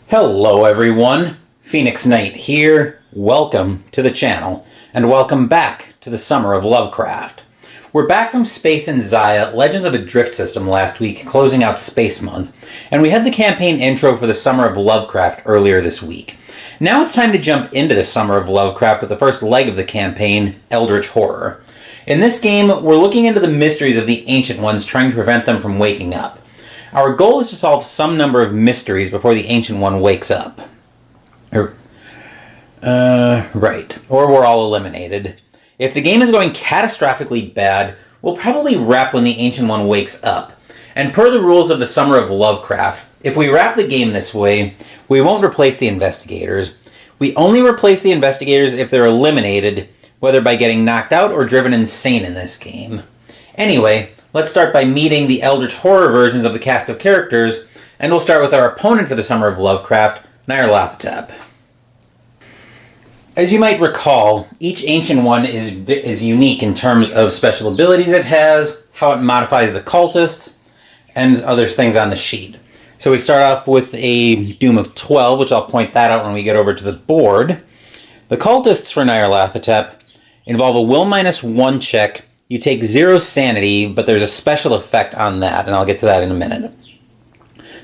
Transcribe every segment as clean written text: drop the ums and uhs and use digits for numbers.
Hello everyone, Phoenix Knight here. Welcome to the channel, and welcome back to the Summer of Lovecraft. We're back from Space and Zaya, Legends of a Drift System last week, closing out Space Month, and we had the campaign intro for the Summer of Lovecraft earlier this week. Now it's time to jump into the Summer of Lovecraft with the first leg of the campaign, Eldritch Horror. In this game, we're looking into the mysteries of the Ancient Ones, trying to prevent them from waking up. Our goal is to solve some number of mysteries before the Ancient One wakes up. Right. Or we're all eliminated. If the game is going catastrophically bad, we'll probably wrap when the Ancient One wakes up. And per the rules of the Summer of Lovecraft, if we wrap the game this way, we won't replace the investigators. We only replace the investigators if they're eliminated, whether by getting knocked out or driven insane in this game. Anyway, let's start by meeting the Eldritch Horror versions of the cast of characters, and we'll start with our opponent for the Summer of Lovecraft, Nyarlathotep. As you might recall, each Ancient One is unique in terms of special abilities it has, how it modifies the cultists, and other things on the sheet. So we start off with a Doom of 12, which I'll point that out when we get over to the board. The cultists for Nyarlathotep involve a Will -1 check. You take 0 sanity, but there's a special effect on that, and I'll get to that in a minute.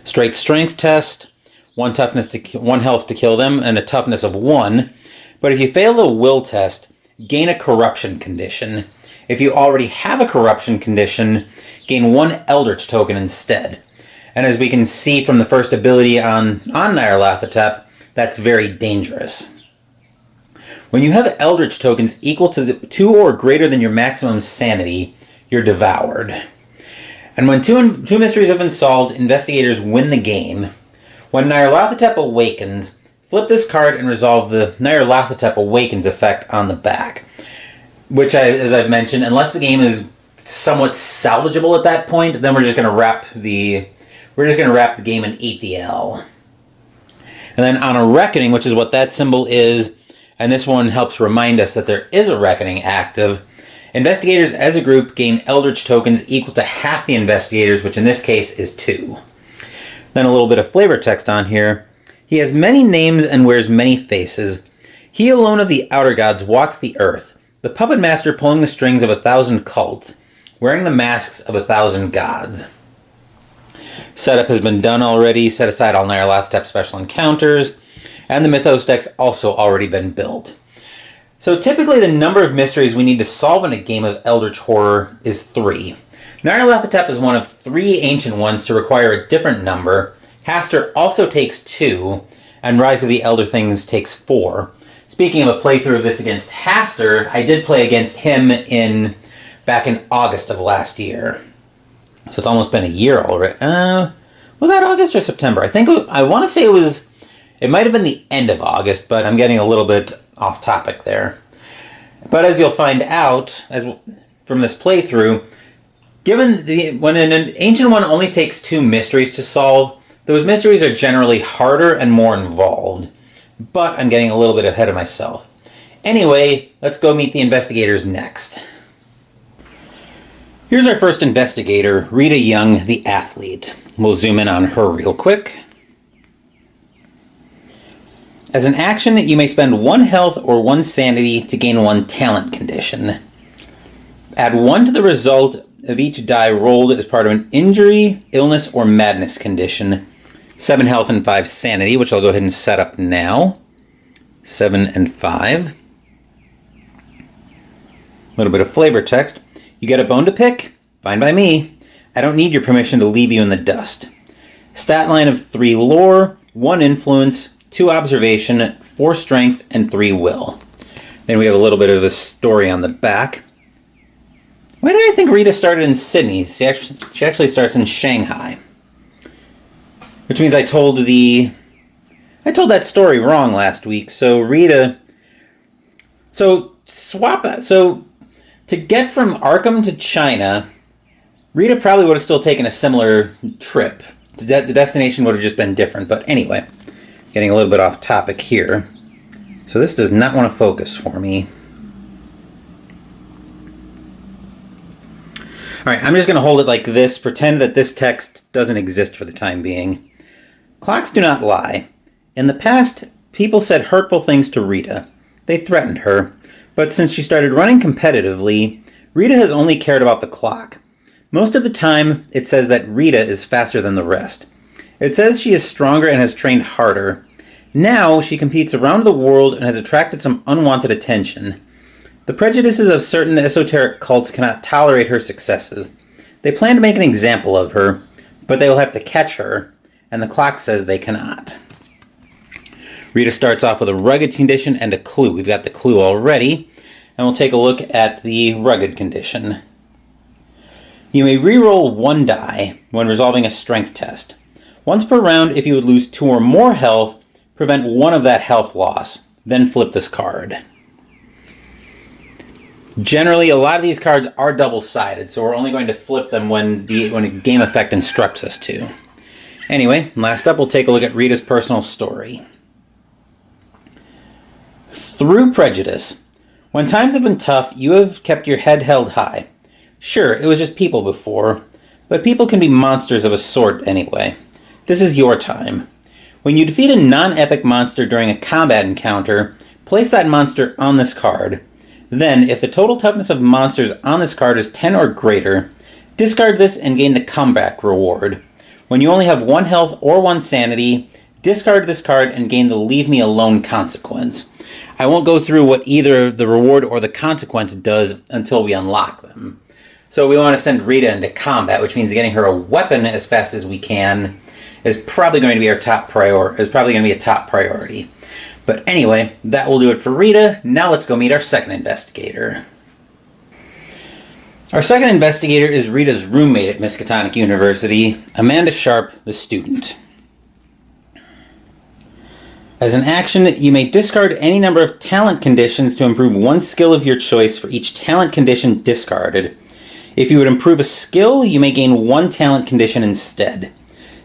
Straight strength test, 1 health to kill them, and a toughness of 1. But if you fail the will test, gain a corruption condition. If you already have a corruption condition, gain 1 Eldritch token instead. And as we can see from the first ability on Nyarlathotep, that's very dangerous. When you have Eldritch tokens equal to 2 or greater than your maximum sanity, you're devoured. And when two mysteries have been solved, investigators win the game. When Nyarlathotep awakens, flip this card and resolve the Nyarlathotep Awakens effect on the back. Which, as I've mentioned, unless the game is somewhat salvageable at that point, then we're just going to wrap the game and eat the L. And then on a Reckoning, which is what that symbol is, and this one helps remind us that there is a Reckoning active, investigators as a group gain Eldritch tokens equal to half the investigators, which in this case is 2. Then a little bit of flavor text on here. He has many names and wears many faces. He alone of the outer gods walks the earth, the puppet master pulling the strings of 1,000 cults, wearing the masks of 1,000 gods. Setup has been done already. Set aside all Nyarlathotep special encounters, and the Mythos deck's also already been built. So typically the number of mysteries we need to solve in a game of Eldritch Horror is 3. Nyarlathotep is one of 3 Ancient Ones to require a different number. Haster also takes 2, and Rise of the Elder Things takes 4. Speaking of a playthrough of this against Haster, I did play against him back in August of last year. So it's almost been a year already. Was that August or September? I want to say it might have been the end of August, but I'm getting a little bit off topic there. But as you'll find out from this playthrough, when an Ancient One only takes 2 mysteries to solve, those mysteries are generally harder and more involved. But I'm getting a little bit ahead of myself. Anyway, let's go meet the investigators next. Here's our first investigator, Rita Young, the athlete. We'll zoom in on her real quick. As an action, you may spend 1 health or 1 sanity to gain 1 talent condition. Add 1 to the result of each die rolled as part of an injury, illness, or madness condition. 7 health and 5 sanity, which I'll go ahead and set up now. 7 and 5. A little bit of flavor text. You got a bone to pick? Fine by me. I don't need your permission to leave you in the dust. Stat line of 3 lore, 1 influence, 2 observation, 4 strength, and 3 will. Then we have a little bit of a story on the back. Why did I think Rita started in Sydney? She actually starts in Shanghai. Which means I told the I told that story wrong last week, so Rita... So, to get from Arkham to China, Rita probably would have still taken a similar trip. The destination would have just been different, but anyway, getting a little bit off topic here. So this does not want to focus for me. Alright, I'm just going to hold it like this, pretend that this text doesn't exist for the time being. Clocks do not lie. In the past, people said hurtful things to Rita. They threatened her. But since she started running competitively, Rita has only cared about the clock. Most of the time, it says that Rita is faster than the rest. It says she is stronger and has trained harder. Now, she competes around the world and has attracted some unwanted attention. The prejudices of certain esoteric cults cannot tolerate her successes. They plan to make an example of her, but they will have to catch her, and the clock says they cannot. Rita starts off with a rugged condition and a clue. We've got the clue already, and we'll take a look at the rugged condition. You may re-roll one die when resolving a strength test. Once per round, if you would lose 2 or more health, prevent 1 of that health loss. Then flip this card. Generally, a lot of these cards are double-sided, so we're only going to flip them when a game effect instructs us to. Anyway, last up, we'll take a look at Rita's personal story. Through prejudice. When times have been tough, you have kept your head held high. Sure, it was just people before, but people can be monsters of a sort anyway. This is your time. When you defeat a non-epic monster during a combat encounter, place that monster on this card. Then, if the total toughness of monsters on this card is 10 or greater, discard this and gain the comeback reward. When you only have 1 health or 1 sanity, discard this card and gain the Leave Me Alone consequence. I won't go through what either the reward or the consequence does until we unlock them. So we want to send Rita into combat, which means getting her a weapon as fast as we can is probably going to be a top priority. But anyway, that will do it for Rita. Now let's go meet our second investigator. Our second investigator is Rita's roommate at Miskatonic University, Amanda Sharp, the student. As an action, you may discard any number of talent conditions to improve 1 skill of your choice for each talent condition discarded. If you would improve a skill, you may gain 1 talent condition instead.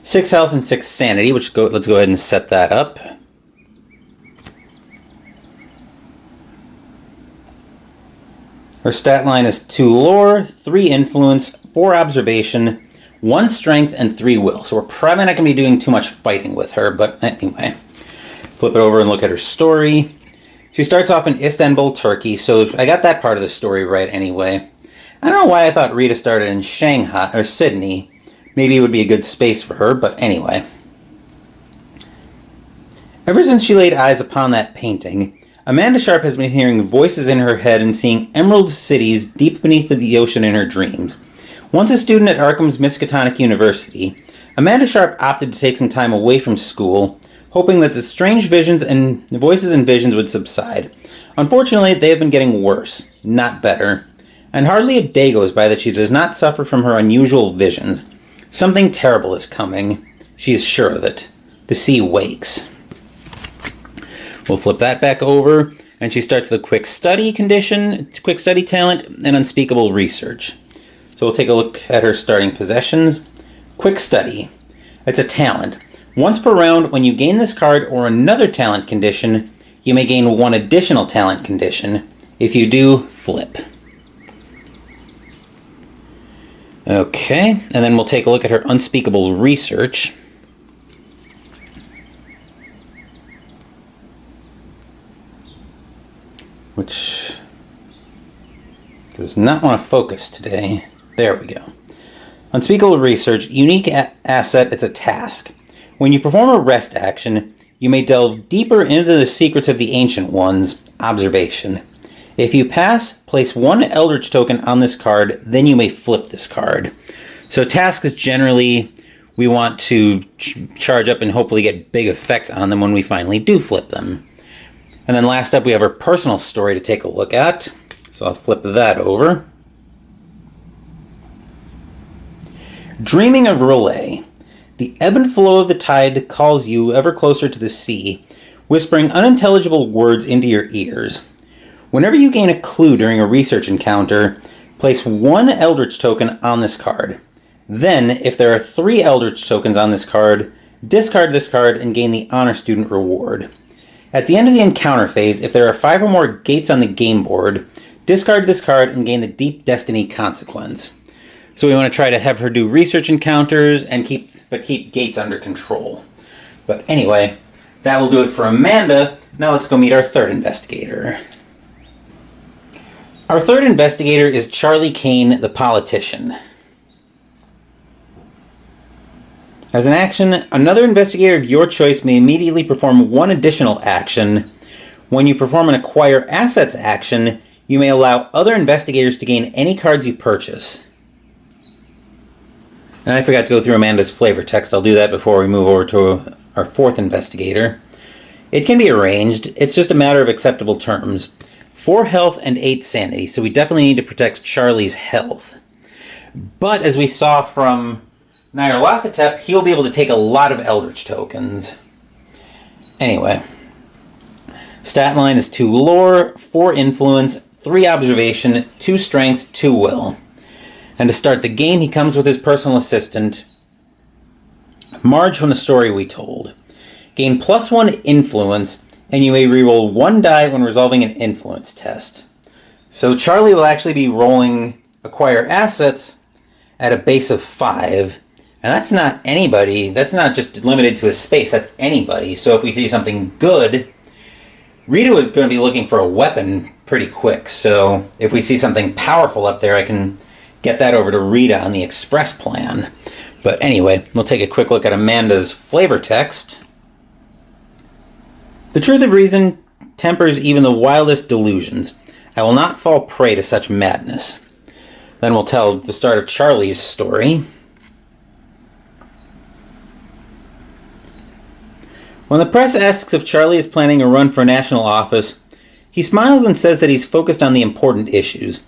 6 health and 6 sanity, let's go ahead and set that up. Her stat line is 2 lore, 3 influence, 4 observation, 1 strength, and 3 will. So we're probably not going to be doing too much fighting with her, but anyway. Flip it over and look at her story. She starts off in Istanbul, Turkey, so I got that part of the story right anyway. I don't know why I thought Rita started in Shanghai, or Sydney. Maybe it would be a good space for her, but anyway. Ever since she laid eyes upon that painting, Amanda Sharp has been hearing voices in her head and seeing emerald cities deep beneath the ocean in her dreams. Once a student at Arkham's Miskatonic University, Amanda Sharp opted to take some time away from school, hoping that the strange visions and voices and visions would subside. Unfortunately, they have been getting worse, not better. And hardly a day goes by that she does not suffer from her unusual visions. Something terrible is coming. She is sure of it. The sea wakes. We'll flip that back over, and she starts with a quick study condition, quick study talent, and unspeakable research. So we'll take a look at her starting possessions. Quick study. It's a talent. Once per round, when you gain this card or another talent condition, you may gain 1 additional talent condition. If you do, flip. Okay, and then we'll take a look at her unspeakable research. Which does not want to focus today. There we go. Unspeakable research, unique asset, it's a task. When you perform a rest action, you may delve deeper into the secrets of the Ancient Ones, observation. If you pass, place 1 Eldritch token on this card, then you may flip this card. So tasks generally, we want to charge up and hopefully get big effects on them when we finally do flip them. And then last up, we have our personal story to take a look at. So I'll flip that over. Dreaming of Relay. The ebb and flow of the tide calls you ever closer to the sea, whispering unintelligible words into your ears. Whenever you gain a clue during a research encounter, place 1 Eldritch token on this card. Then, if there are 3 Eldritch tokens on this card, discard this card and gain the Honor Student reward. At the end of the encounter phase, if there are 5 or more gates on the game board, discard this card and gain the Deep Destiny consequence. So we want to try to have her do research encounters and keep gates under control. But anyway, that will do it for Amanda. Now let's go meet our third investigator. Our third investigator is Charlie Kane, the politician. As an action, another investigator of your choice may immediately perform 1 additional action. When you perform an Acquire Assets action, you may allow other investigators to gain any cards you purchase. And I forgot to go through Amanda's flavor text. I'll do that before we move over to our fourth investigator. It can be arranged. It's just a matter of acceptable terms. 4 health and 8 sanity, so we definitely need to protect Charlie's health. But as we saw from Nyarlathotep, he'll be able to take a lot of Eldritch tokens. Anyway, stat line is 2 lore, 4 influence, 3 observation, 2 strength, 2 will. And to start the game, he comes with his personal assistant, Marge from the story we told. Gain +1 influence, and you may reroll 1 die when resolving an influence test. So Charlie will actually be rolling Acquire Assets at a base of 5. And that's not anybody. That's not just limited to a space. That's anybody. So if we see something good, Rita is going to be looking for a weapon pretty quick. So if we see something powerful up there, I can get that over to Rita on the express plan. But anyway, we'll take a quick look at Amanda's flavor text. The truth of reason tempers even the wildest delusions. I will not fall prey to such madness. Then we'll tell the start of Charlie's story. When the press asks if Charlie is planning a run for national office, he smiles and says that he's focused on the important issues.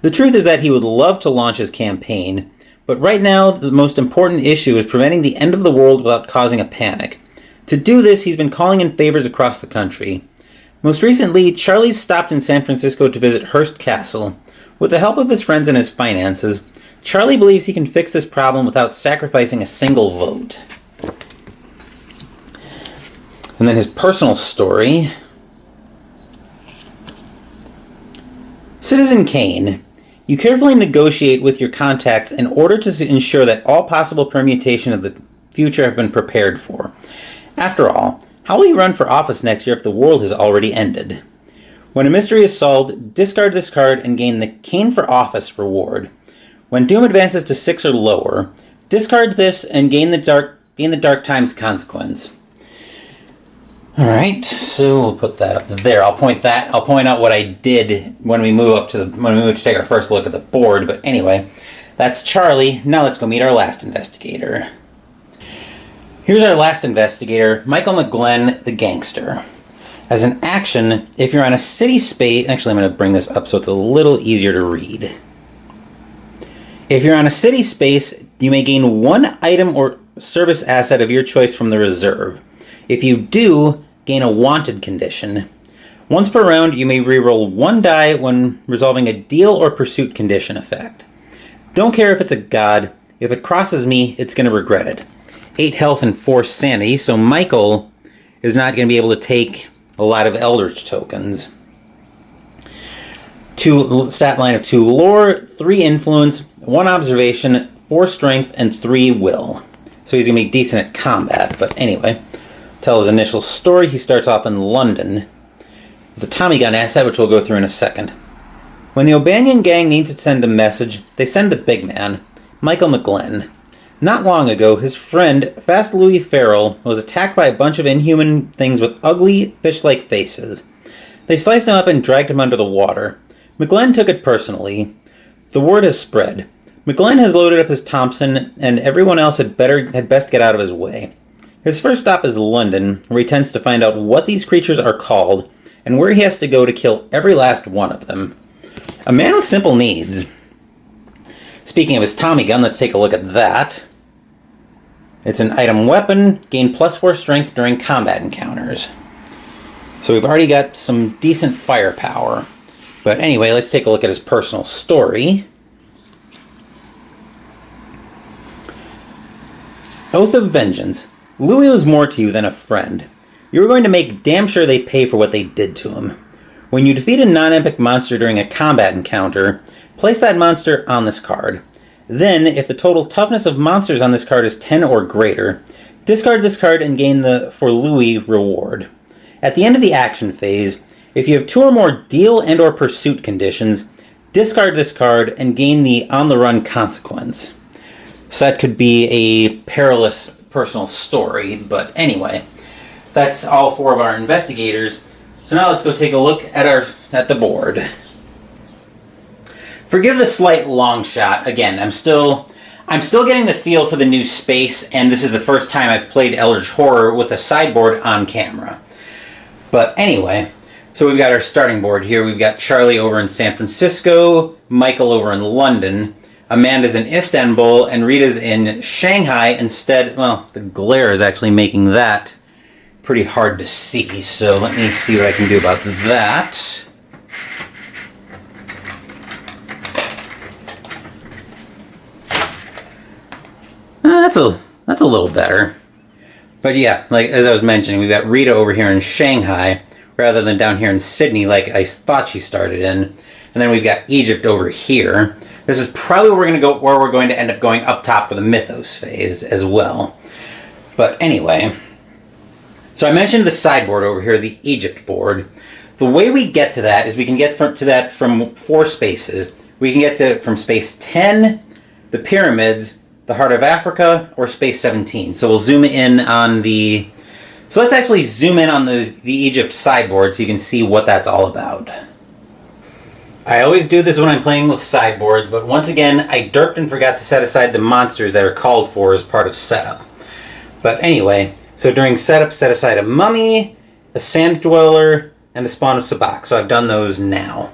The truth is that he would love to launch his campaign, but right now the most important issue is preventing the end of the world without causing a panic. To do this, he's been calling in favors across the country. Most recently, Charlie's stopped in San Francisco to visit Hearst Castle. With the help of his friends and his finances, Charlie believes he can fix this problem without sacrificing a single vote. And then his personal story. Citizen Kane, you carefully negotiate with your contacts in order to ensure that all possible permutations of the future have been prepared for. After all, how will you run for office next year if the world has already ended? When a mystery is solved, discard this card and gain the Kane for Office reward. When Doom advances to 6 or lower, discard this and gain the Dark Times consequence. Alright, so we'll put that up there. I'll point out what I did when we move to take our first look at the board, but anyway, that's Charlie. Now let's go meet our last investigator. Here's our last investigator, Michael McGlenn, the gangster. As an action, if you're on a city space... Actually, I'm going to bring this up so it's a little easier to read. If you're on a city space, you may gain 1 item or service asset of your choice from the reserve. If you do, gain a wanted condition. Once per round, you may reroll 1 die when resolving a deal or pursuit condition effect. Don't care if it's a god. If it crosses me, it's going to regret it. 8 health and 4 sanity, so Michael is not going to be able to take a lot of Eldritch tokens. 2 stat line of 2 lore, 3 influence, 1 observation, 4 strength, and 3 will. So he's going to be decent at combat, but anyway... Tell his initial story. He starts off in London with a Tommy gun asset, which we'll go through in a second. When the O'Banion gang needs to send a message, they send the big man, Michael McGlenn. Not long ago, his friend, Fast Louis Farrell, was attacked by a bunch of inhuman things with ugly, fish-like faces. They sliced him up and dragged him under the water. McGlenn took it personally. The word has spread. McGlenn has loaded up his Thompson, and everyone else had best get out of his way. His first stop is London, where he tends to find out what these creatures are called, and where he has to go to kill every last one of them. A man with simple needs. Speaking of his Tommy gun, let's take a look at that. It's an item weapon, gain +4 strength during combat encounters. So we've already got some decent firepower. But anyway, let's take a look at his personal story. Oath of Vengeance. Louis was more to you than a friend. You were going to make damn sure they pay for what they did to him. When you defeat a non-epic monster during a combat encounter, place that monster on this card. Then, if the total toughness of monsters on this card is 10 or greater, discard this card and gain the For Louis reward. At the end of the action phase, if you have 2 or more deal and or pursuit conditions, discard this card and gain the On the Run consequence. So that could be a perilous personal story, but anyway, that's all 4 of our investigators. So now let's go take a look at the board. Forgive the slight long shot. Again, I'm still getting the feel for the new space, and this is the first time I've played Eldritch Horror with a sideboard on camera. But anyway, so we've got our starting board here. We've got Charlie over in San Francisco, Michael over in London, Amanda's in Istanbul, and Rita's in Shanghai instead. Well, the glare is actually making that pretty hard to see, so let me see what I can do about that. That's a little better. But yeah, like as I was mentioning, we've got Rita over here in Shanghai rather than down here in Sydney like I thought she started in. And then we've got Egypt over here. This is probably where we're going to end up going up top for the Mythos phase as well. But anyway, so I mentioned the sideboard over here, the Egypt board. The way we get to that is we can get to that from 4 spaces. We can get from space 10, the pyramids, the Heart of Africa, or space 17. So we'll zoom in on the... So let's actually zoom in on the Egypt sideboard so you can see what that's all about. I always do this when I'm playing with sideboards, but once again, I derped and forgot to set aside the monsters that are called for as part of setup. But anyway, so during setup, set aside a mummy, a sand dweller, and a spawn of sabak. So I've done those now.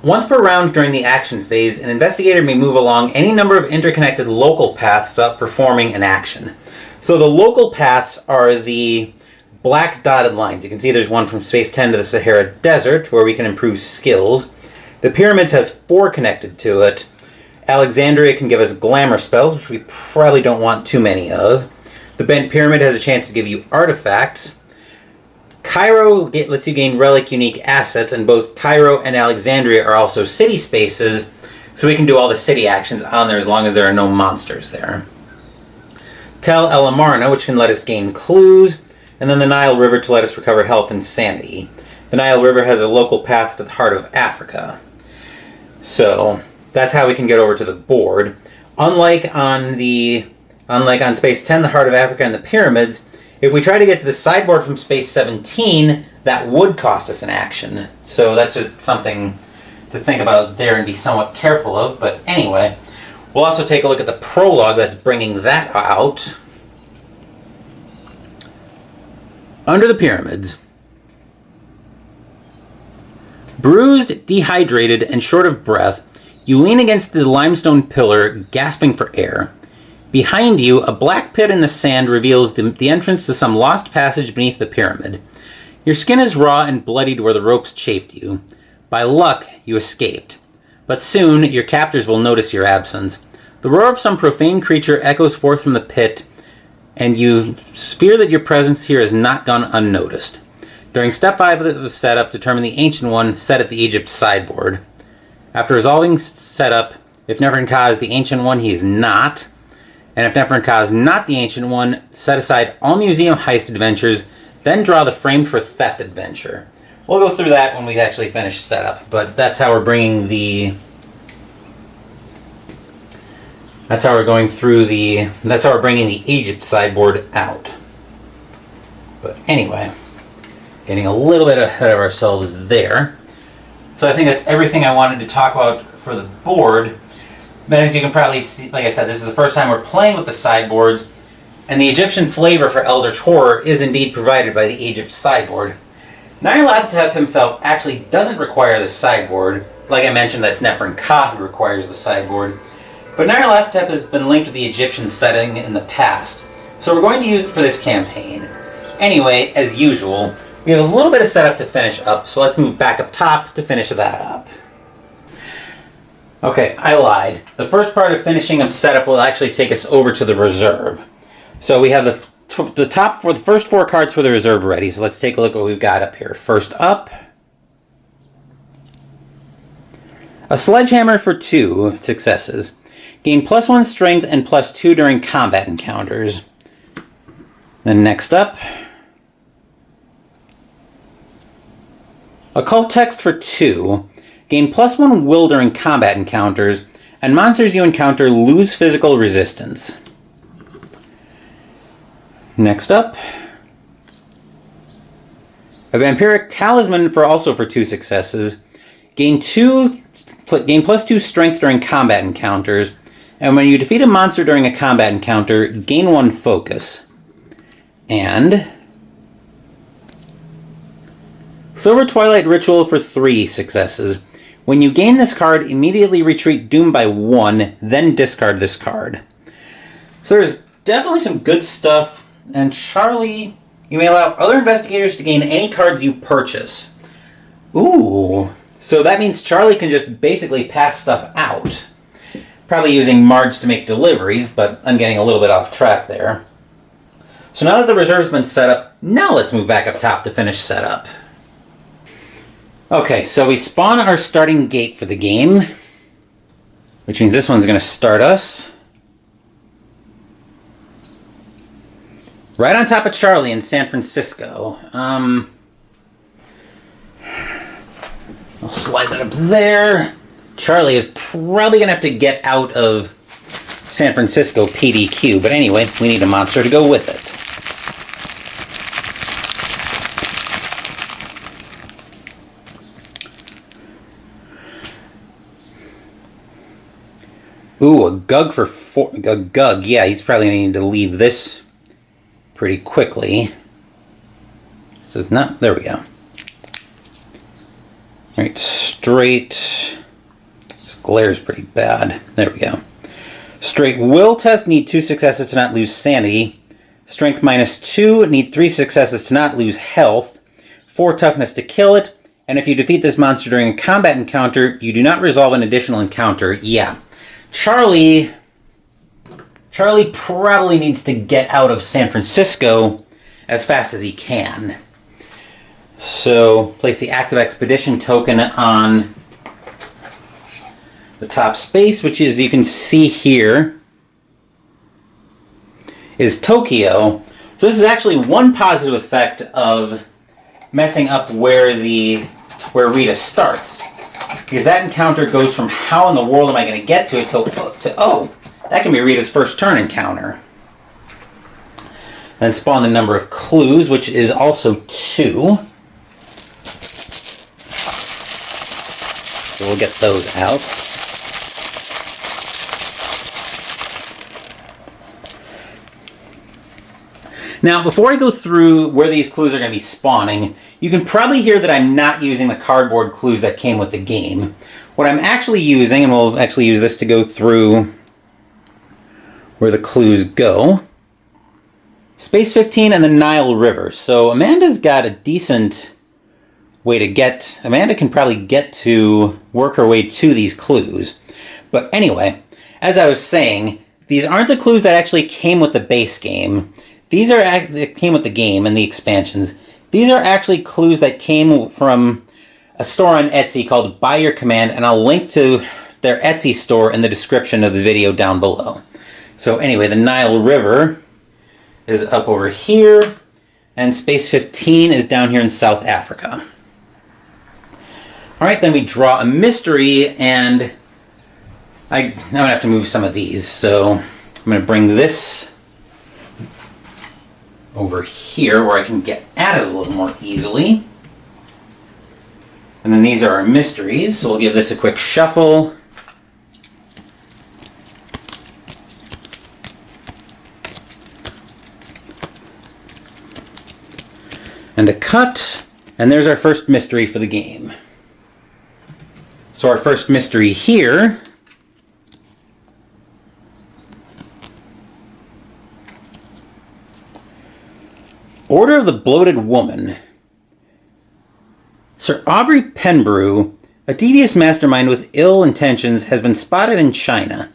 Once per round during the action phase, an investigator may move along any number of interconnected local paths without performing an action. So the local paths are the black dotted lines. You can see there's one from space 10 to the Sahara Desert where we can improve skills. The pyramids has 4 connected to it. Alexandria can give us glamour spells, which we probably don't want too many of. The Bent Pyramid has a chance to give you artifacts. Cairo lets you gain relic unique assets, and both Cairo and Alexandria are also city spaces, so we can do all the city actions on there as long as there are no monsters there. Tel El Amarna, which can let us gain clues, and then the Nile River to let us recover health and sanity. The Nile River has a local path to the Heart of Africa. So that's how we can get over to the board. Unlike on space 10, the Heart of Africa, and the pyramids, if we try to get to the sideboard from space 17, that would cost us an action. So that's just something to think about there and be somewhat careful of. But anyway, we'll also take a look at the prologue that's bringing that out. Under the pyramids. Bruised, dehydrated, and short of breath, you lean against the limestone pillar, gasping for air. Behind you, a black pit in the sand reveals the entrance to some lost passage beneath the pyramid. Your skin is raw and bloodied where the ropes chafed you. By luck, you escaped. But soon, your captors will notice your absence. The roar of some profane creature echoes forth from the pit, and you fear that your presence here has not gone unnoticed. During step 5 of the setup, determine the Ancient One set at the Egypt sideboard. After resolving setup, if Neferenka is the Ancient One, he is not. And if Neferenka is not the Ancient One, set aside all museum heist adventures, then draw the Framed for Theft adventure. We'll go through that when we actually finish setup, but that's how we're bringing the... That's how we're bringing the Egypt sideboard out. But anyway, getting a little bit ahead of ourselves there. So I think that's everything I wanted to talk about for the board. But as you can probably see, like I said, this is the first time we're playing with the sideboards, and the Egyptian flavor for Eldritch Horror is indeed provided by the Egypt sideboard. Nyarlathotep himself actually doesn't require the sideboard. Like I mentioned, that's Neferenka who requires the sideboard. But Nyarlathotep has been linked with the Egyptian setting in the past. So we're going to use it for this campaign. Anyway, as usual, we have a little bit of setup to finish up, so let's move back up top to finish that up. Okay, I lied. The first part of finishing up setup will actually take us over to the reserve. So we have the top for the first 4 cards for the reserve ready, so let's take a look at what we've got up here. First up, a sledgehammer for 2 successes. Gain +1 strength and +2 during combat encounters. Then next up, occult text for 2. Gain +1 will during combat encounters, and monsters you encounter lose physical resistance. Next up, a Vampiric Talisman for 2 successes. Gain +2 strength during combat encounters, and when you defeat a monster during a combat encounter, gain 1 focus. And Silver Twilight Ritual for 3 successes. When you gain this card, immediately retreat Doom by 1, then discard this card. So there's definitely some good stuff. And Charlie, you may allow other investigators to gain any cards you purchase. Ooh. So that means Charlie can just basically pass stuff out. Probably using Marge to make deliveries, but I'm getting a little bit off track there. So now that the reserve's been set up, now let's move back up top to finish setup. Okay, so we spawn our starting gate for the game, which means this one's going to start us right on top of Charlie in San Francisco. I'll slide that up there. Charlie is probably going to have to get out of San Francisco PDQ, but anyway, we need a monster to go with it. Ooh, a Gug for 4. A Gug, yeah, he's probably going to need to leave this pretty quickly. This does not. There we go. Alright, straight. This glare's pretty bad. There we go. Straight will test, need 2 successes to not lose sanity. Strength -2, need 3 successes to not lose health. 4 toughness to kill it. And if you defeat this monster during a combat encounter, you do not resolve an additional encounter. Yeah. Charlie probably needs to get out of San Francisco as fast as he can. So, place the active expedition token on the top space, which is, you can see here, is Tokyo. So this is actually one positive effect of messing up where Rita starts. Because that encounter goes from how in the world am I going to get to it to oh, that can be Rita's first turn encounter. Then spawn the number of clues, which is also 2. So we'll get those out. Now, before I go through where these clues are going to be spawning, you can probably hear that I'm not using the cardboard clues that came with the game. What I'm actually using, and we'll actually use this to go through where the clues go, Space 15 and the Nile River. So Amanda's got a decent way to get... Amanda can probably get to work her way to these clues. But anyway, as I was saying, these aren't the clues that actually came with the base game. These are that came with the game and the expansions. These are actually clues that came from a store on Etsy called By Your Command, and I'll link to their Etsy store in the description of the video down below. So anyway, the Nile River is up over here, and Space 15 is down here in South Africa. Alright, then we draw a mystery, and I'm going to have to move some of these. So I'm going to bring this over here where I can get at it a little more easily. And then these are our mysteries, so we'll give this a quick shuffle. And a cut, and there's our first mystery for the game. So our first mystery here Order of the Bloated Woman. Sir Aubrey Penbrew, a devious mastermind with ill intentions, has been spotted in China.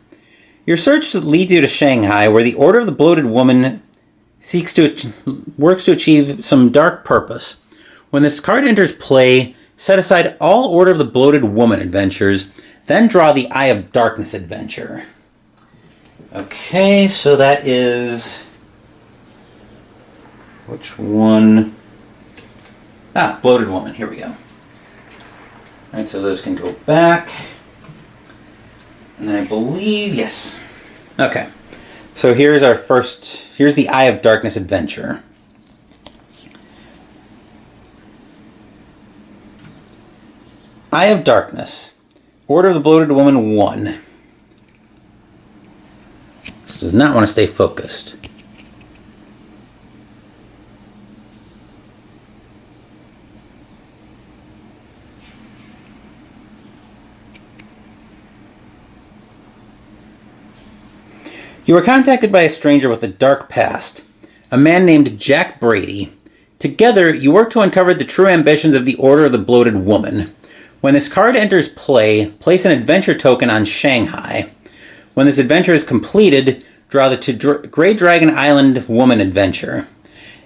Your search leads you to Shanghai, where the Order of the Bloated Woman works to achieve some dark purpose. When this card enters play, set aside all Order of the Bloated Woman adventures, then draw the Eye of Darkness adventure. Okay, so that is... which one? Bloated Woman. Here we go. Alright, so those can go back. And then I believe, yes. Okay. So here's our first, here's the Eye of Darkness adventure. Eye of Darkness. Order of the Bloated Woman 1. This does not want to stay focused. You were contacted by a stranger with a dark past, a man named Jack Brady. Together, you work to uncover the true ambitions of the Order of the Bloated Woman. When this card enters play, place an adventure token on Shanghai. When this adventure is completed, draw the Grey Dragon Island Woman adventure.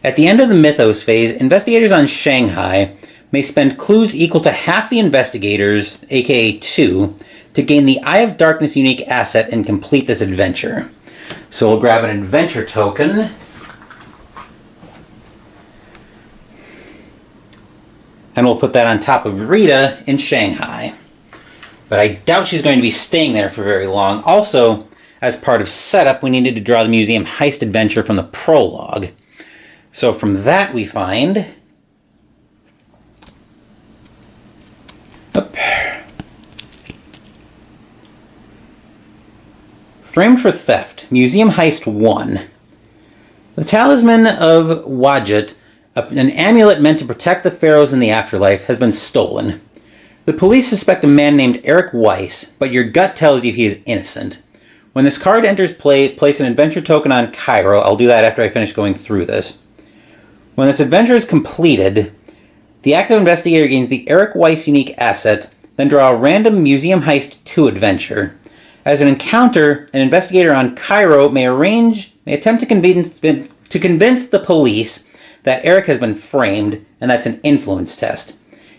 At the end of the Mythos Phase, investigators on Shanghai may spend clues equal to half the investigators, aka 2, to gain the Eye of Darkness unique asset and complete this adventure. So we'll grab an adventure token. And we'll put that on top of Rita in Shanghai. But I doubt she's going to be staying there for very long. Also, as part of setup, we needed to draw the Museum Heist adventure from the Prologue. So from that we find... Framed for Theft, Museum Heist 1. The Talisman of Wadjet, an amulet meant to protect the pharaohs in the afterlife, has been stolen. The police suspect a man named Eric Weiss, but your gut tells you he is innocent. When this card enters play, place an adventure token on Cairo. I'll do that after I finish going through this. When this adventure is completed, the active investigator gains the Eric Weiss unique asset, then draw a random Museum Heist 2 adventure. As an encounter, an investigator on Cairo may attempt to convince the police that Eric has been framed, and that's an influence test.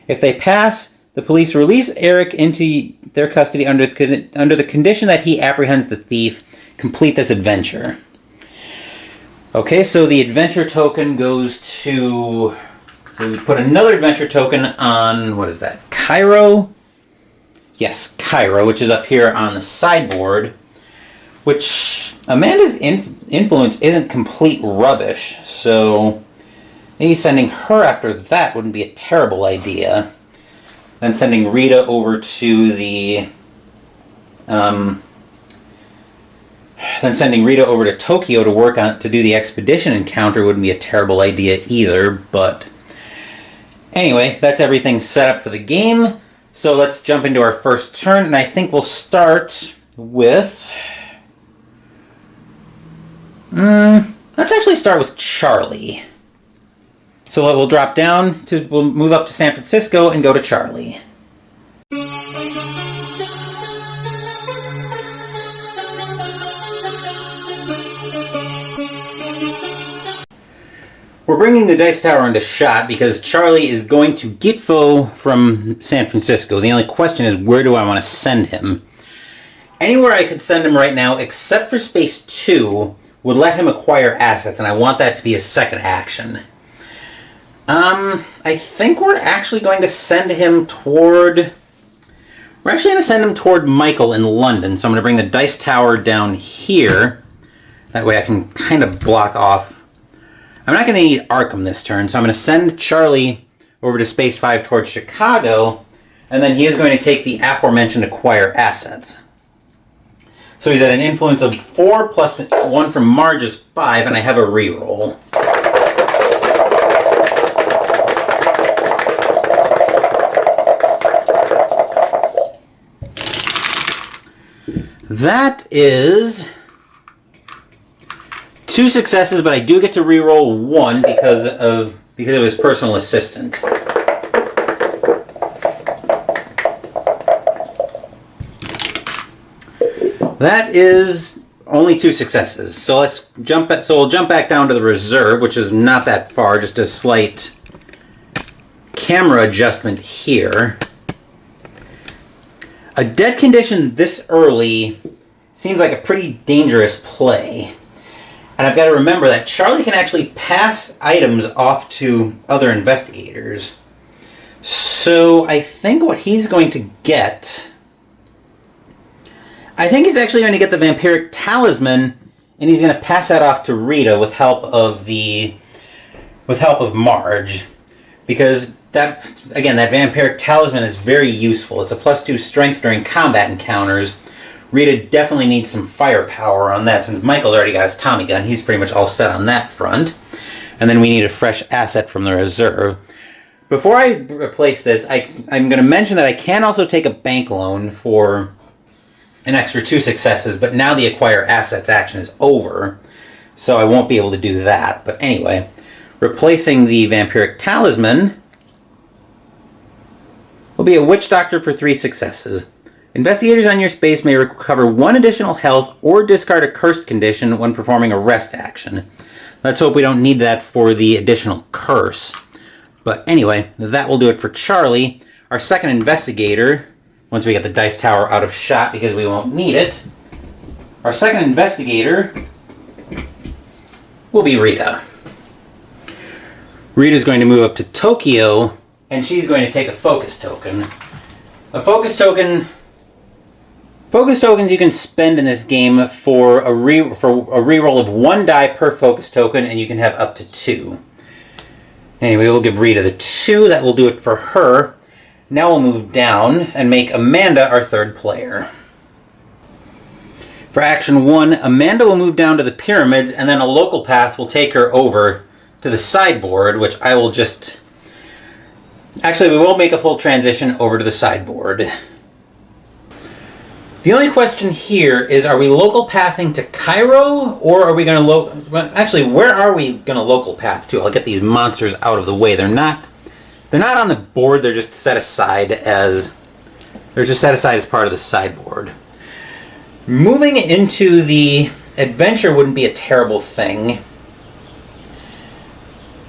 If they pass, the police release Eric into their custody under the condition that he apprehends the thief. Complete this adventure. Okay, so the adventure token goes to... So we put another adventure token on, what is that, Cairo? Yes, Cairo, which is up here on the sideboard, which Amanda's influence isn't complete rubbish, so maybe sending her after that wouldn't be a terrible idea. Then sending Rita over to the... Then sending Rita over to Tokyo to do the expedition encounter wouldn't be a terrible idea either, but... Anyway, that's everything set up for the game. So let's jump into our first turn, and I think we'll start with... let's actually start with Charlie. So we'll drop down, we'll move up to San Francisco and go to Charlie. We're bringing the dice tower into shot because Charlie is going to Gitfo from San Francisco. The only question is, where do I want to send him? Anywhere I could send him right now, except for Space 2, would let him acquire assets, and I want that to be his second action. I think we're actually going to send him toward... We're actually going to send him toward Michael in London, so I'm going to bring the dice tower down here. That way I can kind of block off... I'm not going to need Arkham this turn, so I'm going to send Charlie over to Space 5 towards Chicago, and then he is going to take the aforementioned acquire assets. So he's at an influence of 4 plus 1 from Marge is 5, and I have a reroll. That is 2 successes, but I do get to reroll 1 because of his personal assistant. That is only 2 successes. So we'll jump back down to the reserve, which is not that far, just a slight camera adjustment here. A dead condition this early seems like a pretty dangerous play. And I've got to remember that Charlie can actually pass items off to other investigators. So I think what he's going to get... I think he's actually going to get the Vampiric Talisman, and he's going to pass that off to Rita with help of Marge. Because that Vampiric Talisman is very useful. It's a +2 strength during combat encounters. Rita definitely needs some firepower on that. Since Michael's already got his Tommy gun, he's pretty much all set on that front. And then we need a fresh asset from the reserve. Before I replace this, I'm going to mention that I can also take a bank loan for an extra 2 successes, but now the acquire assets action is over, so I won't be able to do that. But anyway, replacing the Vampiric Talisman will be a Witch Doctor for 3 successes. Investigators on your space may recover 1 additional health or discard a cursed condition when performing a rest action. Let's hope we don't need that for the additional curse. But anyway, that will do it for Charlie. Our second investigator, once we get the dice tower out of shot because we won't need it, our second investigator will be Rita. Rita's going to move up to Tokyo, and she's going to take a focus token. A focus token... Focus tokens you can spend in this game for a reroll of 1 die per focus token, and you can have up to 2. Anyway, we'll give Rita the 2. That will do it for her. Now we'll move down and make Amanda our 3rd player. For action 1, Amanda will move down to the pyramids, and then a local path will take her over to the sideboard, which I will just... Actually, we will make a full transition over to the sideboard. The only question here is, are we local pathing to Cairo, or are we going to actually, where are we going to local path to? I'll get these monsters out of the way. They're not on the board. They're just set aside as part of the sideboard. Moving into the adventure wouldn't be a terrible thing.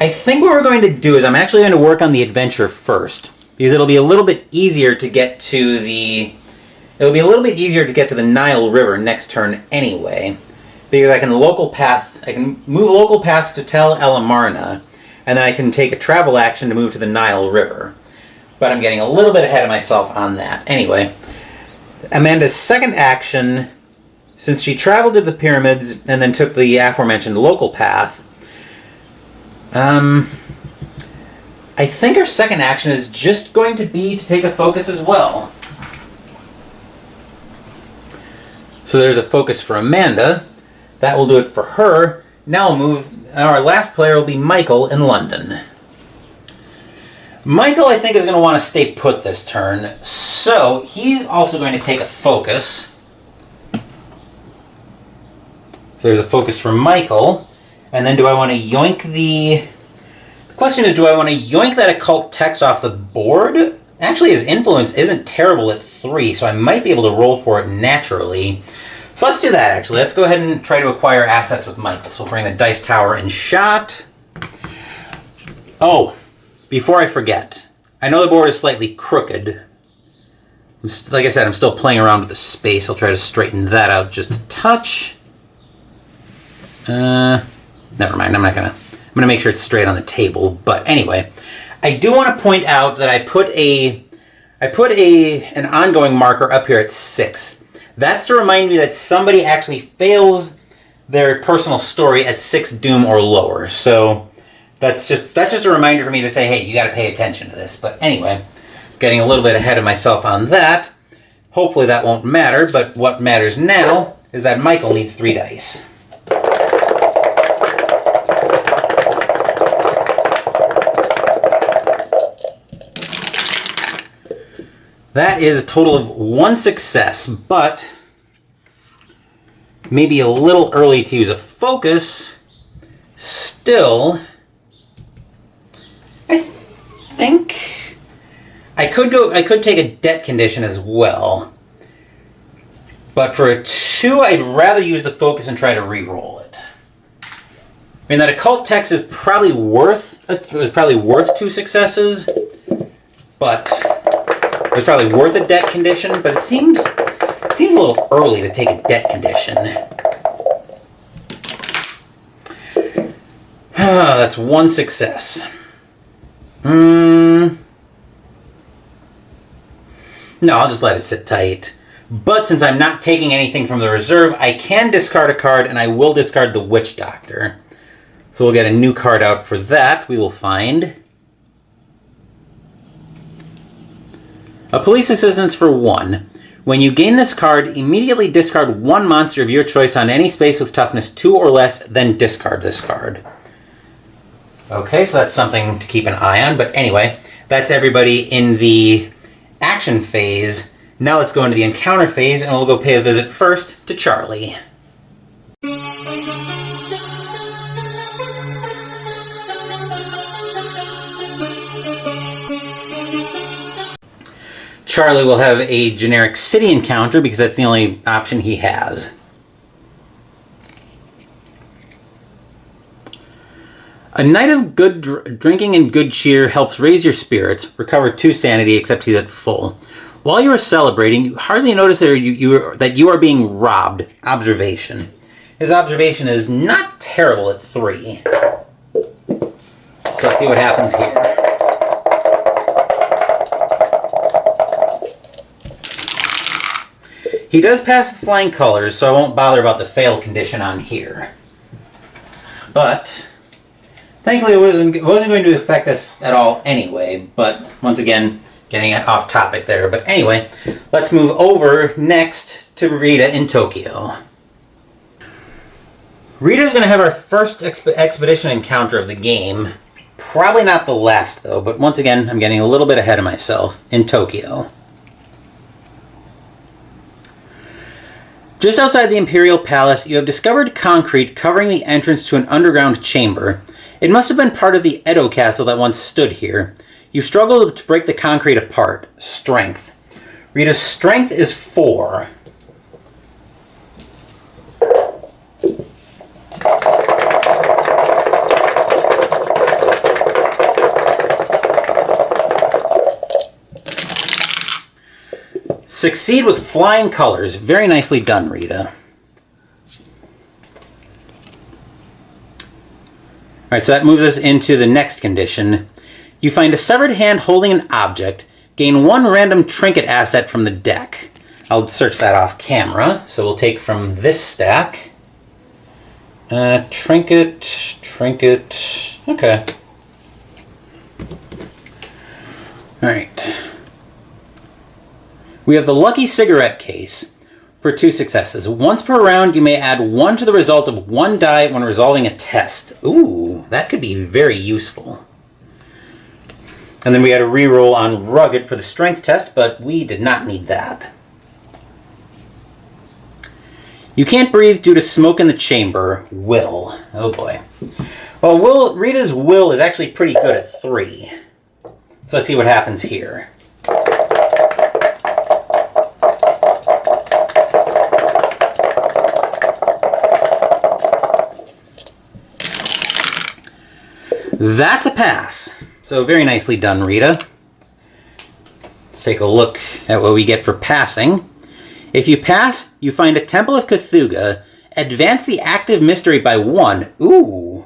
I think what we're going to do is I'm actually going to work on the adventure first, because it'll be a little bit easier to get to the Nile River next turn anyway, because I can move local paths to Tel El Amarna, and then I can take a travel action to move to the Nile River. But I'm getting a little bit ahead of myself on that. Anyway, Amanda's second action, since she traveled to the pyramids and then took the aforementioned local path, I think her second action is just going to be to take a focus as well. So there's a focus for Amanda. That will do it for her. Now we'll move... Our last player will be Michael in London. Michael, I think, is going to want to stay put this turn. So he's also going to take a focus. So there's a focus for Michael. And then do I want to yoink the... The question is, do I want to yoink that occult text off the board? Actually, his influence isn't terrible at 3, so I might be able to roll for it naturally. So let's do that, actually. Let's go ahead and try to acquire assets with Michael. So we'll bring the dice tower in shot. Oh, before I forget, I know the board is slightly crooked. Like I said, I'm still playing around with the space. I'll try to straighten that out just a touch. Never mind, I'm going to make sure it's straight on the table. But anyway, I do want to point out that I put an ongoing marker up here at 6. That's to remind me that somebody actually fails their personal story at 6 doom or lower. So that's just a reminder for me to say, hey, you got to pay attention to this. But anyway, getting a little bit ahead of myself on that. Hopefully that won't matter, but what matters now is that Michael needs 3 dice. That is a total of 1 success, but maybe a little early to use a focus still, I think I could take a debt condition as well. But for a 2, I'd rather use the focus and try to re-roll it. I mean, that occult text is probably worth 2 successes, but it was probably worth a debt condition. But it seems a little early to take a debt condition. That's 1 success. No, I'll just let it sit tight. But since I'm not taking anything from the reserve, I can discard a card, and I will discard the Witch Doctor. So we'll get a new card out for that. We will find a Police Assistance for 1. When you gain this card, immediately discard 1 monster of your choice on any space with toughness 2 or less, then discard this card. Okay, so that's something to keep an eye on. But anyway, that's everybody in the action phase. Now let's go into the encounter phase, and we'll go pay a visit first to Charlie. Charlie will have a generic city encounter because that's the only option he has. A night of good drinking and good cheer helps raise your spirits, recover 2 sanity, except he's at full. While you are celebrating, you hardly notice that you are being robbed. Observation. His observation is not terrible at 3. So let's see what happens here. He does pass with flying colors, so I won't bother about the fail condition on here. But thankfully it wasn't going to affect us at all anyway, but once again, getting off topic there. But anyway, let's move over next to Rita in Tokyo. Rita's going to have our first expedition encounter of the game. Probably not the last, though, but once again, I'm getting a little bit ahead of myself in Tokyo. Just outside the Imperial Palace, you have discovered concrete covering the entrance to an underground chamber. It must have been part of the Edo castle that once stood here. You struggle to break the concrete apart. Strength. Rita's strength is 4. Succeed with flying colors. Very nicely done, Rita. Alright, so that moves us into the next condition. You find a severed hand holding an object. Gain 1 random trinket asset from the deck. I'll search that off camera. So we'll take from this stack. Trinket. Okay. Alright. We have the Lucky Cigarette Case for 2 successes. Once per round, you may add 1 to the result of 1 die when resolving a test. Ooh, that could be very useful. And then we had a reroll on Rugged for the strength test, but we did not need that. You can't breathe due to smoke in the chamber. Will. Oh boy. Well, Rita's will is actually pretty good at 3. So let's see what happens here. That's a pass. So very nicely done, Rita. Let's take a look at what we get for passing. If you pass, you find a Temple of Cthulhu. Advance the active mystery by 1. Ooh.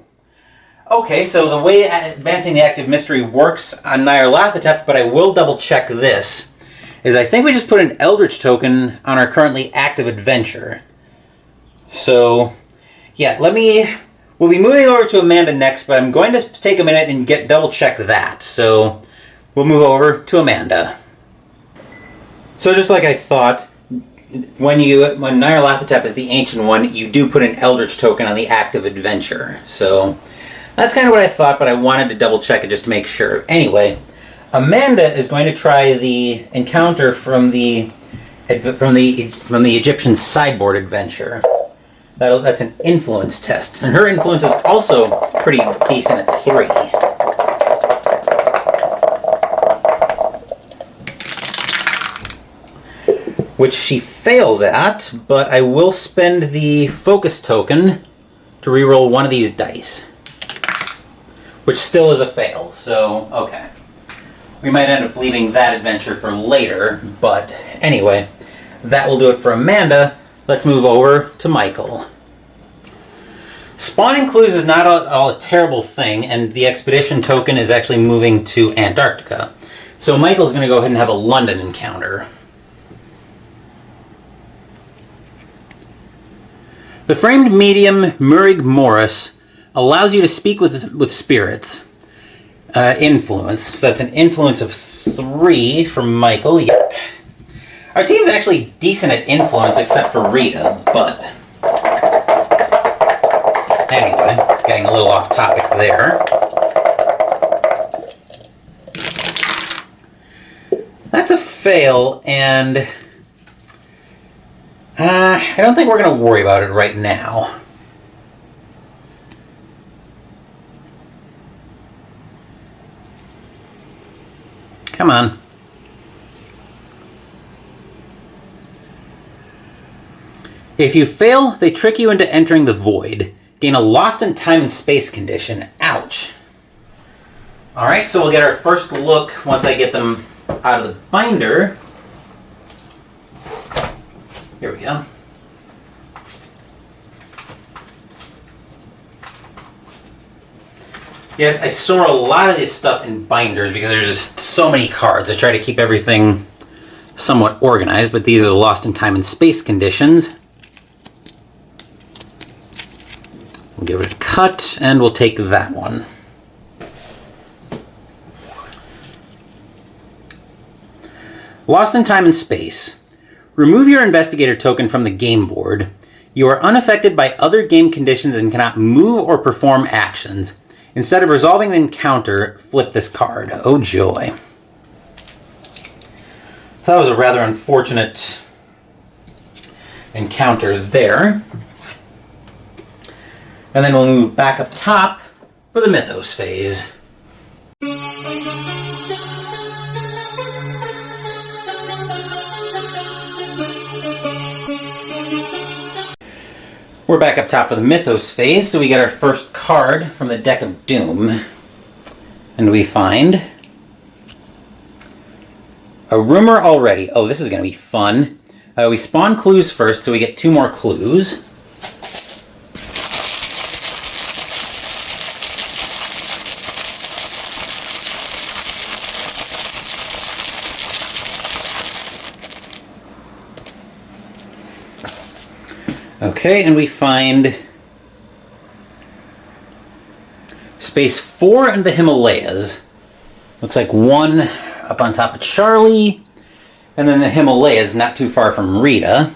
Okay, so the way advancing the active mystery works on Nyarlathotep, but I will double check this, is I think we just put an Eldritch token on our currently active adventure. So, yeah, we'll be moving over to Amanda next, but I'm going to take a minute and double check that. So we'll move over to Amanda. So just like I thought, when Nyarlathotep is the Ancient One, you do put an Eldritch token on the active adventure. So that's kind of what I thought, but I wanted to double check it just to make sure. Anyway, Amanda is going to try the encounter from the Egyptian sideboard adventure. That's an influence test. And her influence is also pretty decent at 3. Which she fails at, but I will spend the focus token to reroll one of these dice. Which still is a fail, so okay. We might end up leaving that adventure for later, but anyway, that will do it for Amanda. Let's move over to Michael. Spawning clues is not at all a terrible thing, and the expedition token is actually moving to Antarctica. So Michael's going to go ahead and have a London encounter. The framed medium Murrig Morris allows you to speak with spirits. Influence. That's an influence of 3 from Michael. Yep. Our team's actually decent at influence except for Rita, but anyway, getting a little off topic there. That's a fail, and I don't think we're going to worry about it right now. Come on. If you fail, they trick you into entering the void. Gain a lost in time and space condition. Ouch. Alright, so we'll get our first look once I get them out of the binder. Here we go. Yes, I store a lot of this stuff in binders because there's just so many cards. I try to keep everything somewhat organized, but these are the lost in time and space conditions. We'll give it a cut, and we'll take that one. Lost in time and space. Remove your investigator token from the game board. You are unaffected by other game conditions and cannot move or perform actions. Instead of resolving an encounter, flip this card. Oh joy. That was a rather unfortunate encounter there. And then we'll move back up top for the Mythos Phase. We're back up top for the Mythos Phase, so we get our first card from the Deck of Doom. And we find a rumor already. Oh, this is going to be fun. We spawn clues first, so we get 2 more clues. Okay, and we find space 4 in the Himalayas. Looks like 1 up on top of Charlie, and then the Himalayas not too far from Rita.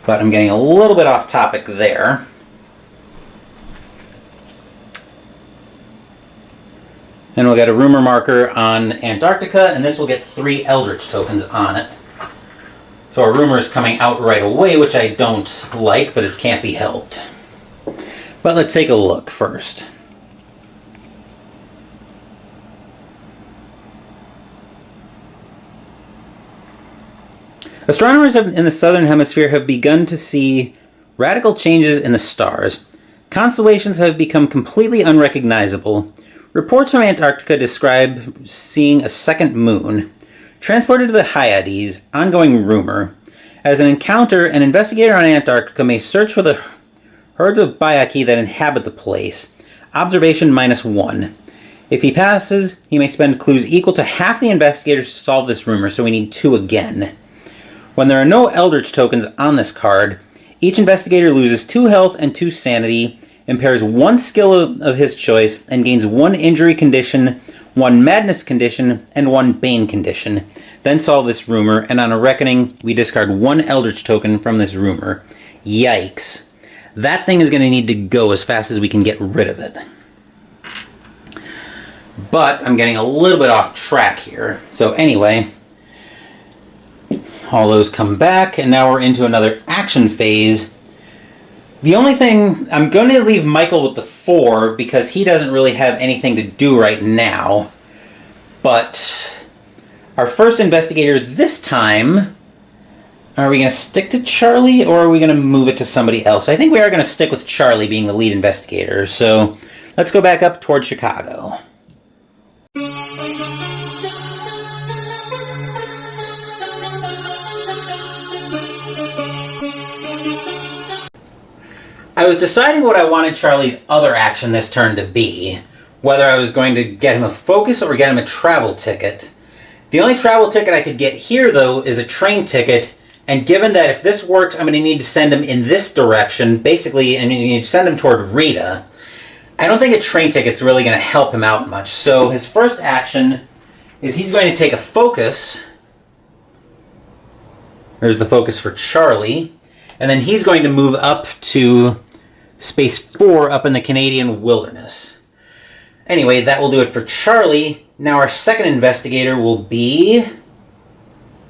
But I'm getting a little bit off topic there. And we'll get a rumor marker on Antarctica, and this will get 3 Eldritch tokens on it. So our rumor is coming out right away, which I don't like, but it can't be helped. But let's take a look first. Astronomers in the southern hemisphere have begun to see radical changes in the stars. Constellations have become completely unrecognizable. Reports from Antarctica describe seeing a second moon. Transported to the Hyades, ongoing rumor. As an encounter, an investigator on Antarctica may search for the herds of Bayaki that inhabit the place. Observation -1. If he passes, he may spend clues equal to half the investigators to solve this rumor, so we need 2 again. When there are no Eldritch tokens on this card, each investigator loses 2 health and 2 sanity, impairs 1 skill of his choice, and gains 1 injury condition, 1 madness condition, and 1 bane condition. Then solve this rumor, and on a reckoning, we discard 1 Eldritch token from this rumor. Yikes. That thing is going to need to go as fast as we can get rid of it. But I'm getting a little bit off track here. So anyway, all those come back, and now we're into another action phase The only thing, I'm going to leave Michael with the 4 because he doesn't really have anything to do right now. But our first investigator this time, are we going to stick to Charlie or are we going to move it to somebody else? I think we are going to stick with Charlie being the lead investigator. So let's go back up towards Chicago. I was deciding what I wanted Charlie's other action this turn to be. Whether I was going to get him a focus or get him a travel ticket. The only travel ticket I could get here, though, is a train ticket. And given that if this works, I'm going to need to send him in this direction, basically, and you need to send him toward Rita. I don't think a train ticket's really going to help him out much. So his first action is he's going to take a focus. There's the focus for Charlie. And then he's going to move up to space 4 up in the Canadian wilderness. Anyway, that will do it for Charlie. Now our second investigator will be...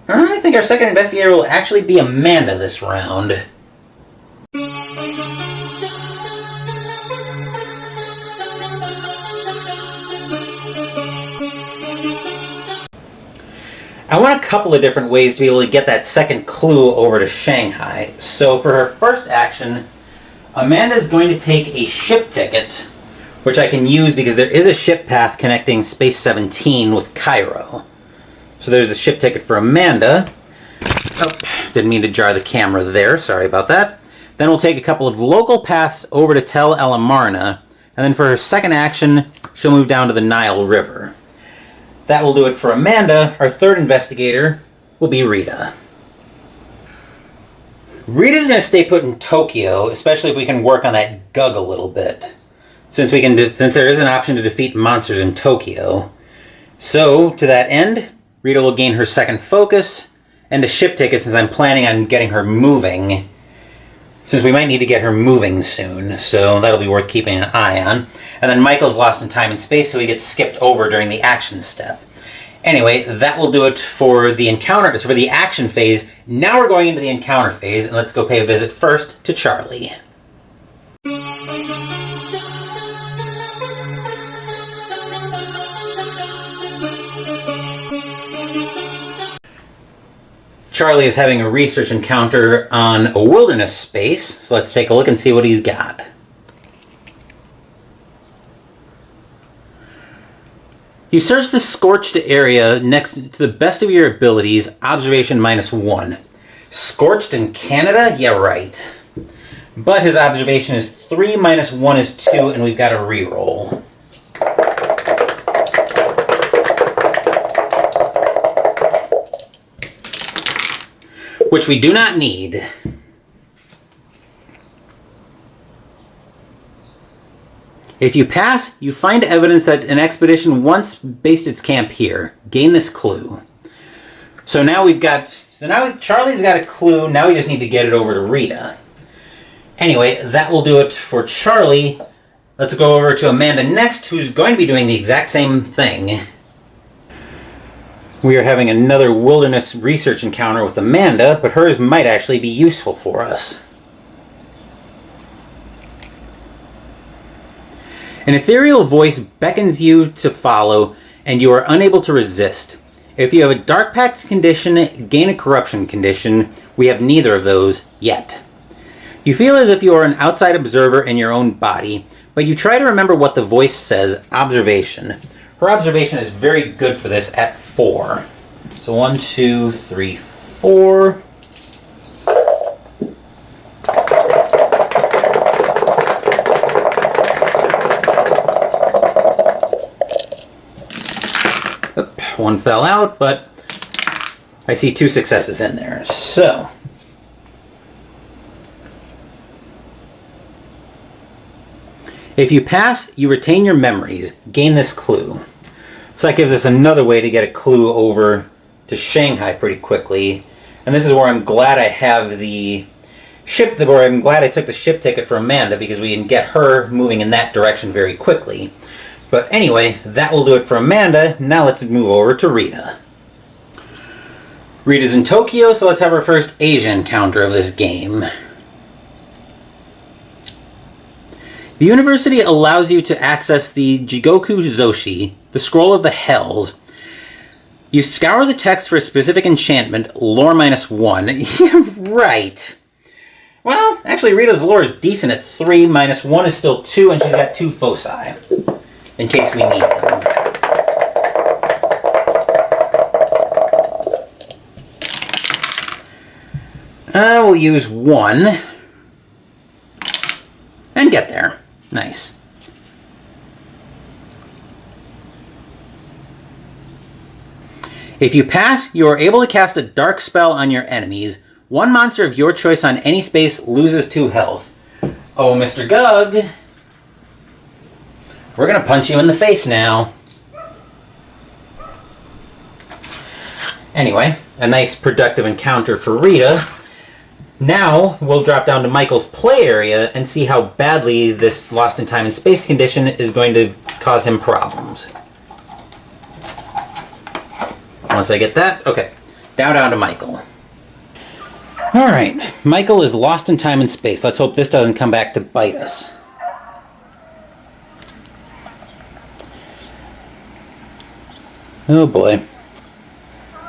I think our second investigator will actually be Amanda this round. I want a couple of different ways to be able to get that second clue over to Shanghai. So for her first action, Amanda is going to take a ship ticket, which I can use because there is a ship path connecting Space 17 with Cairo. So there's the ship ticket for Amanda. Oh, didn't mean to jar the camera there. Sorry about that. Then we'll take a couple of local paths over to Tel El Amarna. And then for her second action, she'll move down to the Nile River. That will do it for Amanda. Our third investigator will be Rita. Rita's going to stay put in Tokyo, especially if we can work on that Gug a little bit. Since there is an option to defeat monsters in Tokyo. So, to that end, Rita will gain her second focus and a ship ticket since I'm planning on getting her moving. Since we might need to get her moving soon, so that'll be worth keeping an eye on. And then Michael's lost in time and space, so he gets skipped over during the action step. Anyway, that will do it for the encounter, for the action phase. Now we're going into the encounter phase, and let's go pay a visit first to Charlie. Charlie is having a research encounter on a wilderness space, so let's take a look and see what he's got. You search the scorched area next to the best of your abilities, observation -1. Scorched in Canada? Yeah, right. But his observation is 3, -1 is 2, and we've got a reroll. Which we do not need. If you pass, you find evidence that an expedition once based its camp here. Gain this clue. So now Charlie's got a clue, now we just need to get it over to Rita. Anyway, that will do it for Charlie. Let's go over to Amanda next, who's going to be doing the exact same thing. We are having another wilderness research encounter with Amanda, but hers might actually be useful for us. An ethereal voice beckons you to follow, and you are unable to resist. If you have a Dark Pact condition, gain a Corruption condition. We have neither of those yet. You feel as if you are an outside observer in your own body, but you try to remember what the voice says, observation. Her observation is very good for this at 4. So 1, 2, 3, 4. One fell out, but I see 2 successes in there. So, if you pass, you retain your memories. Gain this clue. So that gives us another way to get a clue over to Shanghai pretty quickly. And this is where I'm glad I have the ship, where I'm glad I took the ship ticket for Amanda, because we can get her moving in that direction very quickly. But anyway, that will do it for Amanda. Now let's move over to Rita. Rita's in Tokyo, so let's have our first Asia encounter of this game. The university allows you to access the Jigoku Zoshi, the Scroll of the Hells. You scour the text for a specific enchantment, lore -1. Yeah, right. Well, actually, Rita's lore is decent at 3, -1 is still 2, and she's got 2 foci, in case we need them. We'll use 1, and get there. Nice. If you pass, you are able to cast a dark spell on your enemies. One monster of your choice on any space loses 2 health. Oh, Mr. Gug. We're going to punch you in the face now. Anyway, a nice productive encounter for Rita. Now, we'll drop down to Michael's play area and see how badly this lost in time and space condition is going to cause him problems. Once I get that, okay. Now down to Michael. Alright, Michael is lost in time and space. Let's hope this doesn't come back to bite us. Oh boy.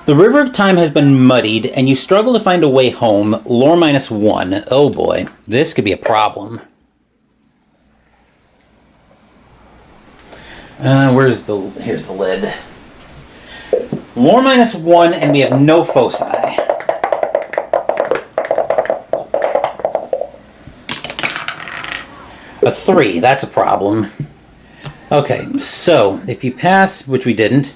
The river of time has been muddied, and you struggle to find a way home. Lore -1. Oh boy, this could be a problem. Here's the lid. Lore -1, and we have no foci. A 3, that's a problem. Okay, so if you pass, which we didn't.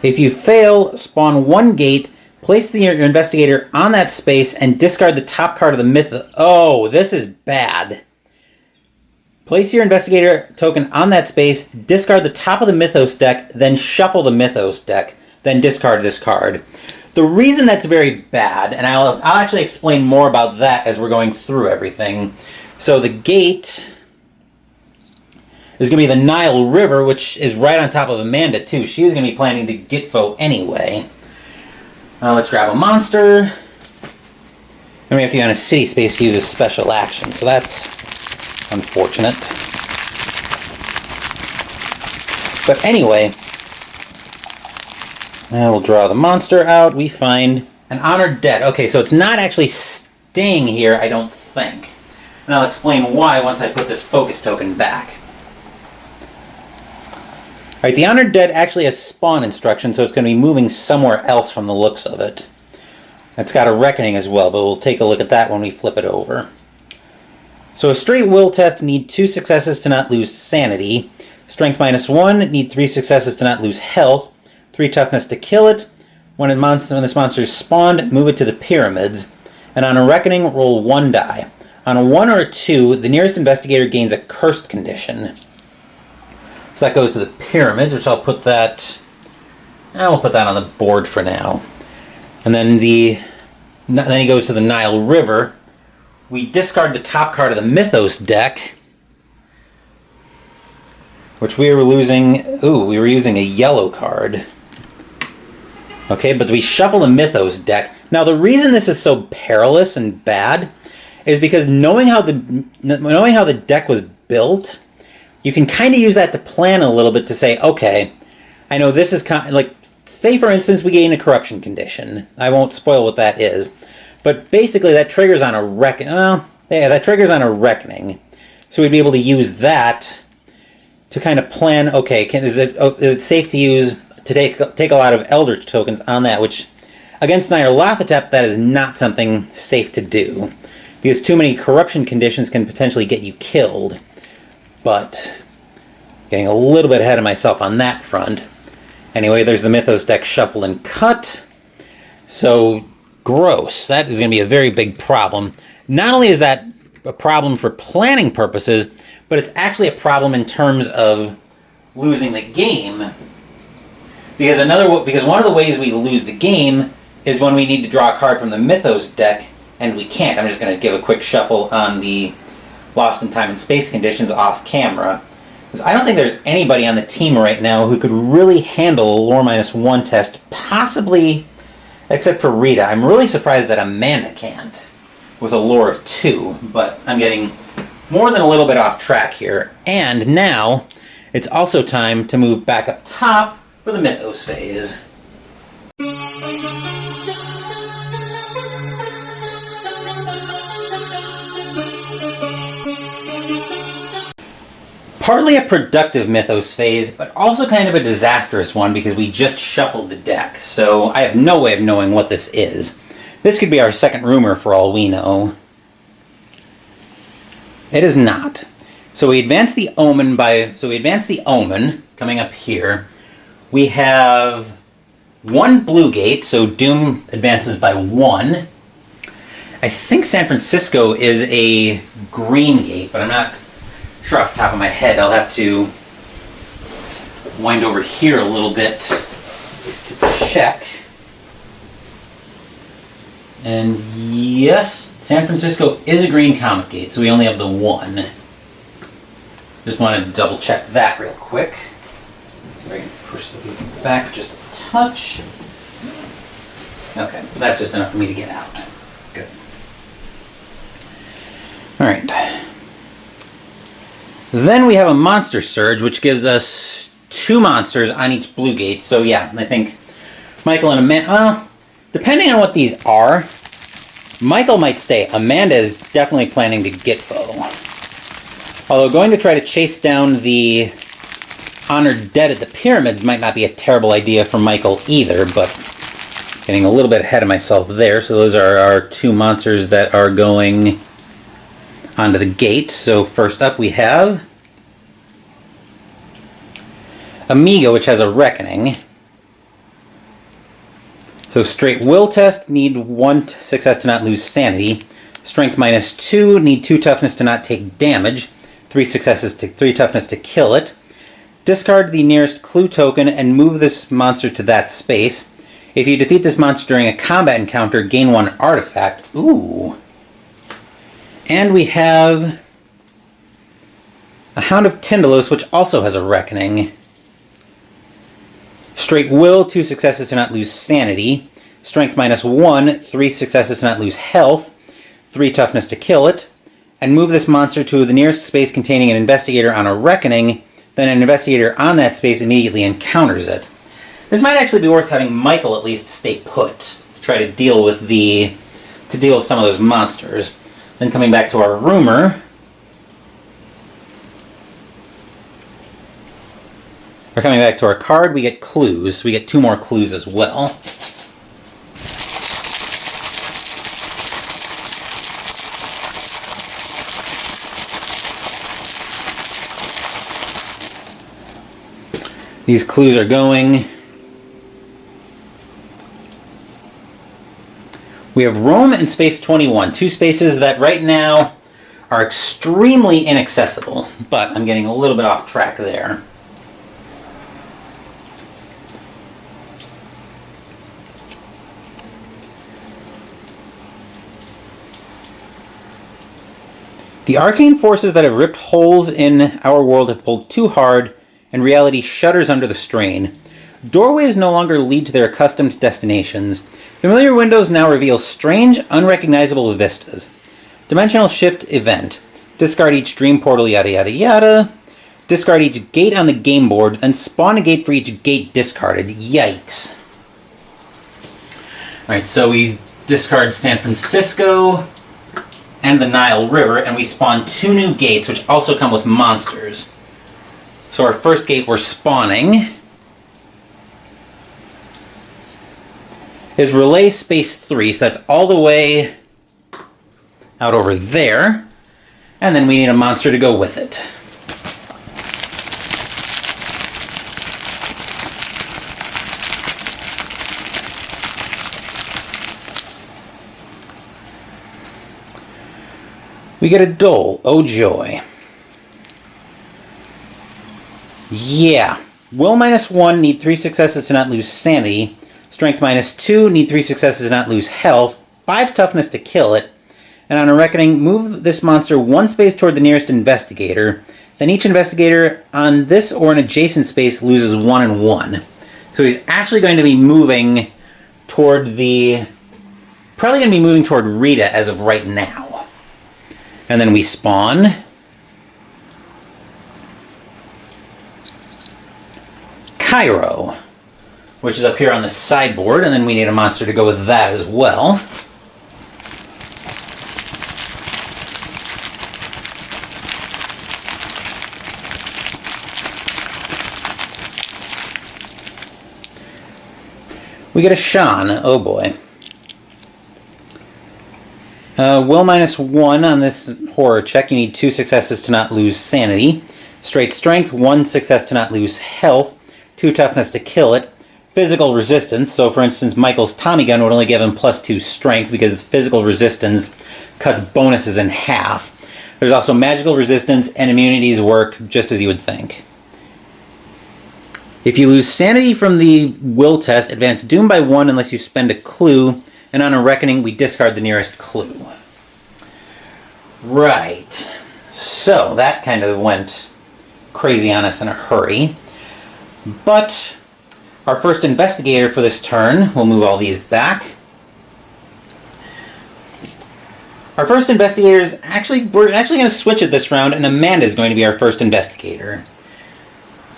If you fail, spawn 1 gate, place your investigator on that space, and discard the top card of the myth. Oh, this is bad. Place your investigator token on that space, discard the top of the Mythos deck, then shuffle the Mythos deck, then discard this card. The reason that's very bad, and I'll actually explain more about that as we're going through everything. So the gate is going to be the Nile River, which is right on top of Amanda, too. She was going to be planning to get foe anyway. Let's grab a monster. And we have to be on a city space to use a special action, so that's unfortunate. But anyway, we'll draw the monster out. We find an Honored Dead. Okay, so it's not actually staying here, I don't think. And I'll explain why once I put this focus token back. Alright, the Honored Dead actually has spawn instructions, so it's going to be moving somewhere else from the looks of it. It's got a Reckoning as well, but we'll take a look at that when we flip it over. So a straight will test, need 2 successes to not lose sanity. Strength -1, need 3 successes to not lose health. 3 toughness to kill it. When this monster is spawned, move it to the pyramids. And on a Reckoning, roll 1 die. On a 1 or a 2, the nearest investigator gains a cursed condition. So that goes to the pyramids, which I'll put that... we'll put that on the board for now. And then he goes to the Nile River. We discard the top card of the Mythos deck, which we were losing... Ooh, we were using a yellow card. Okay, but we shuffle the Mythos deck. Now, the reason this is so perilous and bad is because knowing how the deck was built, you can kind of use that to plan a little bit to say, okay, I know this is kind of like, say for instance we gain a corruption condition. I won't spoil what that is, but basically that triggers on a reckoning. That triggers on a Reckoning, so we'd be able to use that to kind of plan. Okay, is it safe to use to take a lot of Eldritch tokens on that? Which against Nyarlathotep, that is not something safe to do, because too many corruption conditions can potentially get you killed. But getting a little bit ahead of myself on that front. Anyway, there's the Mythos deck shuffle and cut. So, gross. That is going to be a very big problem. Not only is that a problem for planning purposes, but it's actually a problem in terms of losing the game. Because one of the ways we lose the game is when we need to draw a card from the Mythos deck, and we can't. I'm just going to give a quick shuffle on the Lost in Time and Space conditions off camera. Because I don't think there's anybody on the team right now who could really handle a Lore -1 test, possibly, except for Rita. I'm really surprised that Amanda can't. with a lore of 2, but I'm getting more than a little bit off track here. And now it's also time to move back up top for the Mythos Phase. Partly a productive Mythos Phase, but also kind of a disastrous one because we just shuffled the deck, so I have no way of knowing what this is. This could be our second rumor for all we know. It is not. So we advance the Omen coming up here. We have 1 blue gate, so Doom advances by 1. I think San Francisco is a green gate, but I'm not sure off the top of my head. I'll have to wind over here a little bit to check. And yes, San Francisco is a green comic gate, so we only have the 1. Just wanted to double check that real quick. So I can push the paper back just a touch. Okay, that's just enough for me to get out. Good. Alright. Then we have a Monster Surge, which gives us 2 monsters on each blue gate. So yeah, I think Michael and Amanda... Well, depending on what these are, Michael might stay. Amanda is definitely planning to get Bo. Although going to try to chase down the Honored Dead at the Pyramids might not be a terrible idea for Michael either, but getting a little bit ahead of myself there. So those are our 2 monsters that are going onto the gate. So first up we have Amigo, which has a Reckoning. So straight will test, need 1 success to not lose sanity. Strength -2, need 2 toughness to not take damage. 3 successes to 3 toughness to kill it. Discard the nearest clue token and move this monster to that space. If you defeat this monster during a combat encounter, gain 1 artifact. Ooh. And we have a Hound of Tendolos, which also has a Reckoning. Straight will, 2 successes to not lose sanity. Strength -1, 3 successes to not lose health. 3 toughness to kill it. And move this monster to the nearest space containing an investigator on a Reckoning. Then an investigator on that space immediately encounters it. This might actually be worth having Michael at least stay put to try to deal with some of those monsters. Then coming back to our rumor, or coming back to our card, we get clues. We get 2 more clues as well. These clues are going... We have Rome and Space 21, 2 spaces that right now are extremely inaccessible, but I'm getting a little bit off track there. The arcane forces that have ripped holes in our world have pulled too hard, and reality shudders under the strain. Doorways no longer lead to their accustomed destinations. Familiar windows now reveal strange, unrecognizable vistas. Dimensional shift event. Discard each dream portal, yada yada yada. Discard each gate on the game board, then spawn a gate for each gate discarded. Yikes. Alright, so we discard San Francisco and the Nile River, and we spawn 2 new gates, which also come with monsters. So our first gate we're spawning is Relay Space 3, so that's all the way out over there. And then we need a monster to go with it. We get a Dole. Oh joy. Yeah. Will -1, need 3 successes to not lose sanity. Strength -2, need 3 successes to not lose health. 5 toughness to kill it. And on a Reckoning, move this monster 1 space toward the nearest investigator. Then each investigator on this or an adjacent space loses 1 and 1. So he's actually going to be moving toward the probably going to be moving toward Rita as of right now. And then we spawn. Cairo, which is up here on the sideboard, and then we need a monster to go with that as well. We get a Shan. Oh boy. Will -1 on this horror check. You need 2 successes to not lose sanity. Straight strength, 1 success to not lose health, 2 toughness to kill it. Physical resistance. So for instance, Michael's Tommy gun would only give him +2 strength because physical resistance cuts bonuses in half. There's also magical resistance, and immunities work just as you would think. If you lose sanity from the will test, advance doom by 1 unless you spend a clue, and on a reckoning, we discard the nearest clue. Right. So, that kind of went crazy on us in a hurry. But our first investigator for this turn, we'll move all these back. Our first investigator is we're actually going to switch it this round, and Amanda is going to be our first investigator.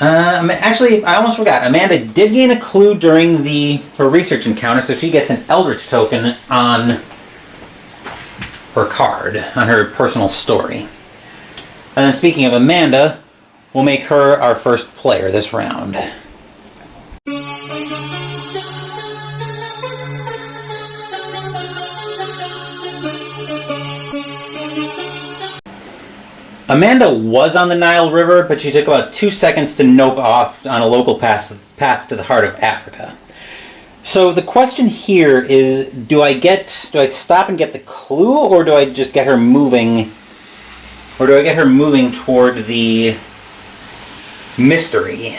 Actually, I almost forgot. Amanda did gain a clue during her research encounter, so she gets an Eldritch token on her card, on her personal story. And then speaking of Amanda, we'll make her our first player this round. Amanda was on the Nile River, but she took about 2 seconds to nope off on a local path to the heart of Africa. So the question here is, do I stop and get the clue, or do I just get her moving, or do I get her moving toward the mystery?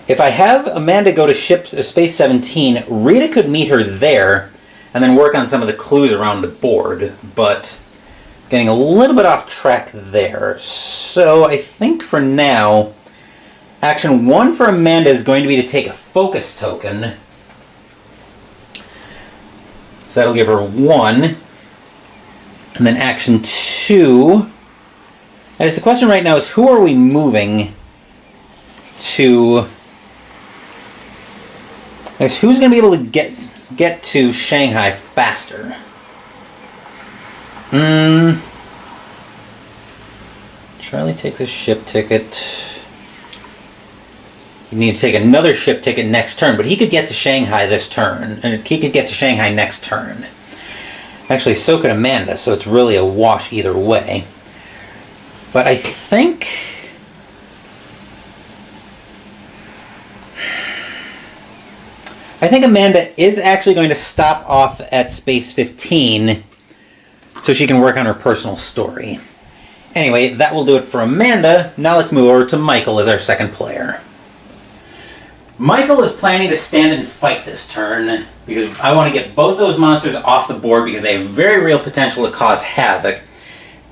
If I have Amanda go to Space 17, Rita could meet her there and then work on some of the clues around the board, but getting a little bit off track there. So I think for now, action 1 for Amanda is going to be to take a focus token. So that'll give her 1. And then action 2, I guess the question right now is, who are we moving to? I guess who's going to be able to get to Shanghai faster? Charlie takes a ship ticket. You need to take another ship ticket next turn, but he could get to Shanghai this turn, and he could get to Shanghai next turn. Actually, so could Amanda, so it's really a wash either way. But I think Amanda is actually going to stop off at Space 15 so she can work on her personal story. Anyway, that will do it for Amanda. Now let's move over to Michael as our second player. Michael is planning to stand and fight this turn because I want to get both those monsters off the board because they have very real potential to cause havoc.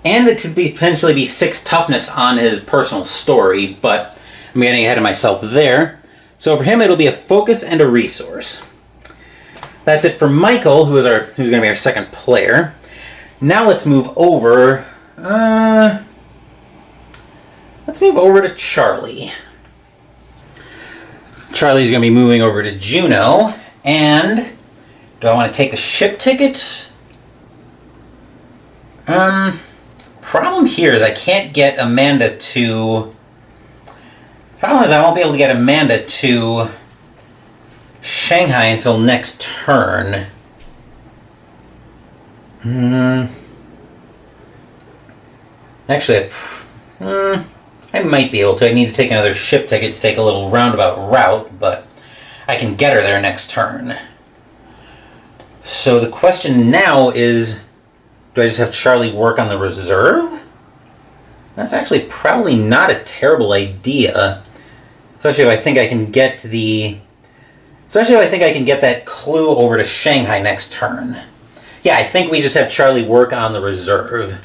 And it could potentially be 6 toughness on his personal story, but I'm getting ahead of myself there. So for him, it'll be a focus and a resource. That's it for Michael, who's going to be our second player. Now let's move over. Let's move over to Charlie. Charlie's going to be moving over to Juneau. And do I want to take the ship ticket? Problem here is I can't get Amanda to... Problem is I won't be able to get Amanda to Shanghai until next turn. Actually, I might be able to. I need to take another ship ticket to take a little roundabout route, but I can get her there next turn. So the question now is, do I just have Charlie work on the reserve? That's actually probably not a terrible idea. Especially if I think I can get that clue over to Shanghai next turn. Yeah, I think we just have Charlie work on the reserve.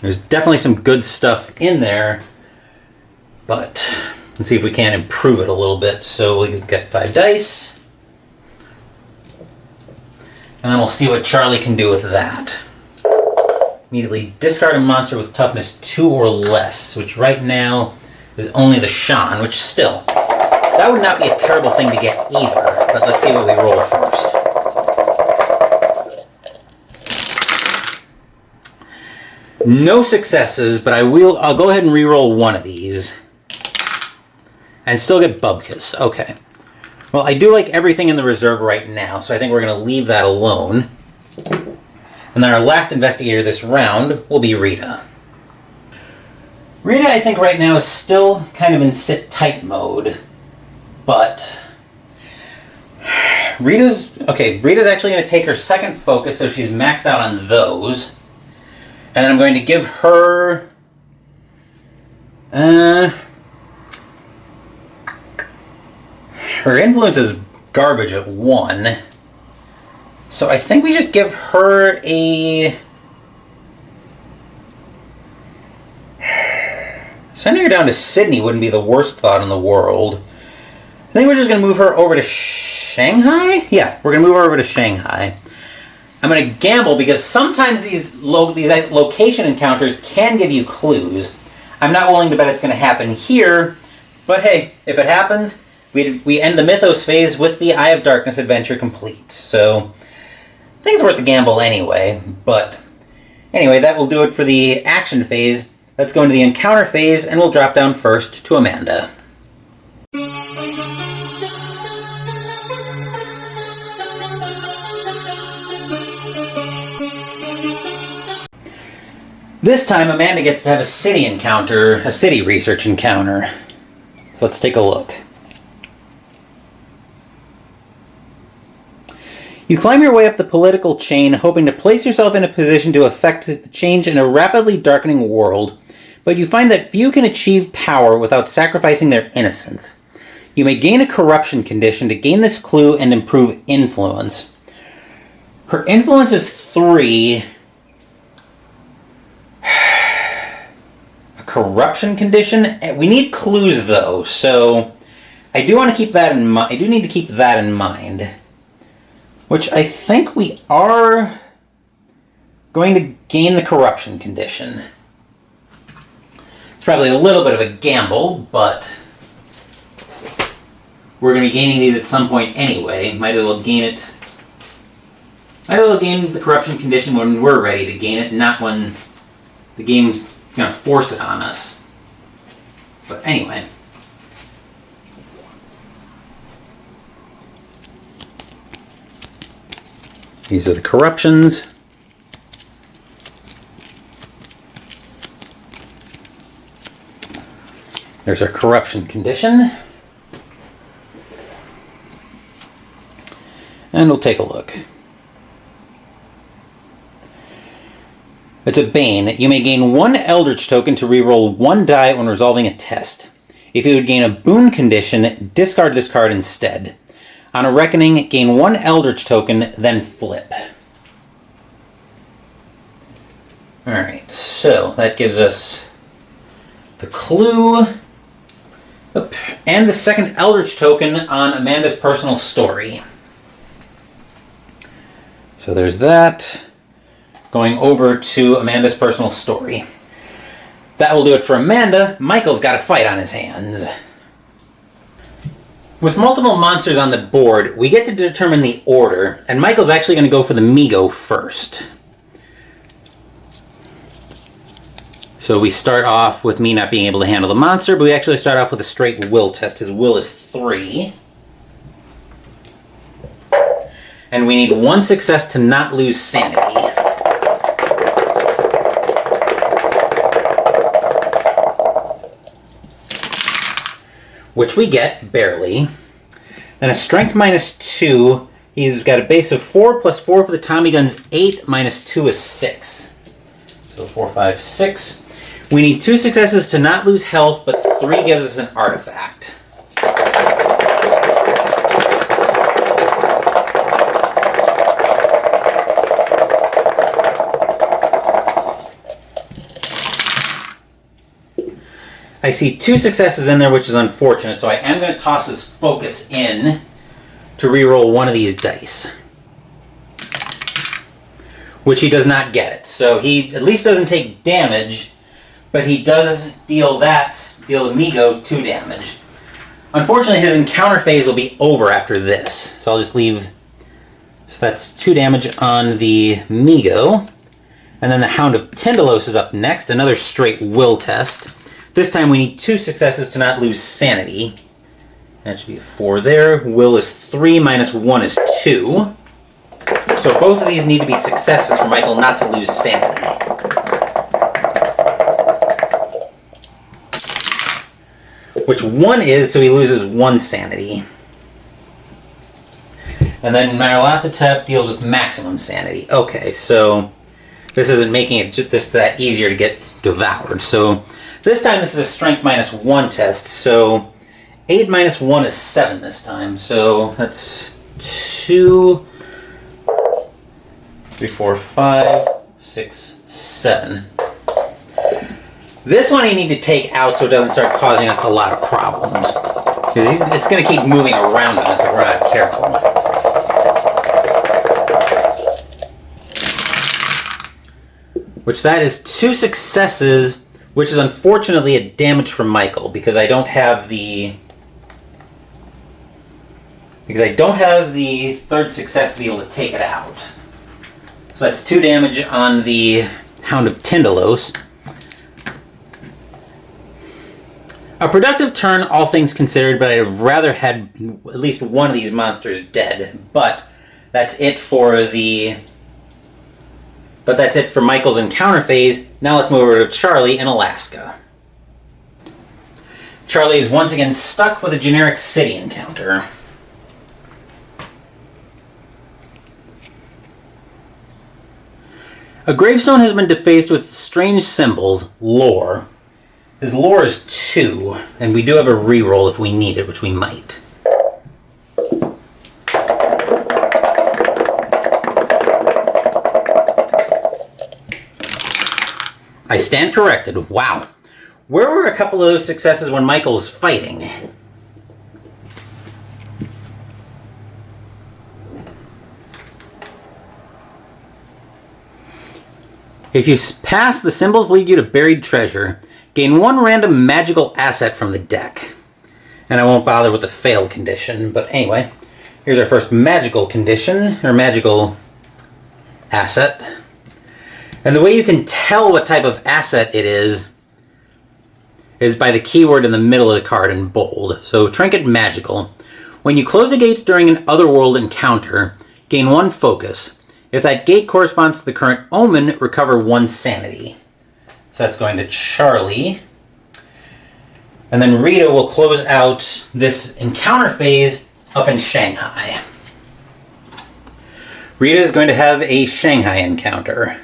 There's definitely some good stuff in there. But let's see if we can improve it a little bit. So we get 5 dice. And then we'll see what Charlie can do with that. Immediately discard a monster with toughness 2 or less, which right now is only the Shan, which still, that would not be a terrible thing to get either. But let's see what we roll first. No successes, but I'll go ahead and re-roll one of these. And still get Bubkiss. Okay. Well, I do like everything in the reserve right now, so I think we're going to leave that alone. And then our last investigator this round will be Rita. Rita, I think right now is still kind of in sit-tight mode. But Rita's actually going to take her second focus, so she's maxed out on those. And then I'm going to give her... her influence is garbage at 1. So I think we just give her a... Sending her down to Sydney wouldn't be the worst thought in the world. I think we're just going to move her over to Shanghai? Yeah, we're going to move her over to Shanghai. I'm going to gamble because sometimes these location encounters can give you clues. I'm not willing to bet it's going to happen here, but hey, if it happens, we end the Mythos phase with the Eye of Darkness adventure complete. So, I think it's worth a gamble anyway, but anyway, that will do it for the action phase. Let's go into the encounter phase, and we'll drop down first to Amanda. This time, Amanda gets to have a city encounter, a city research encounter. So let's take a look. You climb your way up the political chain, hoping to place yourself in a position to affect the change in a rapidly darkening world, but you find that few can achieve power without sacrificing their innocence. You may gain a corruption condition to gain this clue and improve influence. Her influence is 3. A corruption condition? We need clues though, so I do want to keep that in mind. I do need to keep that in mind. Which I think we are going to gain the corruption condition. It's probably a little bit of a gamble, but we're going to be gaining these at some point anyway. Might as well gain it. Might as well gain the corruption condition when we're ready to gain it, not when the game's going to force it on us. But anyway. These are the corruptions. There's our corruption condition. And we'll take a look. It's a Bane. You may gain 1 Eldritch token to reroll 1 die when resolving a test. If you would gain a boon condition, discard this card instead. On a Reckoning, gain 1 Eldritch token, then flip. Alright, so that gives us the clue and the second Eldritch token on Amanda's personal story. So there's that. Going over to Amanda's personal story. That will do it for Amanda. Michael's got a fight on his hands. With multiple monsters on the board, we get to determine the order, and Michael's actually going to go for the Migo first. So we start off with me not being able to handle the monster, but we actually start off with a straight will test. His will is 3. And we need 1 success to not lose sanity. Which we get, barely. Then a strength -2. He's got a base of 4 plus 4 for the Tommy Gun's 8 minus 2 is 6. So 4, 5, 6. We need 2 successes to not lose health, but 3 gives us an artifact. I see 2 successes in there, which is unfortunate, so I am going to toss his focus in to reroll one of these dice. Which he does not get it. So he at least doesn't take damage, but he does deal Amigo 2 damage. Unfortunately, his encounter phase will be over after this. So I'll just leave... So that's 2 damage on the Amigo. And then the Hound of Tendolos is up next. Another straight will test. This time we need 2 successes to not lose sanity. That should be a 4 there. Will is 3 minus 1 is 2. So both of these need to be successes for Michael not to lose sanity. Which 1 is, so he loses 1 sanity. And then Nyarlathotep deals with maximum sanity. Okay, so this isn't making it just that easier to get devoured. So this time this is a strength minus 1 test. So 8 minus 1 is 7 this time. So that's 2, 3, 4, 5, 6, 7. This one I need to take out so it doesn't start causing us a lot of problems. Because it's going to keep moving around on us if we're not careful. Which that is 2 successes, which is unfortunately a damage from Michael, because I don't have the... Because I don't have the 3rd success to be able to take it out. So that's 2 damage on the Hound of Tendolos. A productive turn, all things considered, but I'd have rather had at least one of these monsters dead. But that's it for the... But that's it for Michael's encounter phase. Now let's move over to Charlie in Alaska. Charlie is once again stuck with a generic city encounter. A gravestone has been defaced with strange symbols, lore. His lore is 2, and we do have a reroll if we need it, which we might. I stand corrected. Wow. Where were a couple of those successes when Michael was fighting? If you pass, the symbols lead you to buried treasure. Gain 1 random magical asset from the deck. And I won't bother with the fail condition, but anyway. Here's our first magical condition, or magical asset. And the way you can tell what type of asset it is by the keyword in the middle of the card in bold. So, Trinket Magical. When you close a gate during an Otherworld encounter, gain 1 focus. If that gate corresponds to the current omen, recover 1 sanity. So that's going to Charlie. And then Rita will close out this encounter phase up in Shanghai. Rita is going to have a Shanghai Encounter.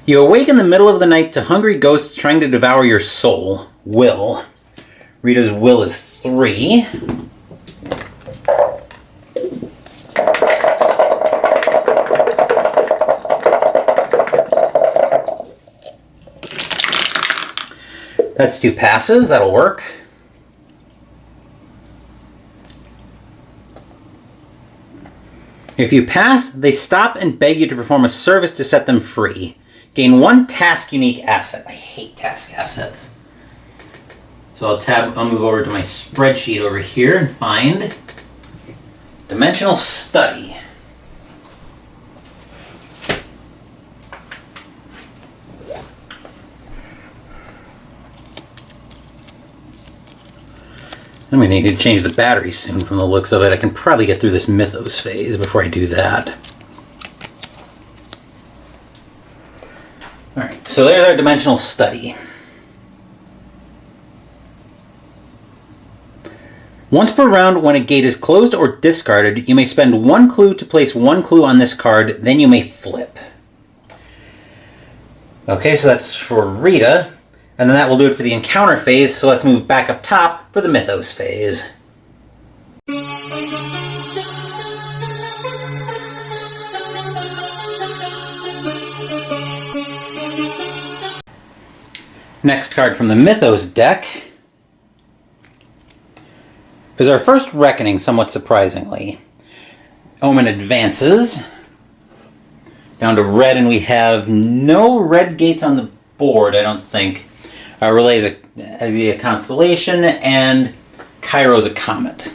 You awake in the middle of the night to hungry ghosts trying to devour your soul. Will. Rita's will is 3. That's 2 passes. That'll work. If you pass, they stop and beg you to perform a service to set them free. Gain 1 task unique asset. I hate task assets. So I'll move over to my spreadsheet over here and find Dimensional Study. I'm going to need to change the battery soon from the looks of it. I can probably get through this Mythos phase before I do that. Alright, so there's our Dimensional Study. Once per round, when a gate is closed or discarded, you may spend 1 clue to place 1 clue on this card, then you may flip. Okay, so that's for Rita. And then that will do it for the encounter phase, so let's move back up top for the Mythos phase. Next card from the Mythos deck is our first Reckoning, somewhat surprisingly. Omen advances down to red, and we have no red gates on the board, I don't think. Relay is a constellation, and Cairo's a comet.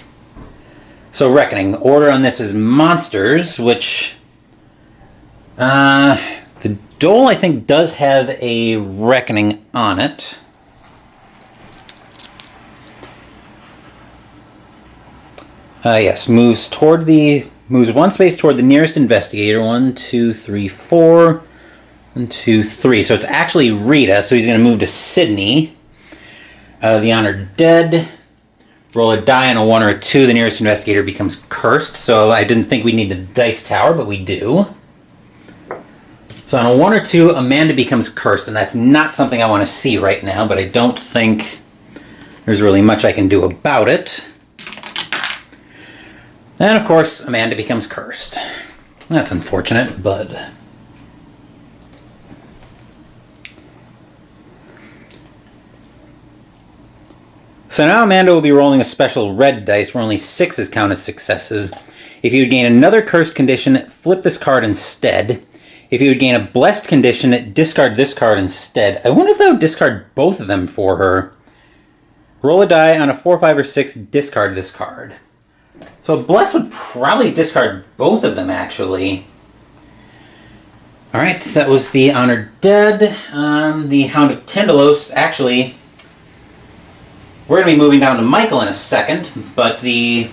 So Reckoning. Order on this is monsters, which the Dole, I think, does have a Reckoning on it. Yes, moves one space toward the nearest investigator. 1, 2, 3, 4. 1, 2, 3. So it's actually Rita, so he's going to move to Sydney. The Honored Dead. Roll a die on a 1 or a 2. The nearest investigator becomes cursed. So I didn't think we needed the dice tower, but we do. So on a 1 or 2, Amanda becomes cursed, and that's not something I want to see right now, but I don't think there's really much I can do about it. And of course, Amanda becomes cursed. That's unfortunate, but... So now Amanda will be rolling a special red dice where only 6s count as successes. If you would gain another cursed condition, flip this card instead. If you would gain a blessed condition, discard this card instead. I wonder if that would discard both of them for her. Roll a die on a 4, 5, or 6, discard this card. So blessed would probably discard both of them, actually. Alright, that was the Honored Dead. The Hound of Tendolos, actually... We're going to be moving down to Michael in a second, but the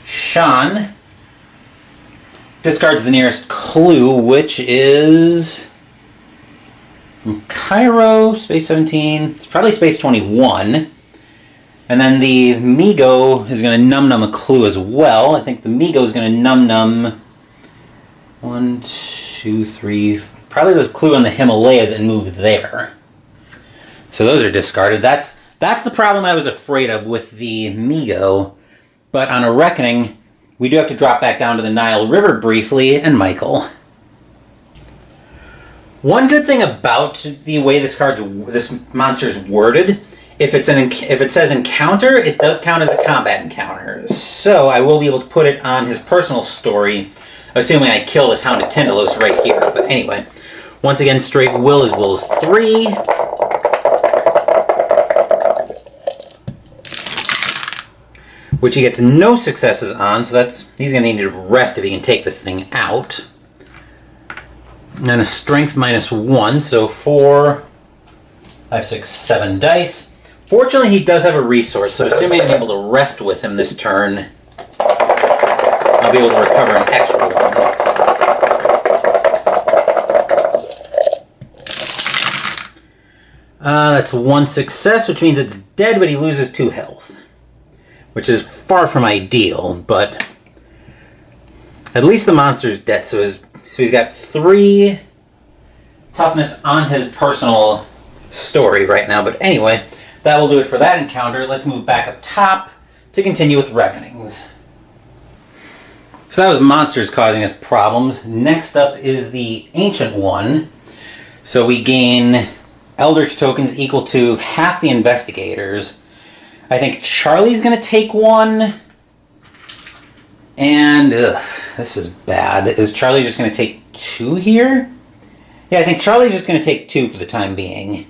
Shan discards the nearest clue, which is from Cairo, space 17. It's probably space 21. And then the Migo is going to num-num a clue as well. I think the Migo is going to num-num 1, 2, 3, probably the clue on the Himalayas and move there. So those are discarded. That's the problem I was afraid of with the Migo. But on a Reckoning, we do have to drop back down to the Nile River briefly, and Michael. One good thing about the way this monster's worded, if it says encounter, it does count as a combat encounter. So I will be able to put it on his personal story, assuming I kill this Hound of Tendolos right here. But anyway, once again, straight will is 3. Which he gets no successes on, so he's going to need to rest if he can take this thing out. And then a strength -1, so 4, 5, 6, 7 dice. Fortunately, he does have a resource, so assuming I'm able to rest with him this turn, I'll be able to recover an extra 1. That's 1 success, which means it's dead, but he loses 2 health. Which is far from ideal, but at least the monster's dead. So he's got 3 toughness on his personal story right now. But anyway, that will do it for that encounter. Let's move back up top to continue with Reckonings. So that was monsters causing us problems. Next up is the Ancient One. So we gain Eldritch tokens equal to half the investigators. I think Charlie's going to take 1. And, this is bad. Is Charlie just going to take 2 here? Yeah, I think Charlie's just going to take 2 for the time being.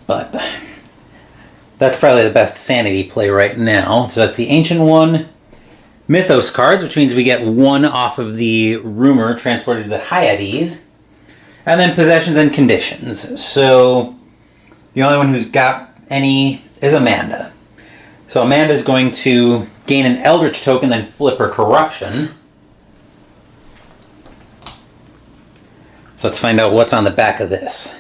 But that's probably the best sanity play right now. So that's the Ancient One. Mythos cards, which means we get 1 off of the rumor transported to the Hyades. And then possessions and conditions. So the only one who's got any is Amanda. So Amanda's going to gain an Eldritch token, then flip her corruption. So let's find out what's on the back of this.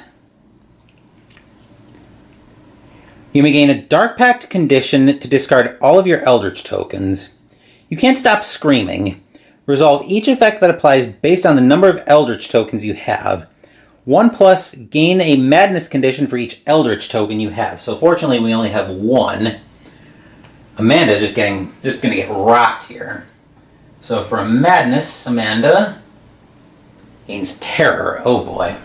You may gain a Dark Pact condition to discard all of your Eldritch tokens. You can't stop screaming. Resolve each effect that applies based on the number of Eldritch tokens you have. 1+, gain a Madness condition for each Eldritch token you have. So fortunately, we only have 1. Amanda's just going to get rocked here. So for a madness, Amanda gains terror. Oh boy.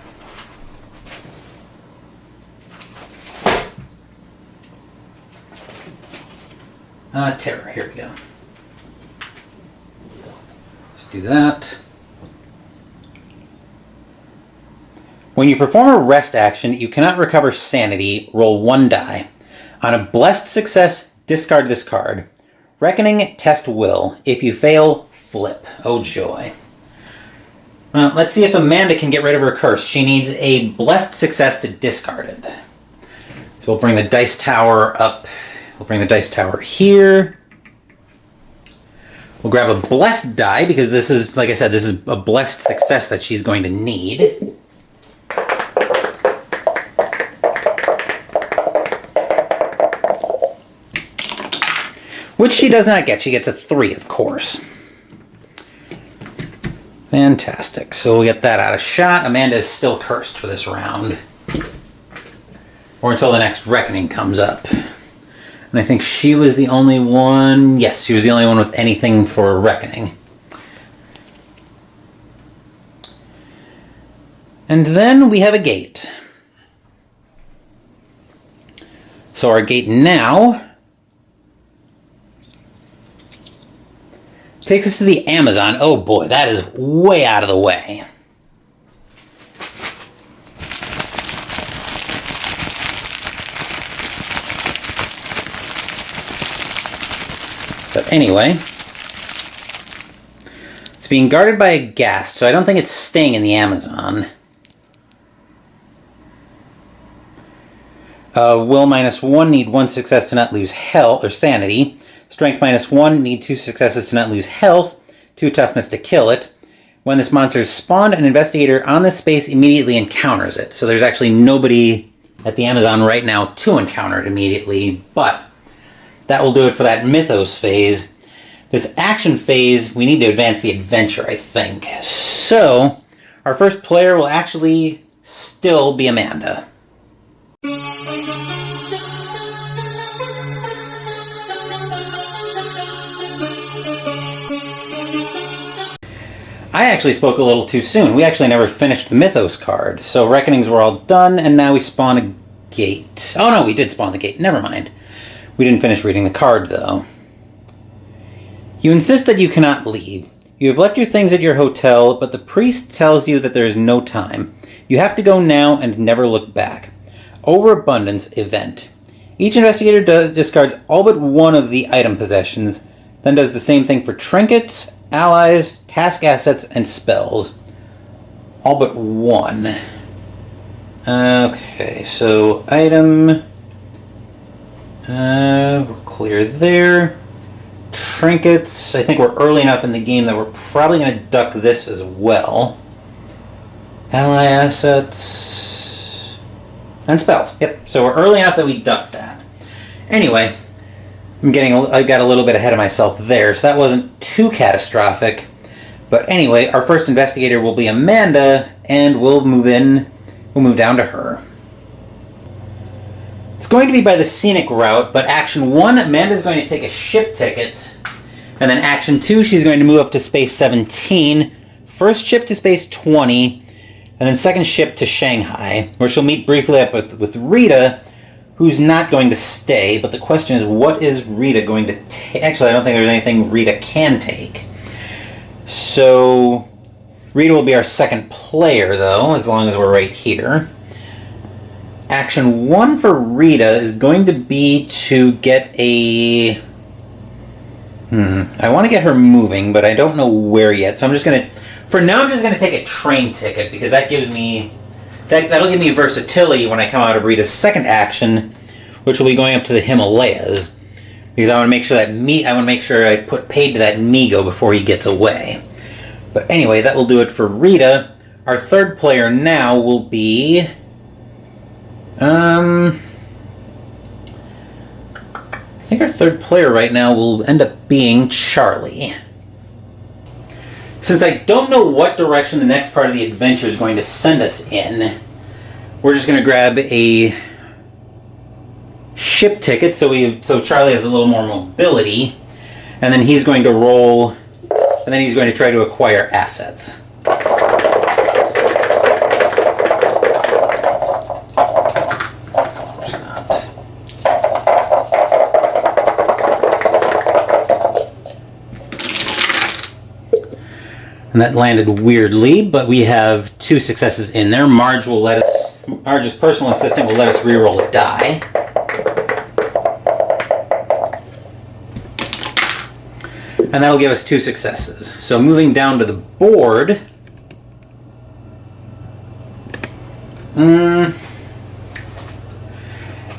Terror. Here we go. Let's do that. When you perform a rest action, you cannot recover sanity. Roll 1 die. On a blessed success, discard this card. Reckoning, test will. If you fail, flip. Oh joy. Let's see if Amanda can get rid of her curse. She needs a blessed success to discard it. So we'll bring the dice tower up. We'll bring the dice tower here. We'll grab a blessed die because this is, like I said, this is a blessed success that she's going to need. Which she does not get. She gets a 3, of course. Fantastic. So we'll get that out of shot. Amanda is still cursed for this round. Or until the next reckoning comes up. And I think she was the only one... Yes, she was the only one with anything for reckoning. And then we have a gate. So our gate now takes us to the Amazon. Oh boy, that is way out of the way. But anyway, it's being guarded by a ghast, so I don't think it's staying in the Amazon. Will -1, need 1 success to not lose health or sanity. Strength -1, need 2 successes to not lose health. 2 toughness to kill it. When this monster is spawned, an investigator on this space immediately encounters it. So there's actually nobody at the Amazon right now to encounter it immediately, but that will do it for that Mythos phase. This action phase, we need to advance the adventure, I think. So, our first player will actually still be Amanda. I actually spoke a little too soon. We actually never finished the Mythos card. So reckonings were all done, and now we spawn a gate. Oh no, we did spawn the gate. Never mind. We didn't finish reading the card, though. You insist that you cannot leave. You have left your things at your hotel, but the priest tells you that there is no time. You have to go now and never look back. Overabundance event. Each investigator discards all but one of the item possessions, then does the same thing for trinkets, allies, task assets, and spells. All but one. Okay, so item... we're clear there. Trinkets. I think we're early enough in the game that we're probably going to duck this as well. Ally assets. And spells. Yep. So we're early enough that we duck that. Anyway, I got a little bit ahead of myself there, so that wasn't too catastrophic. But anyway, our first investigator will be Amanda, and we'll move down to her. It's going to be by the scenic route, but Action 1, Amanda's going to take a ship ticket. And then Action 2, she's going to move up to Space 17. First ship to Space 20. And then second ship to Shanghai, where she'll meet briefly up with Rita, who's not going to stay. But the question is, what is Rita going to take? Actually, I don't think there's anything Rita can take. So, Rita will be our second player, though, as long as we're right here. Action 1 for Rita is going to be to get a... I want to get her moving, but I don't know where yet. So I'm just going to... For now, I'm just going to take a train ticket, because that gives me... That'll give me versatility when I come out of Rita's second action, which will be going up to the Himalayas. Because I want to make sure I put paid to that Migo before he gets away. But anyway, that will do it for Rita. Our third player now will be... I think our third player right now will end up being Charlie. Since I don't know what direction the next part of the adventure is going to send us in, we're just going to grab a ship ticket so Charlie has a little more mobility, and then he's going to roll and then he's going to try to acquire assets. And that landed weirdly, but we have 2 successes in there. Marge's personal assistant will let us reroll a die. And that'll give us 2 successes. So moving down to the board.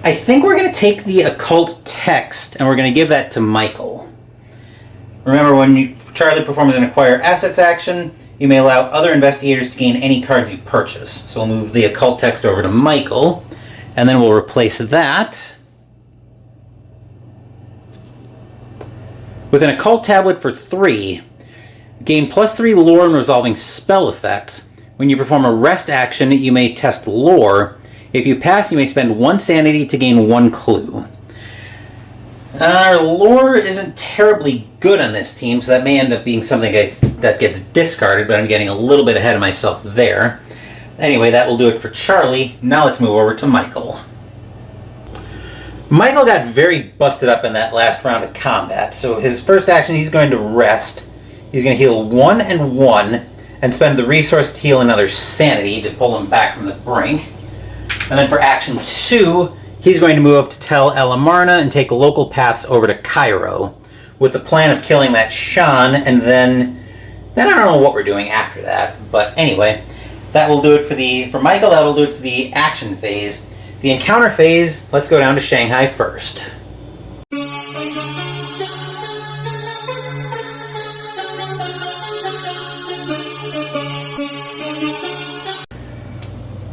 I think we're going to take the occult text and we're going to give that to Michael. Remember, when Charlie performs an acquire assets action, you may allow other investigators to gain any cards you purchase. So we'll move the occult text over to Michael, and then we'll replace that with an occult tablet for 3. Gain +3 lore and resolving spell effects. When you perform a rest action, you may test lore. If you pass, you may spend 1 sanity to gain 1 clue. Our lore isn't terribly good on this team, so that may end up being something that gets discarded, but I'm getting a little bit ahead of myself there. Anyway, that will do it for Charlie. Now let's move over to Michael. Michael got very busted up in that last round of combat, so his first action, he's going to rest. He's going to heal 1 and 1, and spend the resource to heal another sanity to pull him back from the brink. And then for action 2, he's going to move up to Tel El Amarna and take local paths over to Cairo, with the plan of killing that Shan, and then I don't know what we're doing after that. But anyway, that will do it for Michael. That will do it for the action phase. The encounter phase, let's go down to Shanghai first.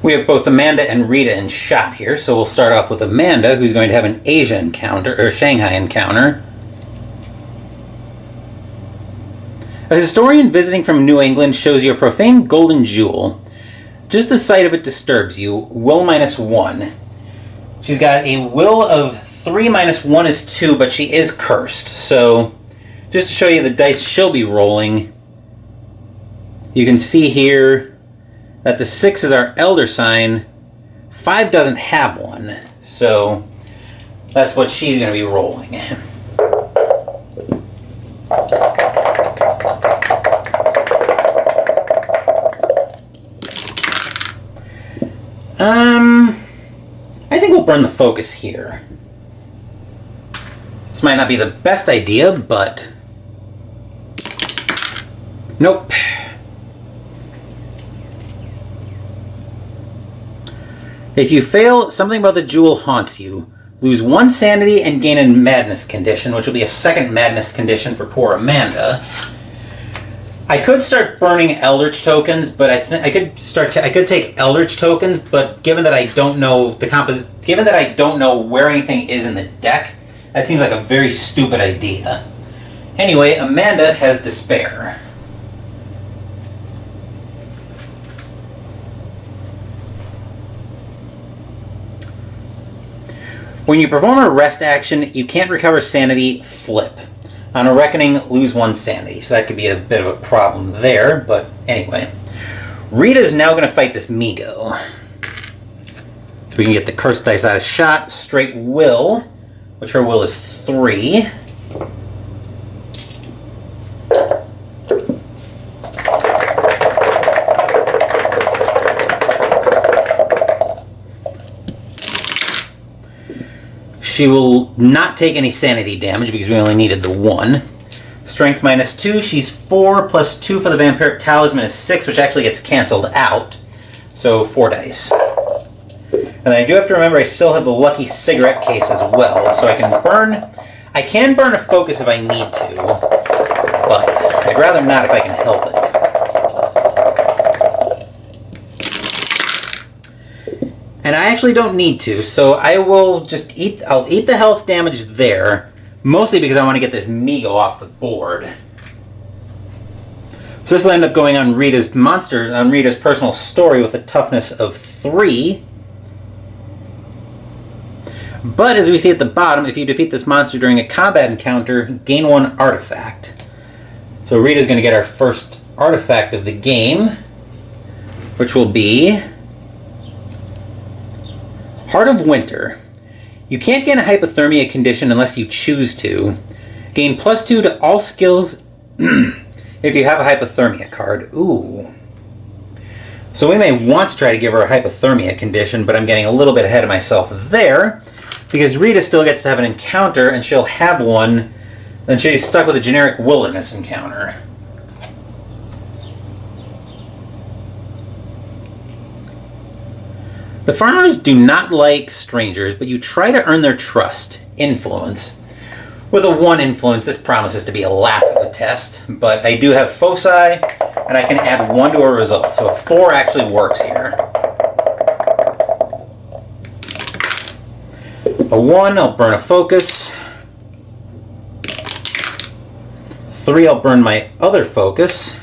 We have both Amanda and Rita in shot here, so we'll start off with Amanda, who's going to have an Asia encounter, or Shanghai encounter. A historian visiting from New England shows you a profane golden jewel. Just the sight of it disturbs you. Will -1. She's got a will of 3 -1 is 2, but she is cursed. So, just to show you the dice she'll be rolling, you can see here that the 6 is our elder sign. 5 doesn't have one, so that's what she's going to be rolling. I think we'll burn the focus here. This might not be the best idea, but nope. If you fail, something about the jewel haunts you. Lose 1 sanity and gain a madness condition, which will be a second madness condition for poor Amanda. I could start burning Eldritch tokens, but I could take Eldritch tokens, but given that I don't know given that I don't know where anything is in the deck, that seems like a very stupid idea. Anyway, Amanda has despair. When you perform a rest action, you can't recover sanity, flip. On a reckoning, lose 1 sanity. So that could be a bit of a problem there, but anyway. Rita's now going to fight this Migo. So we can get the cursed dice out of shot. Straight will, which her will is 3. She will not take any sanity damage because we only needed the 1. Strength -2, she's 4, plus 2 for the Vampiric Talisman is 6, which actually gets canceled out. So 4 dice. And I do have to remember I still have the lucky cigarette case as well, so I can burn a focus if I need to, but I'd rather not if I can help it. And I actually don't need to, so I will just I'll eat the health damage there, mostly because I want to get this Migo off the board. So this will end up going on Rita's personal story with a toughness of 3. But as we see at the bottom, if you defeat this monster during a combat encounter, gain 1 artifact. So So Rita's going to get our first artifact of the game, which will be Heart of Winter. You can't gain a hypothermia condition unless you choose to. Gain +2 to all skills if you have a hypothermia card. Ooh. So we may want to try to give her a hypothermia condition, but I'm getting a little bit ahead of myself there, because Rita still gets to have an encounter, and she'll have one, then she's stuck with a generic wilderness encounter. The farmers do not like strangers, but you try to earn their trust. Influence. With a 1 influence, this promises to be a laugh of a test, but I do have foci, and I can add 1 to a result, so a 4 actually works here. A 1, I'll burn a focus. 3, I'll burn my other focus.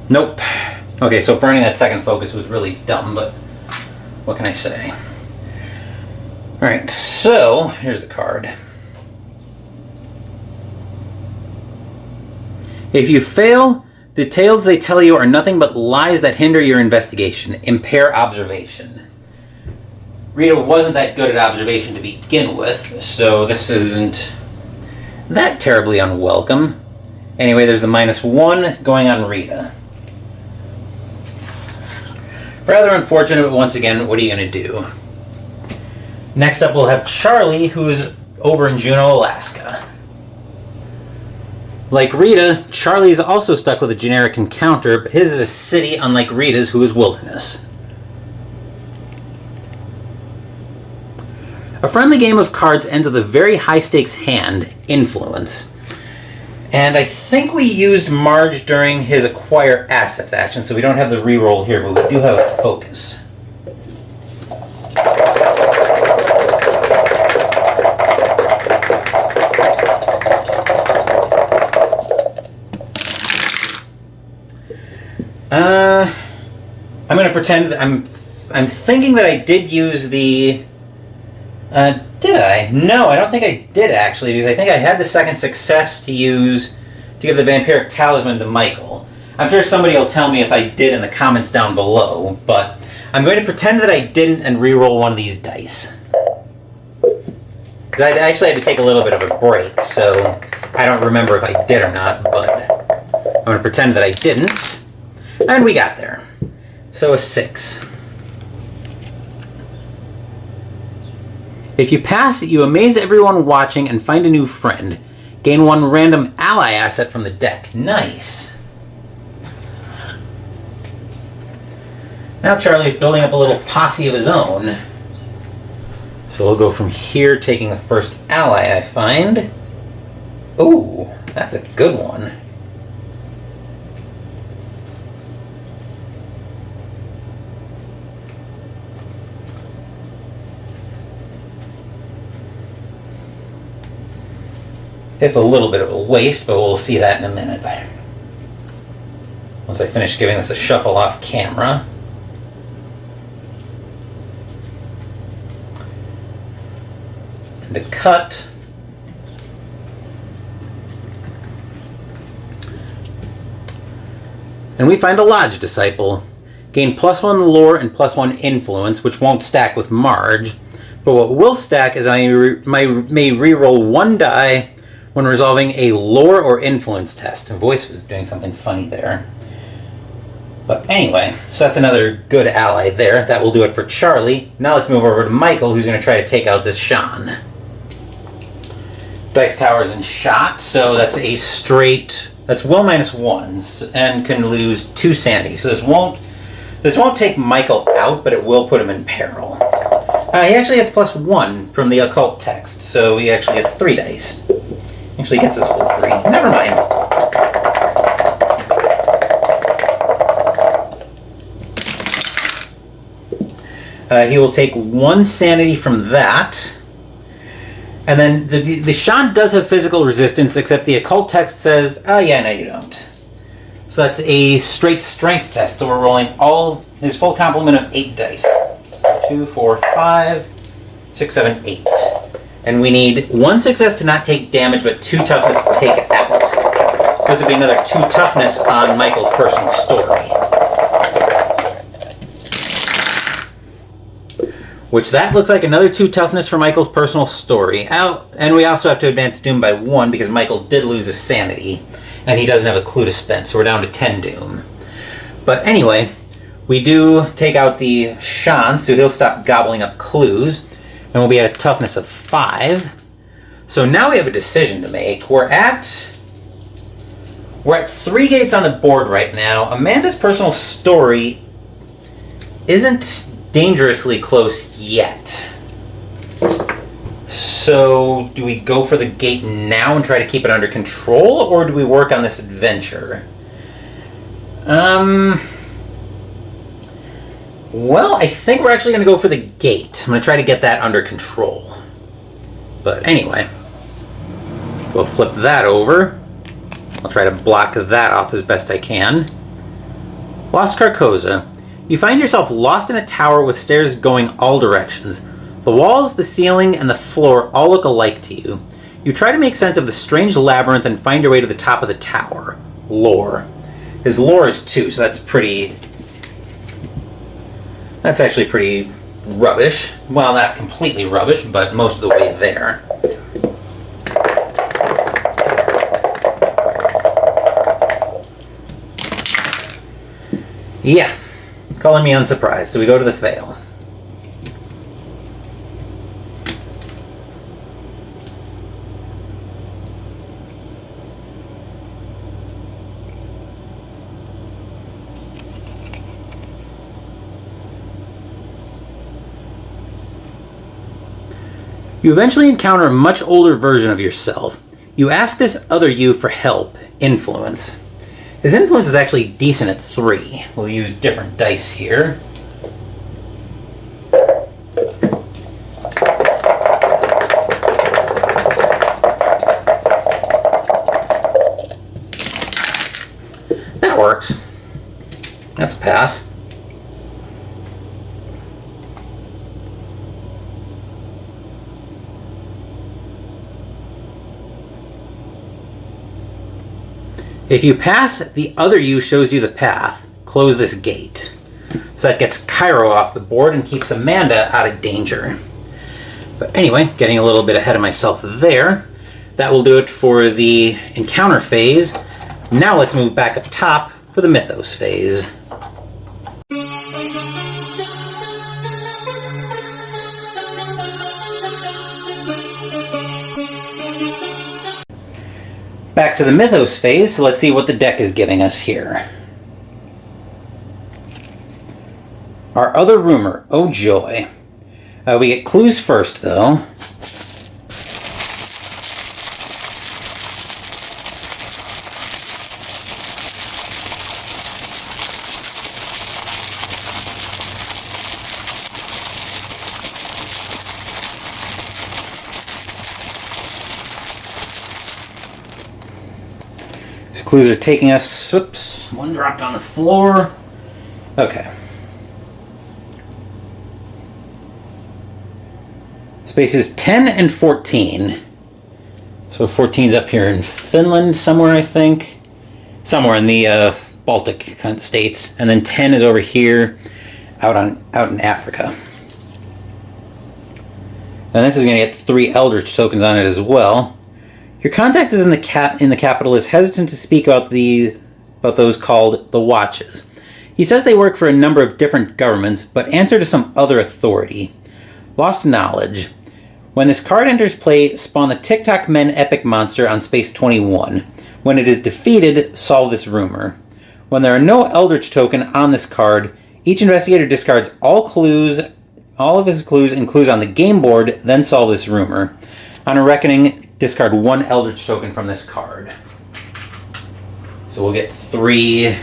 Nope. Okay, so burning that second focus was really dumb, but what can I say? Alright, so here's the card. If you fail, the tales they tell you are nothing but lies that hinder your investigation. Impair observation. Rita wasn't that good at observation to begin with, so this isn't that terribly unwelcome. Anyway, there's the -1 going on Rita. Rather unfortunate, but once again, what are you going to do? Next up, we'll have Charlie, who's over in Juneau, Alaska. Like Rita, Charlie is also stuck with a generic encounter, but his is a city unlike Rita's, who is wilderness. A friendly game of cards ends with a very high-stakes hand, Influence. And I think we used Marge during his Acquire Assets action, so we don't have the reroll here, but we do have a focus. I'm going to pretend that I'm thinking that I did use the... did I? No, I don't think I did actually, because I think I had the second success to use to give the Vampiric Talisman to Michael. I'm sure somebody will tell me if I did in the comments down below, but I'm going to pretend that I didn't and re-roll one of these dice. Because I actually had to take a little bit of a break, so I don't remember if I did or not, but I'm going to pretend that I didn't. And we got there. So a 6. If you pass, you amaze everyone watching and find a new friend. Gain 1 random ally asset from the deck. Nice. Now Charlie's building up a little posse of his own. So we'll go from here, taking the first ally I find. Ooh, that's a good one. If a little bit of a waste, but we'll see that in a minute. Once I finish giving this a shuffle off camera. And a cut. And we find a Lodge Disciple. Gain +1 lore and +1 influence, which won't stack with Marge. But what will stack is I may re-roll 1 die when resolving a lore or influence test. The voice was doing something funny there. But anyway, so that's another good ally there. That will do it for Charlie. Now let's move over to Michael, who's going to try to take out this Sean. Dice Tower's in shot, so that's a straight... That's will -1s, and can lose 2 sanity. So this won't take Michael out, but it will put him in peril. He actually gets +1 from the occult text, so he actually gets 3 dice. Actually gets his full 3. Never mind. He will take 1 sanity from that. And then the Sean does have physical resistance, except the occult text says, oh yeah, no you don't. So that's a straight strength test. So we're rolling all his full complement of 8 dice. 2, 4, 5, 6, 7, 8. And we need 1 success to not take damage, but 2 toughness to take it out. This would be another 2 toughness on Michael's personal story. Which that looks like another 2 toughness for Michael's personal story. Out, and we also have to advance Doom by 1 because Michael did lose his sanity. And he doesn't have a clue to spend, so we're down to 10 Doom. But anyway, we do take out the Shan, so he'll stop gobbling up clues. And we'll be at a toughness of 5. So now we have a decision to make. We're at 3 gates on the board right now. Amanda's personal story isn't dangerously close yet. So do we go for the gate now and try to keep it under control, or do we work on this adventure? Well, I think we're actually going to go for the gate. I'm going to try to get that under control. But anyway, so we'll flip that over. I'll try to block that off as best I can. Lost Carcosa. You find yourself lost in a tower with stairs going all directions. The walls, the ceiling, and the floor all look alike to you. You try to make sense of the strange labyrinth and find your way to the top of the tower. Lore. His lore is 2, so that's actually pretty rubbish. Well, not completely rubbish, but most of the way there. Yeah. Calling me unsurprised, so we go to the fail. You eventually encounter a much older version of yourself. You ask this other you for help, influence. His influence is actually decent at 3. We'll use different dice here. That works. That's a pass. If you pass, the other you shows you the path. Close this gate. So that gets Cairo off the board and keeps Amanda out of danger. But anyway, getting a little bit ahead of myself there. That will do it for the encounter phase. Now let's move back up top for the Mythos phase. Back to the Mythos phase, so let's see what the deck is giving us here. Our other rumor, oh joy. We get clues first, though. Clues are taking us, whoops, one dropped on the floor. Okay. Spaces 10 and 14. So 14's up here in Finland somewhere, I think. Somewhere in the Baltic states. And then 10 is over here out in Africa. And this is going to get 3 Eldritch tokens on it as well. Your contact is in the capital is hesitant to speak about those called the Watches. He says they work for a number of different governments, but answer to some other authority. Lost knowledge. When this card enters play, spawn the TikTok Men epic monster on space 21. When it is defeated, solve this rumor. When there are no Eldritch token on this card, each investigator discards all of his clues and clues on the game board, then solve this rumor. On a reckoning, discard 1 Eldritch token from this card. So we'll get 3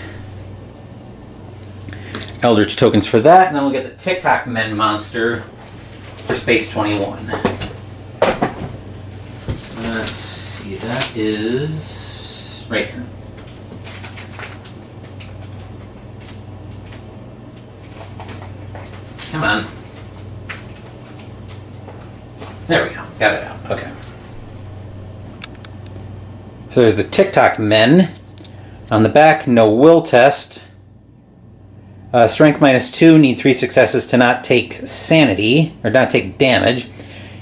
Eldritch tokens for that, and then we'll get the TikTok Men monster for space 21. Let's see, that is right here. Come on. There we go. Got it out. Okay. So there's the TikTok men. On the back, no will test. Strength -2, need 3 successes to not take sanity, or not take damage.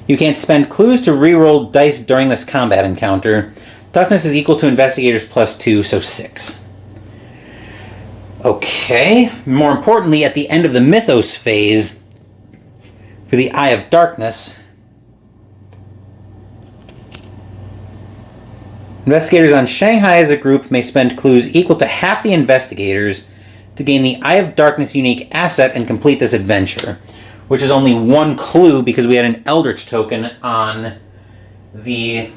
You can't spend clues to reroll dice during this combat encounter. Toughness is equal to investigators +2, so 6. Okay. More importantly, at the end of the Mythos phase, for the Eye of Darkness, investigators on Shanghai as a group may spend clues equal to half the investigators to gain the Eye of Darkness unique asset and complete this adventure, which is only 1 clue because we had an Eldritch token on the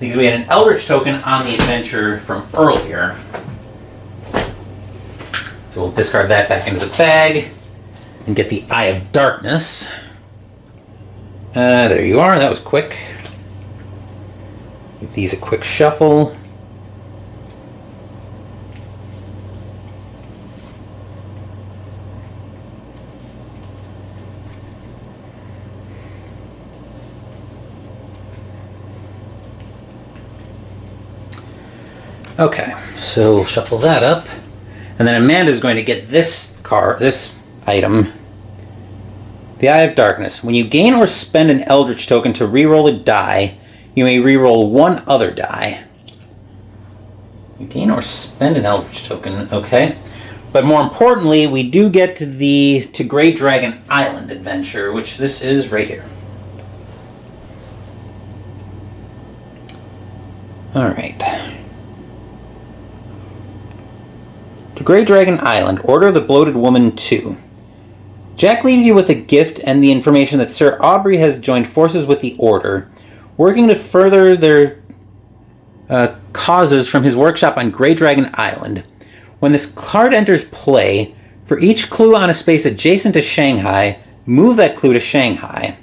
adventure from earlier. So we'll discard that back into the bag and get the Eye of Darkness. There you are. That was quick. Give these a quick shuffle. Okay, so we'll shuffle that up. And then Amanda's going to get this item. The Eye of Darkness. When you gain or spend an Eldritch token to reroll a die, you may reroll 1 other die. You gain or spend an Eldritch token, okay. But more importantly, we do get to Grey Dragon Island adventure, which this is right here. Alright. To Grey Dragon Island, Order of the Bloated Woman 2. Jack leaves you with a gift and the information that Sir Aubrey has joined forces with the Order, working to further their causes from his workshop on Grey Dragon Island. When this card enters play, for each clue on a space adjacent to Shanghai, move that clue to Shanghai.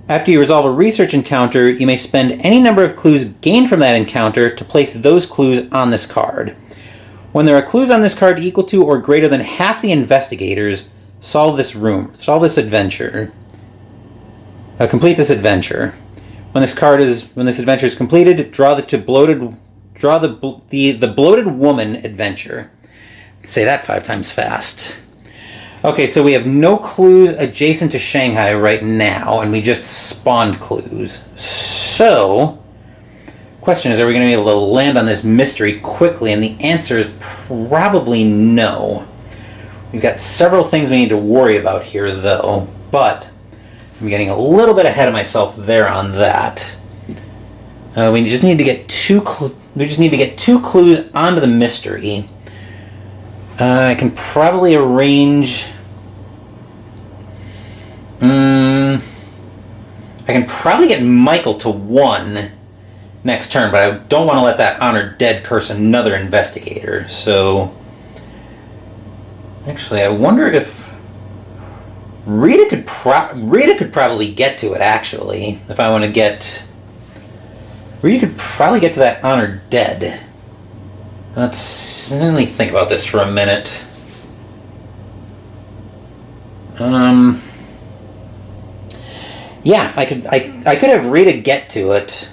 After you resolve a research encounter, you may spend any number of clues gained from that encounter to place those clues on this card. When there are clues on this card equal to or greater than half the investigators, solve this adventure. Complete this adventure. When this adventure is completed, draw the Bloated Woman adventure. Say that 5 times fast. Okay, so we have no clues adjacent to Shanghai right now, and we just spawned clues. So, question is, are we going to be able to land on this mystery quickly? And the answer is probably no. We've got several things we need to worry about here, though, but I'm getting a little bit ahead of myself there on that. We just need to get 2 clues onto the mystery. I can probably arrange. I can probably get Michael to 1 next turn, but I don't want to let that Honored Dead curse another investigator. So, actually, I wonder if Rita could probably get to it. Actually, if I want to get, Rita could probably get to that Honored Dead. Let me think about this for a minute. Yeah, I could have Rita get to it.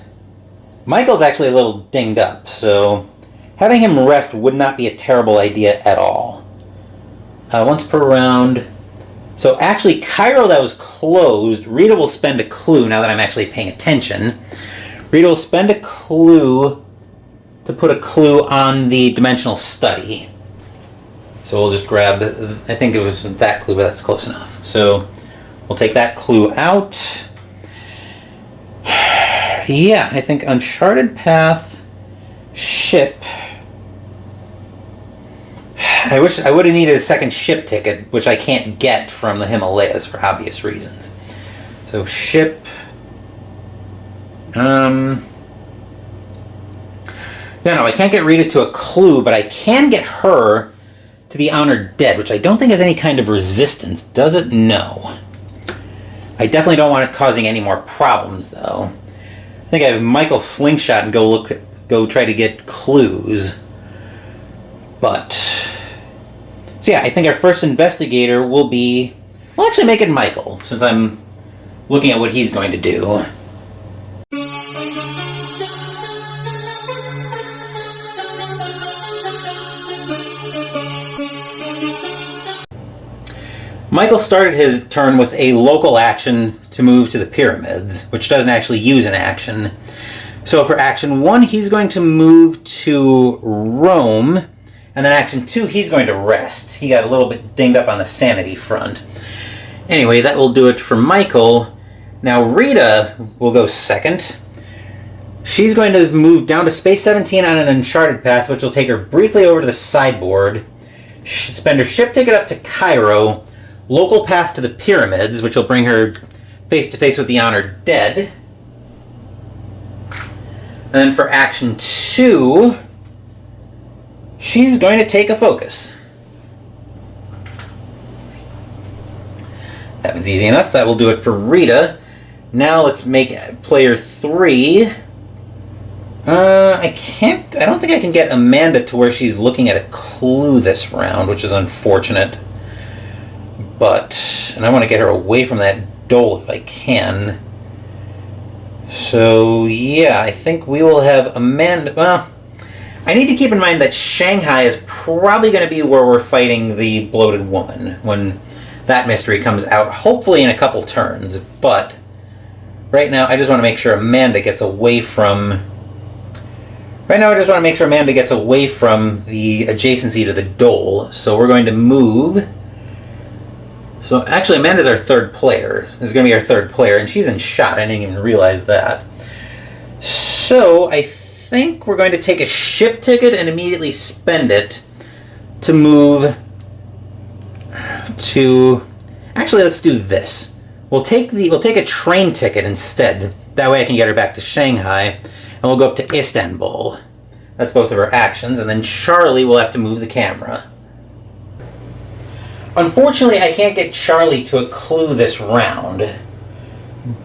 Michael's actually a little dinged up, so having him rest would not be a terrible idea at all. Once per round. So actually, Cairo, that was closed. Rita will spend a clue now that I'm actually paying attention. Rita will spend a clue to put a clue on the Dimensional Study. So we'll just grab, I think it was that clue, but that's close enough. So we'll take that clue out. Yeah, I think Uncharted Path, ship. I wish I would have needed a second ship ticket, which I can't get from the Himalayas for obvious reasons. So ship. No, I can't get Rita to a clue, but I can get her to the Honored Dead, which I don't think has any kind of resistance. Does it? No. I definitely don't want it causing any more problems, though. I think I have Michael slingshot and go try to get clues. But, so yeah, I think our first investigator will be, we'll actually make it Michael, since I'm looking at what he's going to do. Michael started his turn with a local action to move to the pyramids, which doesn't actually use an action. So for action 1, he's going to move to Rome, and then action 2, he's going to rest. He got a little bit dinged up on the sanity front. Anyway, that will do it for Michael. Now Rita will go second. She's going to move down to Space 17 on an uncharted path, which will take her briefly over to the sideboard. Spend her ship ticket up to Cairo. Local path to the pyramids, which will bring her face to face with the honored dead. And then for action 2, she's going to take a focus. That was easy enough. That will do it for Rita. Now let's make player 3. I don't think I can get Amanda to where she's looking at a clue this round, which is unfortunate. And I want to get her away from that dole if I can. So, yeah, I think we will have Amanda. Well, I need to keep in mind that Shanghai is probably going to be where we're fighting the bloated woman when that mystery comes out, hopefully in a couple turns. But right now, I just want to make sure Amanda gets away from... Right now, I just want to make sure Amanda gets away from the adjacency to the dole. So we're going to move... So actually, Amanda's our third player. Is going to be our third player, and she's in shot. I didn't even realize that. So I think we're going to take a ship ticket and immediately spend it to move to... Actually, let's do this. We'll take a train ticket instead. That way I can get her back to Shanghai, and we'll go up to Istanbul. That's both of our actions, and then Charlie will have to move the camera. Unfortunately, I can't get Charlie to a clue this round.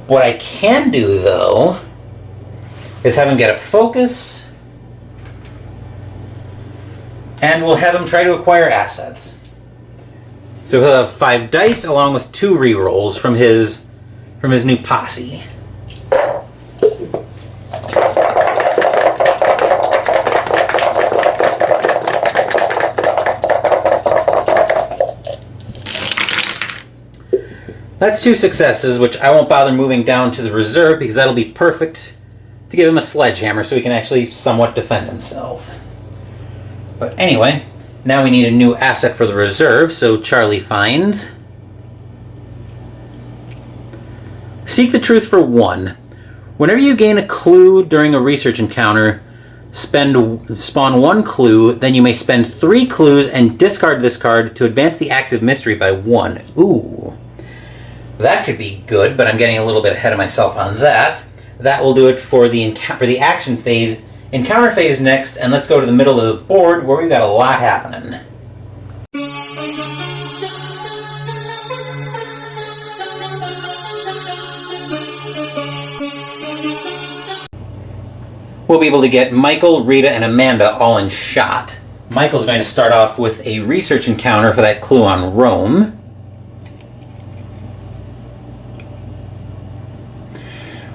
What I can do, though, is have him get a focus, and we'll have him try to acquire assets. So he'll have 5 dice along with 2 rerolls from his new posse. That's 2 successes, which I won't bother moving down to the reserve because that'll be perfect to give him a sledgehammer so he can actually somewhat defend himself. But anyway, now we need a new asset for the reserve, so Charlie finds... Seek the truth for 1. Whenever you gain a clue during a research encounter, spawn 1 clue, then you may spend 3 clues and discard this card to advance the active mystery by 1. Ooh. That could be good, but I'm getting a little bit ahead of myself on that. That will do it for the action phase. Encounter phase next, and let's go to the middle of the board where we've got a lot happening. We'll be able to get Michael, Rita, and Amanda all in shot. Michael's going to start off with a research encounter for that clue on Rome.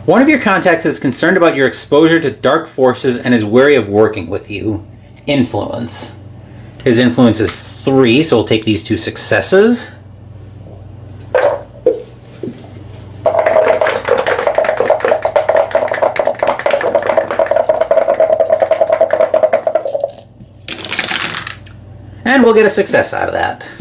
One of your contacts is concerned about your exposure to dark forces and is wary of working with you. Influence. His influence is 3, so we'll take these 2 successes. And we'll get a success out of that.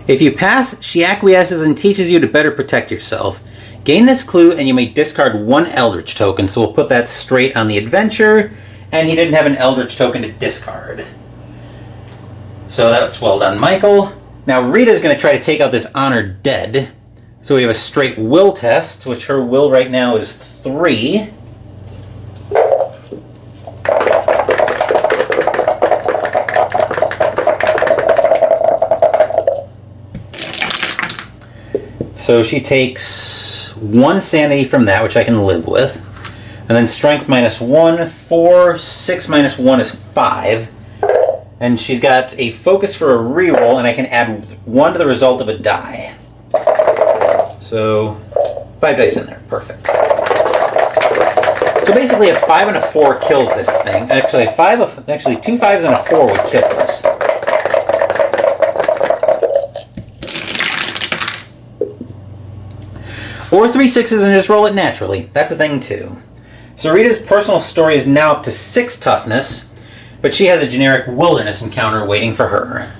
If you pass, she acquiesces and teaches you to better protect yourself. Gain this clue and you may discard 1 Eldritch token, so we'll put that straight on the adventure, and he didn't have an Eldritch token to discard. So that's well done, Michael. Now Rita's going to try to take out this honored dead. So we have a straight will test, which her will right now is 3. So she takes 1 sanity from that, which I can live with. And then strength -1, 4, 6 -1 is 5. And she's got a focus for a reroll, and I can add 1 to the result of a die. So 5 dice in there, perfect. So basically a 5 and a 4 kills this thing. Actually, two 5s and a 4 would kill this. Or 3 6s and just roll it naturally. That's a thing too. So Rita's personal story is now up to 6 toughness, but she has a generic wilderness encounter waiting for her.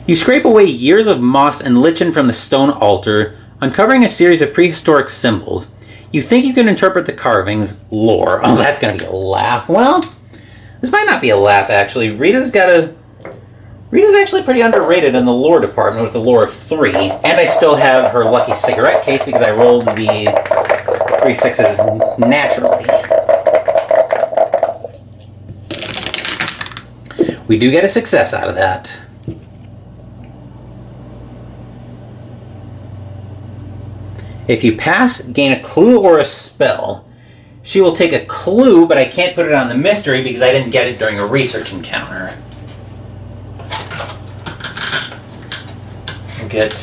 You scrape away years of moss and lichen from the stone altar, uncovering a series of prehistoric symbols. You think you can interpret the carvings. Lore. Oh, that's going to be a laugh. Well, this might not be a laugh, actually. Rita's actually pretty underrated in the lore department with a lore of 3. And I still have her lucky cigarette case because I rolled the 3 6s naturally. We do get a success out of that. If you pass, gain a clue or a spell. She will take a clue, but I can't put it on the mystery because I didn't get it during a research encounter. We'll get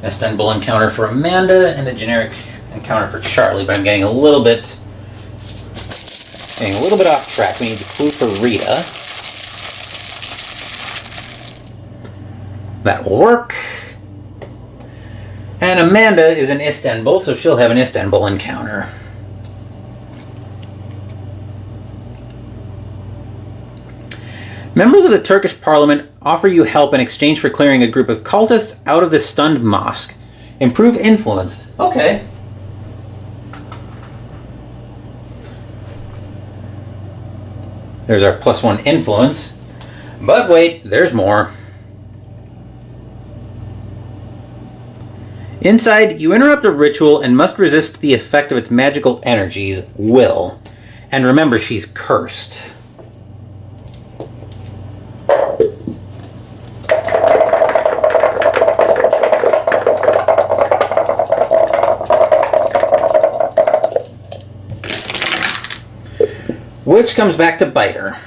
an Istanbul encounter for Amanda and a generic encounter for Charlie, but I'm getting a little bit off track. We need the clue for Rita. That will work. And Amanda is in Istanbul, so she'll have an Istanbul encounter. Members of the Turkish parliament offer you help in exchange for clearing a group of cultists out of the stunned mosque. Improve influence. Okay. There's our +1 influence. But wait, there's more. Inside, you interrupt a ritual and must resist the effect of its magical energies, will. And remember, she's cursed. Which comes back to bite her.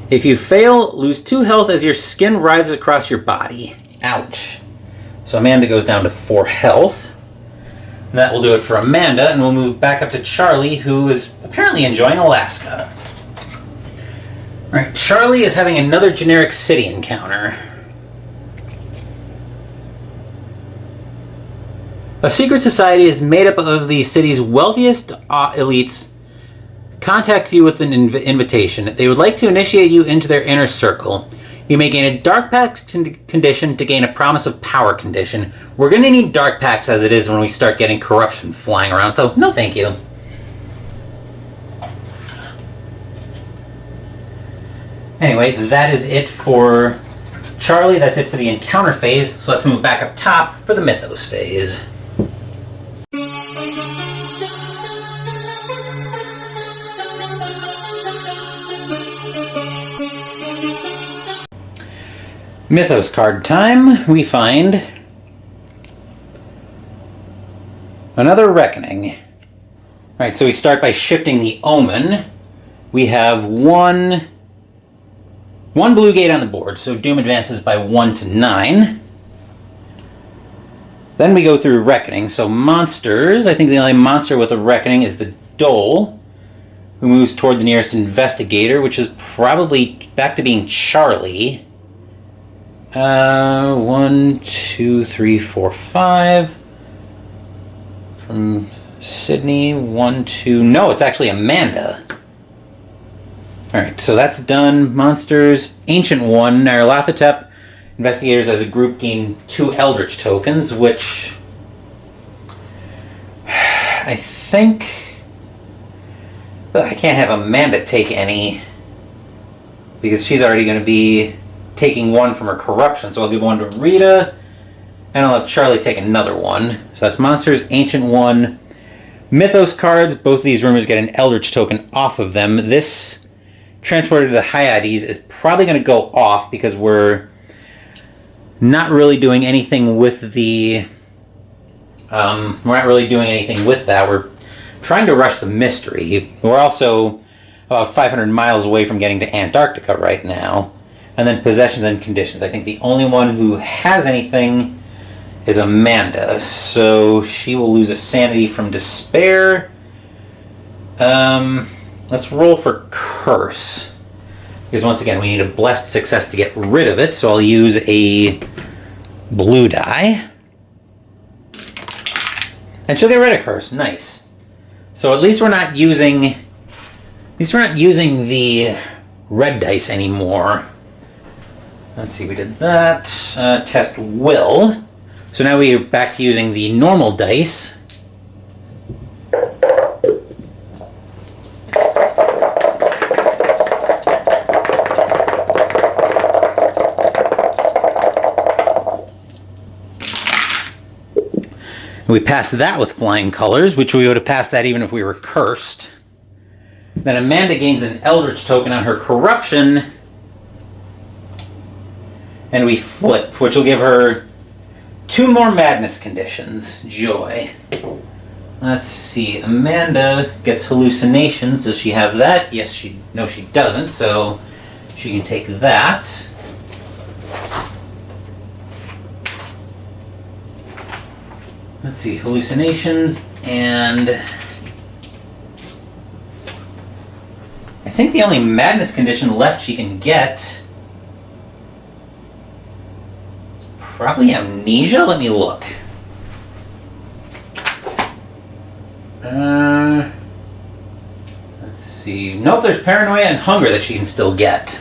If you fail, lose 2 health as your skin writhes across your body. Ouch. So Amanda goes down to 4 health. And that will do it for Amanda, and we'll move back up to Charlie, who is apparently enjoying Alaska. Alright, Charlie is having another generic city encounter. A secret society is made up of the city's wealthiest elites. Contacts you with an invitation. They would like to initiate you into their inner circle. You may gain a dark pact condition to gain a promise of power condition. We're going to need dark pacts as it is when we start getting corruption flying around, so no thank you. Anyway, that is it for Charlie. That's it for the encounter phase, so let's move back up top for the Mythos phase. Mythos card time. We find another Reckoning. Alright, so we start by shifting the Omen. We have one blue gate on the board, so Doom advances by 1 to 9. Then we go through Reckoning. So monsters, I think the only monster with a Reckoning is the Dole, who moves toward the nearest investigator, which is probably back to being Charlie. 1, 2, 3, 4, 5. From Sydney, 1, 2. No, it's actually Amanda. Alright, so that's done. Monsters, Ancient One, Nyarlathotep. Investigators as a group gain 2 Eldritch tokens, which I think I can't have Amanda take any because she's already going to be taking 1 from her corruption, so I'll give 1 to Rita, and I'll have Charlie take another 1. So that's Monsters, Ancient One. Mythos cards, both of these rumors get an Eldritch token off of them. This transported to the Hyades is probably going to go off because we're not really doing anything with the... we're not really doing anything with that. We're trying to rush the mystery. We're also about 500 miles away from getting to Antarctica right now. And then possessions and conditions. I think the only one who has anything is Amanda, so she will lose a sanity from despair. Let's roll for curse. Because once again, we need a blessed success to get rid of it, so I'll use a blue die. And she'll get rid of curse. Nice. So at least we're not using the red dice anymore. Let's see, we did that. Test will. So now we are back to using the normal dice. We passed that with flying colors, which we would have passed that even if we were cursed. Then Amanda gains an Eldritch token on her corruption. And we flip, which will give her 2 more madness conditions. Joy. Let's see. Amanda gets hallucinations. Does she have that? Yes, no, she doesn't. So she can take that. Let's see. Hallucinations, and I think the only madness condition left she can get probably amnesia? Let me look. Let's see. Nope, there's paranoia and hunger that she can still get.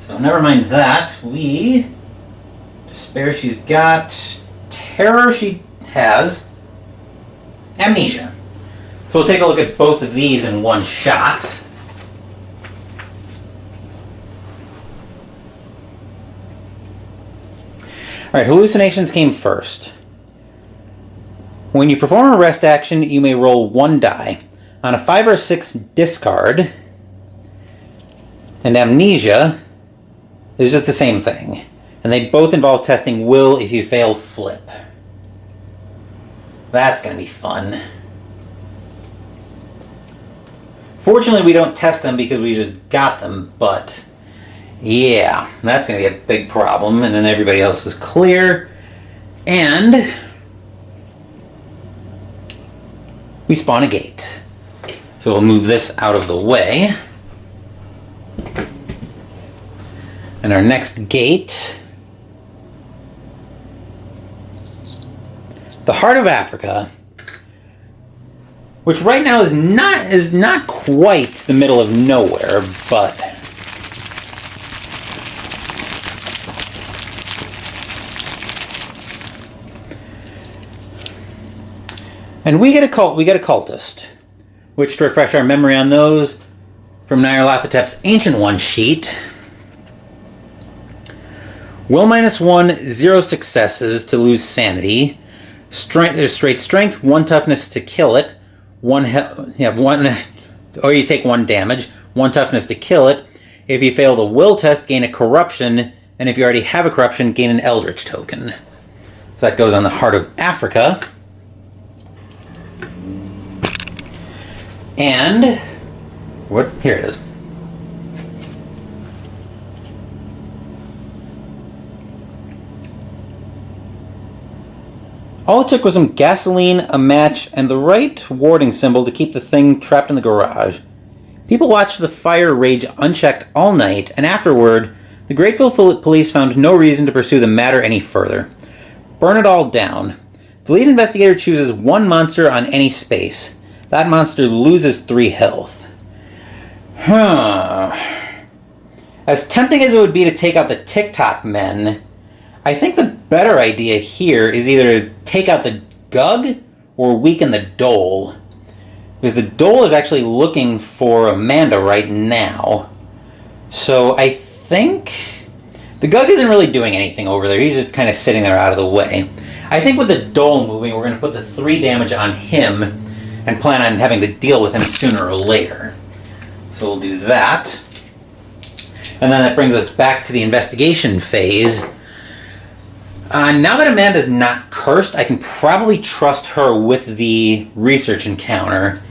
So never mind that. Despair she's got. Terror she has. Amnesia. So we'll take a look at both of these in one shot. Alright, hallucinations came first. When you perform a rest action, you may roll 1 die. On a 5 or 6, discard. And amnesia is just the same thing. And they both involve testing will. If you fail, flip. That's going to be fun. Fortunately, we don't test them because we just got them, but yeah, that's going to be a big problem. And then everybody else is clear. And we spawn a gate. So we'll move this out of the way. And our next gate, the Heart of Africa, which right now is not quite the middle of nowhere, but and we get a cultist, which, to refresh our memory on those, from Nyarlathotep's Ancient One sheet. Will -1, 0 successes to lose sanity. Straight strength, 1 toughness to kill it. Or you take 1 damage. 1 toughness to kill it. If you fail the will test, gain a corruption. And if you already have a corruption, gain an Eldritch token. So that goes on the Heart of Africa. And here it is. All it took was some gasoline, a match, and the right warding symbol to keep the thing trapped in the garage. People watched the fire rage unchecked all night, and afterward, the grateful police found no reason to pursue the matter any further. Burn it all down. The lead investigator chooses 1 monster on any space. That monster loses 3 health. As tempting as it would be to take out the TikTok men, I think the better idea here is either to take out the Gug or weaken the Dole. Because the Dole is actually looking for Amanda right now. So I think the Gug isn't really doing anything over there. He's just kind of sitting there out of the way. I think with the Dole moving, we're going to put the 3 damage on him and plan on having to deal with him sooner or later. So we'll do that. And then that brings us back to the investigation phase. Now that Amanda's not cursed, I can probably trust her with the research encounter.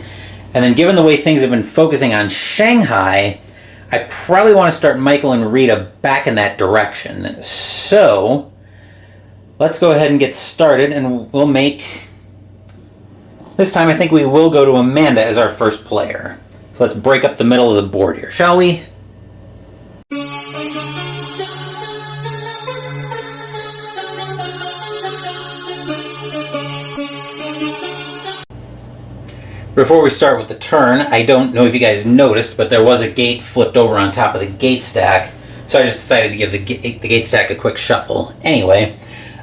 And then given the way things have been focusing on Shanghai, I probably want to start Michael and Rita back in that direction. So, let's go ahead and get started, and we'll make... This time I think we will go to Amanda as our first player. So let's break up the middle of the board here, shall we? Before we start with the turn, I don't know if you guys noticed, but there was a gate flipped over on top of the gate stack, so I just decided to give the gate stack a quick shuffle. Anyway,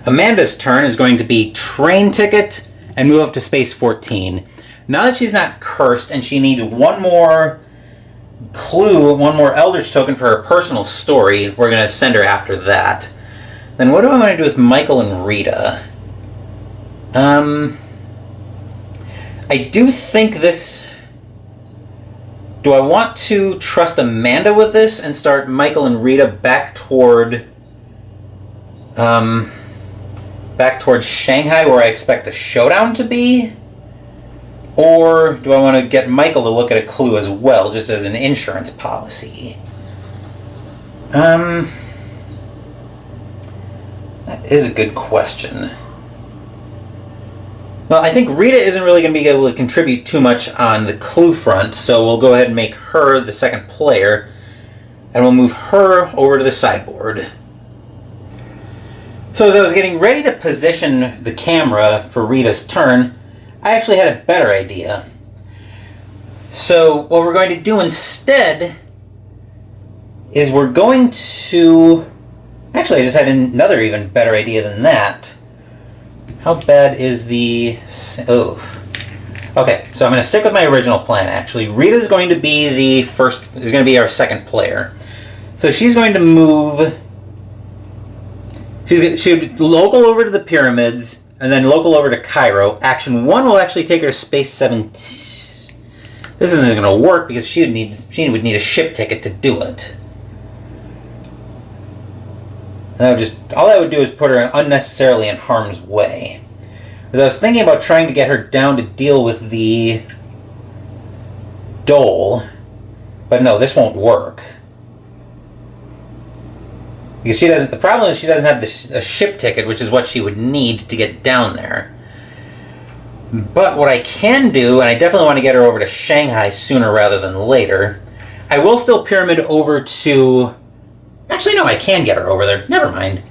Amanda's turn is going to be train ticket and move up to space 14. Now that she's not cursed and she needs one more clue, one more Eldritch token for her personal story, we're going to send her after that. Then what do I want to do with Michael and Rita? I do think this... Do I want to trust Amanda with this and start Michael and Rita back toward Shanghai, where I expect the showdown to be? Or do I want to get Michael to look at a clue as well, just as an insurance policy? That is a good question. Well, I think Rita isn't really going to be able to contribute too much on the clue front, so we'll go ahead and make her the second player, and we'll move her over to the sideboard. So as I was getting ready to position the camera for Rita's turn, I actually had a better idea. So what we're going to do instead is we're going to... Actually, I just had another even better idea than that. How bad is the... Oh. Okay, so I'm going to stick with my original plan, actually. Rita's going to be the first... is going to be our second player. So she's going to move... She would local over to the pyramids, and then local over to Cairo. Action 1 will actually take her to Space 17. This isn't going to work because she would need a ship ticket to do it. And all that would do is put her unnecessarily in harm's way. Because I was thinking about trying to get her down to deal with the Dole, but no, this won't work. Because she doesn't. The problem is she doesn't have a ship ticket, which is what she would need to get down there. But what I can do, and I definitely want to get her over to Shanghai sooner rather than later, I will still pyramid over to... Actually, no, I can get her over there. Never mind.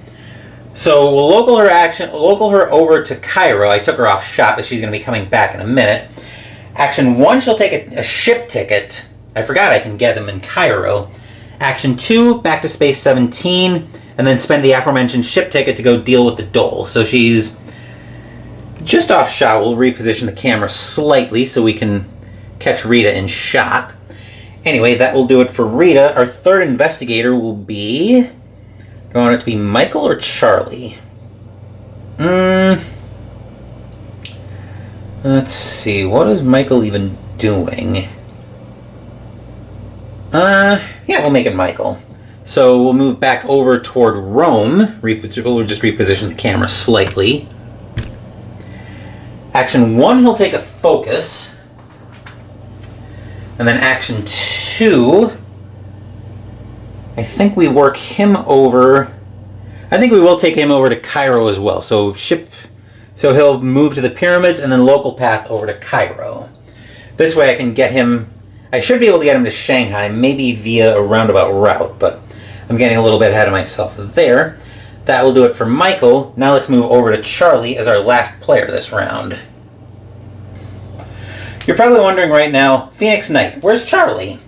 So we'll local her over to Cairo. I took her off shot, but she's going to be coming back in a minute. Action 1, she'll take a ship ticket. I forgot I can get them in Cairo. Action 2, back to Space 17, and then spend the aforementioned ship ticket to go deal with the Dole. So she's just off shot. We'll reposition the camera slightly so we can catch Rita in shot. Anyway, that will do it for Rita. Our third investigator will be... Do I want it to be Michael or Charlie? Let's see. What is Michael even doing? Yeah, we'll make it Michael. So we'll move back over toward Rome. We'll just reposition the camera slightly. Action 1, he'll take a focus. And then action 2, I think we work him over. I think we will take him over to Cairo as well. So he'll move to the pyramids and then local path over to Cairo. This way I can get him... I should be able to get him to Shanghai, maybe via a roundabout route, but I'm getting a little bit ahead of myself there. That will do it for Michael. Now let's move over to Charlie as our last player this round. You're probably wondering right now, Phoenix Knight, where's Charlie?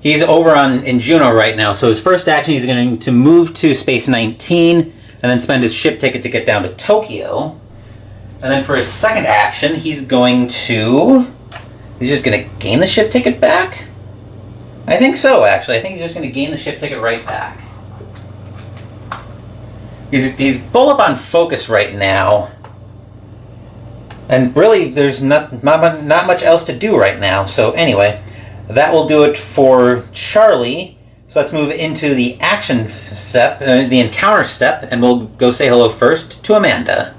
He's over in Juneau right now, so his first action he's going to move to Space 19 and then spend his ship ticket to get down to Tokyo. And then for his second action, he's going to... He's just going to gain the ship ticket back? I think so, actually. I think he's just going to gain the ship ticket right back. He's full up on focus right now. And really, there's not much else to do right now. So anyway, that will do it for Charlie. So let's move into the action step, the encounter step, and we'll go say hello first to Amanda.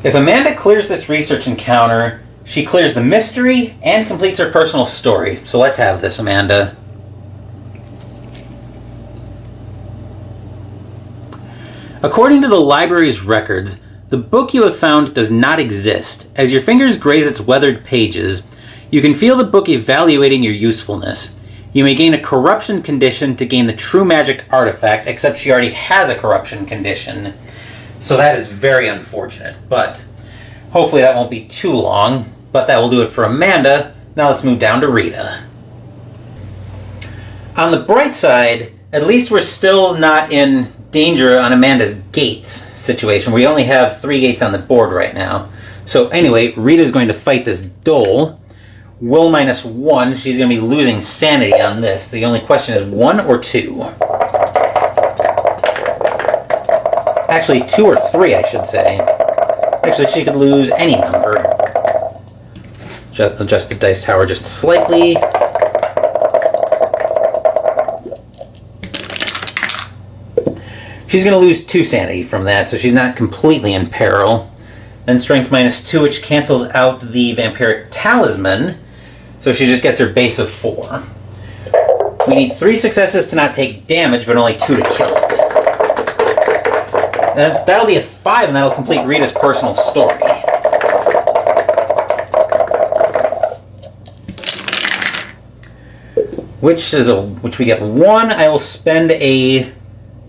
If Amanda clears this research encounter, she clears the mystery and completes her personal story. So let's have this, Amanda. According to the library's records, the book you have found does not exist. As your fingers graze its weathered pages, you can feel the book evaluating your usefulness. You may gain a corruption condition to gain the true magic artifact, except she already has a corruption condition. So that is very unfortunate, but hopefully that won't be too long. But that will do it for Amanda. Now let's move down to Rita. On the bright side, at least we're still not in danger on Amanda's gates situation. We only have 3 gates on the board right now. So anyway, Rita's going to fight this Dole. Will -1. She's going to be losing sanity on this. The only question is 1 or 2. Actually, 2 or 3, I should say. Actually, she could lose any number. Adjust the dice tower just slightly. She's going to lose 2 sanity from that, so she's not completely in peril. Then strength -2, which cancels out the Vampiric Talisman, so she just gets her base of 4. We need 3 successes to not take damage, but only 2 to kill it. That'll be a 5, and that'll complete Rita's personal story. Which we get 1. I will spend a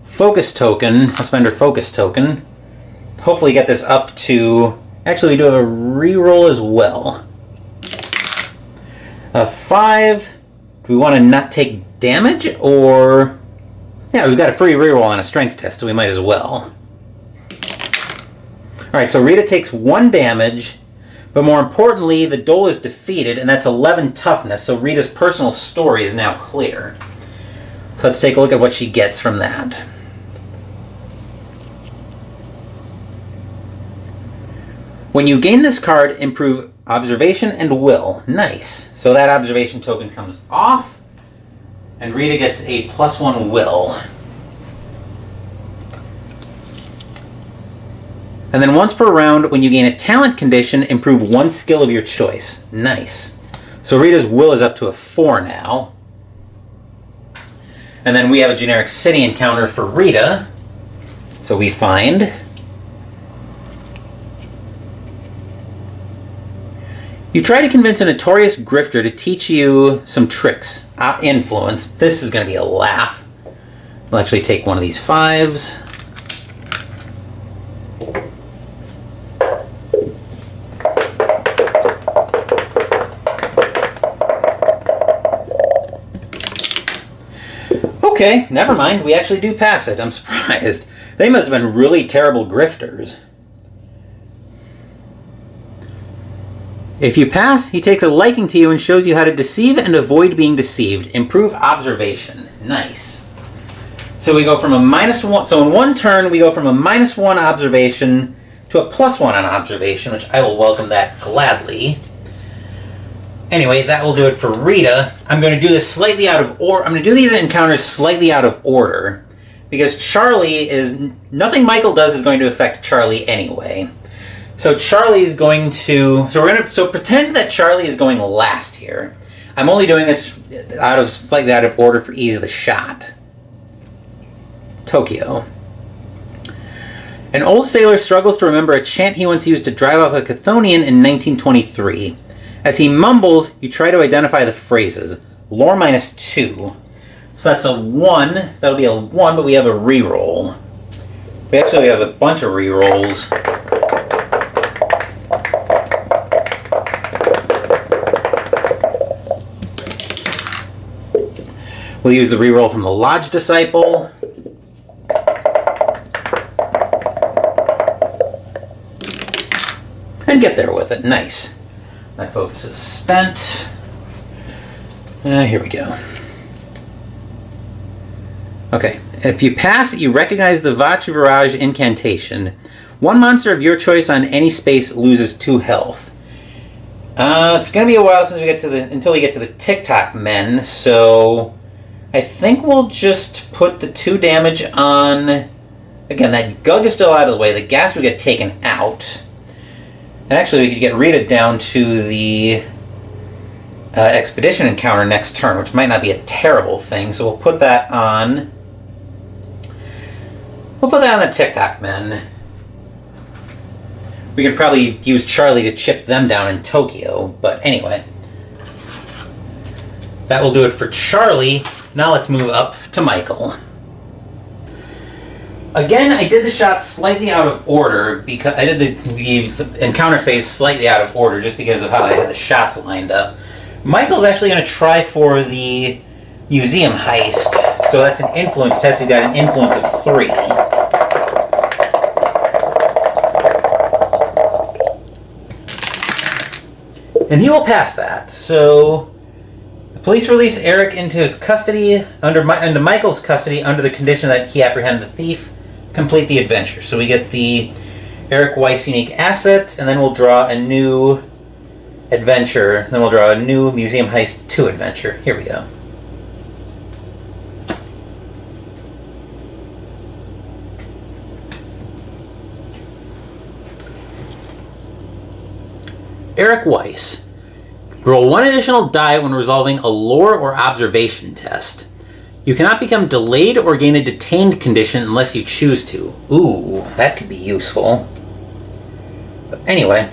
focus token. I'll spend her focus token. Hopefully get this up to... Actually, we do have a reroll as well. A 5. Do we want to not take damage, or... Yeah, we've got a free reroll on a strength test, so we might as well. Alright, so Rita takes 1 damage, but more importantly, the Dole is defeated, and that's 11 toughness, so Rita's personal story is now clear. So let's take a look at what she gets from that. When you gain this card, improve observation and will. Nice. So that observation token comes off, and Rita gets a +1 will. And then once per round, when you gain a talent condition, improve 1 skill of your choice. Nice. So Rita's will is up to a 4 now. And then we have a generic city encounter for Rita. So we find... You try to convince a notorious grifter to teach you some tricks. Influence. This is going to be a laugh. We'll actually take one of these 5s. Okay, never mind. We actually do pass it. I'm surprised. They must have been really terrible grifters. If you pass, he takes a liking to you and shows you how to deceive and avoid being deceived. Improve observation. Nice. So we go from a -1. So in 1 turn, we go from a -1 observation to a +1 on observation, which I will welcome that gladly. Anyway, that will do it for Rita. I'm going to do this slightly out of order. I'm going to do these encounters slightly out of order, because Charlie is... Nothing Michael does is going to affect Charlie anyway. So Charlie's going to... So pretend that Charlie is going last here. I'm only doing this slightly out of order for ease of the shot. Tokyo. An old sailor struggles to remember a chant he once used to drive off a Chthonian in 1923. As he mumbles, you try to identify the phrases. Lore -2. So that's a 1. That'll be a 1, but we have a reroll. We actually have a bunch of rerolls. We'll use the reroll from the Lodge Disciple. And get there with it. Nice. My focus is spent. Here we go. Okay. If you pass, you recognize the Vachivaraj incantation. 1 monster of your choice on any space loses 2 health. It's going to be a while since until we get to the TikTok men, so I think we'll just put the 2 damage on. Again, that Gug is still out of the way. The gas will get taken out. And actually, we could get Rita down to the expedition encounter next turn, which might not be a terrible thing. So we'll put that on. We'll put that on the TikTok men. We could probably use Charlie to chip them down in Tokyo, but anyway. That will do it for Charlie. Now let's move up to Michael. Again, I did the shots slightly out of order because I did the encounter phase slightly out of order just because of how I had the shots lined up. Michael's actually going to try for the museum heist. So that's an influence test. He's got an influence of 3. And he will pass that. So the police release Eric into his custody, into Michael's custody, under the condition that he apprehend the thief. Complete the adventure. So we get the Eric Weiss unique asset, and then we'll draw a new adventure. Then we'll draw a new Museum Heist 2 adventure. Here we go. Eric Weiss. Roll 1 additional die when resolving a lore or observation test. You cannot become delayed or gain a detained condition unless you choose to. Ooh, that could be useful. But anyway,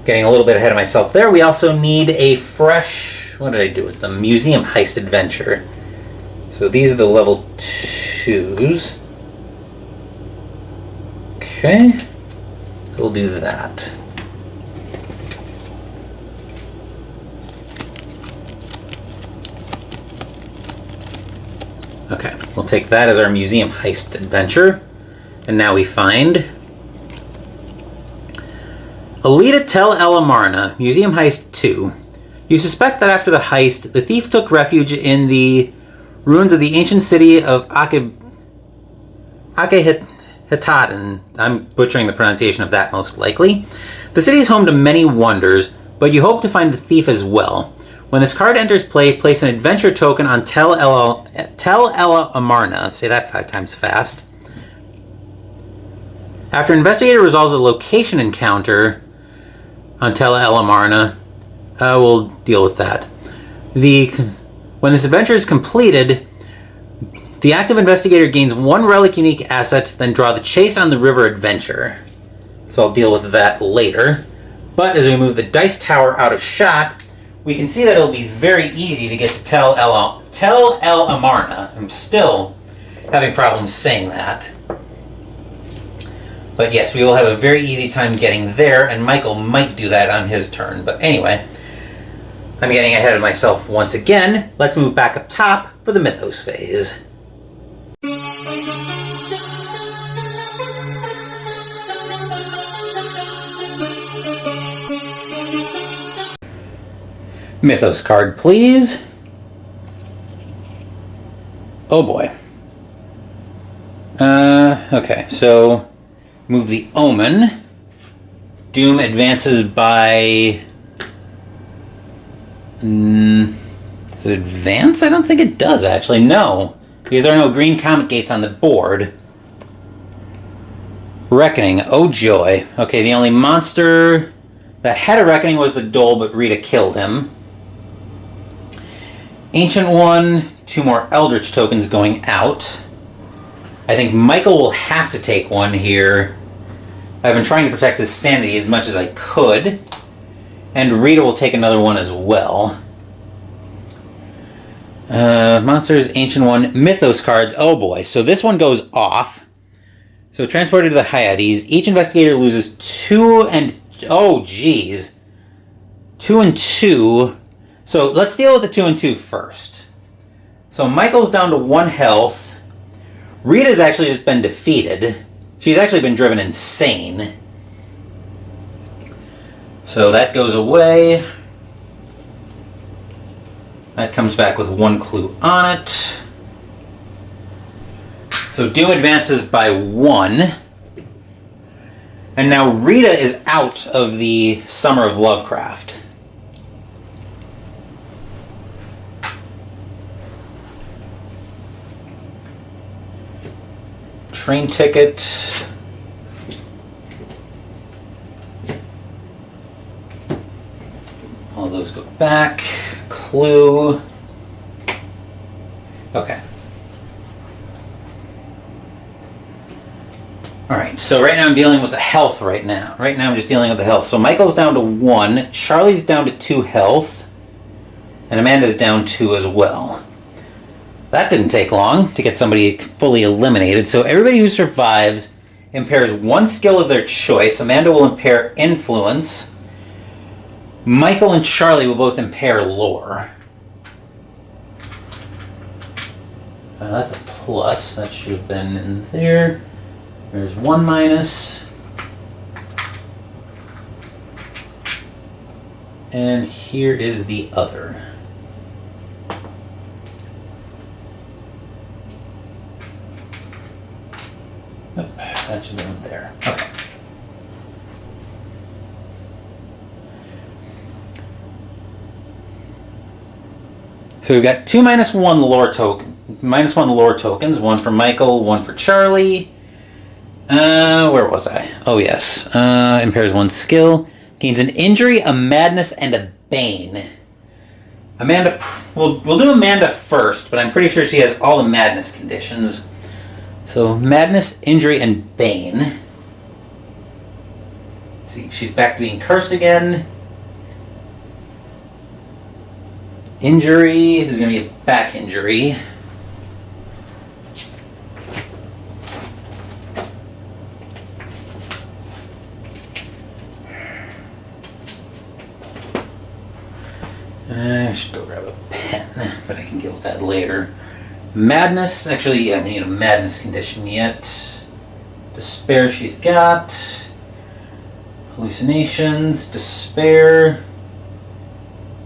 getting a little bit ahead of myself there. We also need a fresh... What did I do with them? Museum Heist Adventure. So these are the level 2s. Okay. So we'll do that. Okay, we'll take that as our Museum Heist adventure. And now we find Alita Tel El Amarna, Museum Heist 2. You suspect that after the heist, the thief took refuge in the ruins of the ancient city of Akhehetan. I'm butchering the pronunciation of that most likely. The city is home to many wonders, but you hope to find the thief as well. When this card enters play, place an adventure token on Tel El Amarna. Say that 5 times fast. After an investigator resolves a location encounter on Tel El Amarna, we'll deal with that. When this adventure is completed, the active investigator gains 1 relic unique asset, then draw the Chase on the River adventure. So I'll deal with that later. But as we move the dice tower out of shot, we can see that it'll be very easy to get to Tel El Amarna. I'm still having problems saying that. But yes, we will have a very easy time getting there, and Michael might do that on his turn. But anyway, I'm getting ahead of myself once again. Let's move back up top for the Mythos Phase. Mythos card, please. Oh boy. Okay, so move the Omen. Doom advances by... does it advance? I don't think it does, actually. No, because there are no green comet gates on the board. Reckoning. Oh joy. Okay, the only monster that had a Reckoning was the Dole, but Rita killed him. Ancient One, 2 more Eldritch tokens going out. I think Michael will have to take one here. I've been trying to protect his sanity as much as I could. And Rita will take another one as well. Monsters, Ancient One, Mythos cards. Oh boy, so this one goes off. So transported to the Hyades. Each investigator loses 2 and... Oh geez. 2 and 2... So let's deal with the 2 and 2 first. So Michael's down to 1 health. Rita's actually just been defeated. She's actually been driven insane. So that goes away. That comes back with 1 clue on it. So Doom advances by 1. And now Rita is out of the Summer of Lovecraft. Train ticket. All those go back. Clue. Okay. Alright, so right now I'm dealing with the health right now. Right now I'm just dealing with the health. So Michael's down to 1, Charlie's down to 2 health, and Amanda's down 2 as well. That didn't take long to get somebody fully eliminated. So everybody who survives impairs 1 skill of their choice. Amanda will impair influence. Michael and Charlie will both impair lore. That's a plus. That should have been in there. There's 1 minus. And here is the other. Nope, that should have been there. Okay. So we've got 2 minus 1 lore token, -1 lore tokens, 1 for Michael, 1 for Charlie. Where was I? Oh yes. Impairs 1 skill, gains an injury, a madness, and a bane. Amanda, we'll do Amanda first, but I'm pretty sure she has all the madness conditions. So madness, injury, and bane. Let's see, she's back to being cursed again. Injury is going to be a back injury. I should go grab a pen, but I can deal with that later. Madness, actually, I need a madness condition yet. Despair she's got. Hallucinations, despair.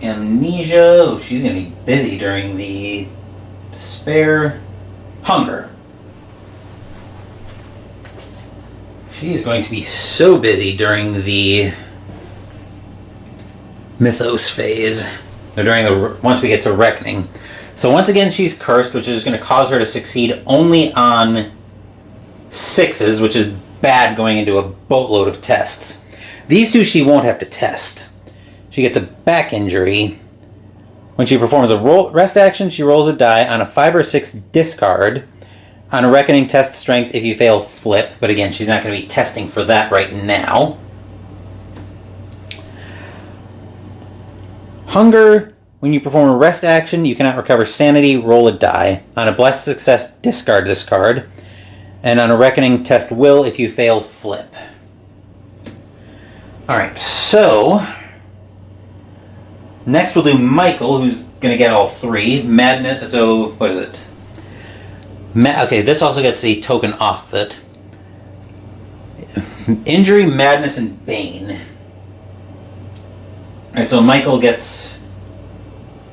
Amnesia, oh, she's going to be busy during the despair. Hunger. She is going to be so busy during the Mythos Phase. Or during the once we get to Reckoning. So once again she's cursed, which is going to cause her to succeed only on 6s, which is bad going into a boatload of tests. These 2 she won't have to test. She gets a back injury. When she performs a rest action, she rolls a die on a 5 or 6 discard. On a Reckoning, test strength. If you fail, flip. But again, she's not going to be testing for that right now. Hunger. When you perform a rest action, you cannot recover sanity. Roll a die. On a blessed success, discard this card. And on a Reckoning, test will. If you fail, flip. Alright, so next we'll do Michael, who's going to get all 3. Madness, so what is it? Okay, this also gets a token off of it. Injury, madness, and bane. Alright, so Michael gets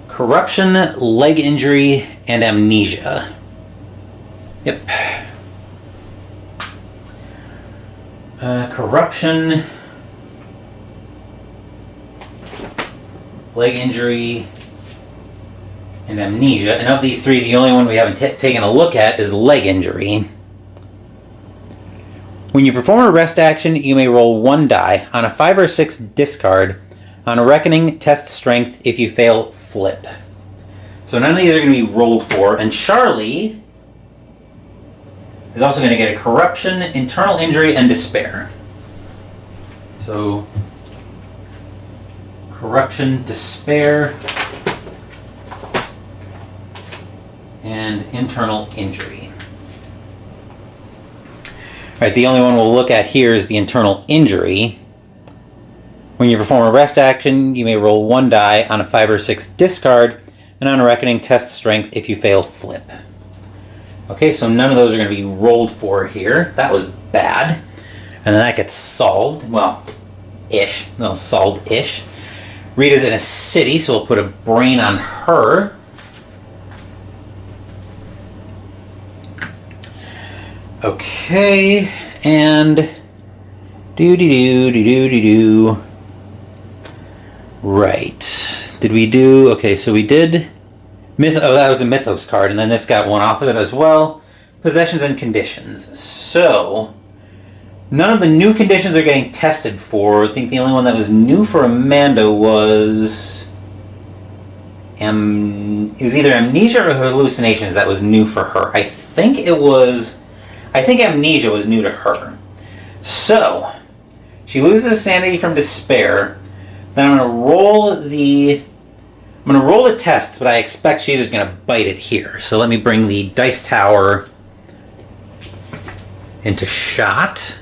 corruption, leg injury, and amnesia. Yep. Corruption, leg injury, and amnesia. And of these 3, the only one we haven't taken a look at is leg injury. When you perform a rest action, you may roll 1 die. On a 5 or 6 discard. On a Reckoning, test strength. If you fail, flip. So none of these are going to be rolled for. And Charlie is also going to get a corruption, internal injury, and despair. So corruption, despair, and internal injury. Alright, the only one we'll look at here is the internal injury. When you perform a rest action, you may roll 1 die on a 5 or 6 discard, and on a Reckoning, test strength. If you fail, flip. Okay, so none of those are going to be rolled for here. That was bad. And then that gets solved. Well, ish. No, solved-ish. Rita's in a city, so we'll put a brain on her. Okay, and do. Right. Did we do... Okay, so we did... Oh, that was a Mythos card, and then this got one off of it as well. Possessions and conditions. So, None of the new conditions are getting tested for. I think the only one that was new for Amanda was... it was either amnesia or hallucinations that was new for her. I think amnesia was new to her. So, she loses sanity from despair. Then I'm going to roll the tests, but I expect she's just going to bite it here. So let me bring the dice tower into shot.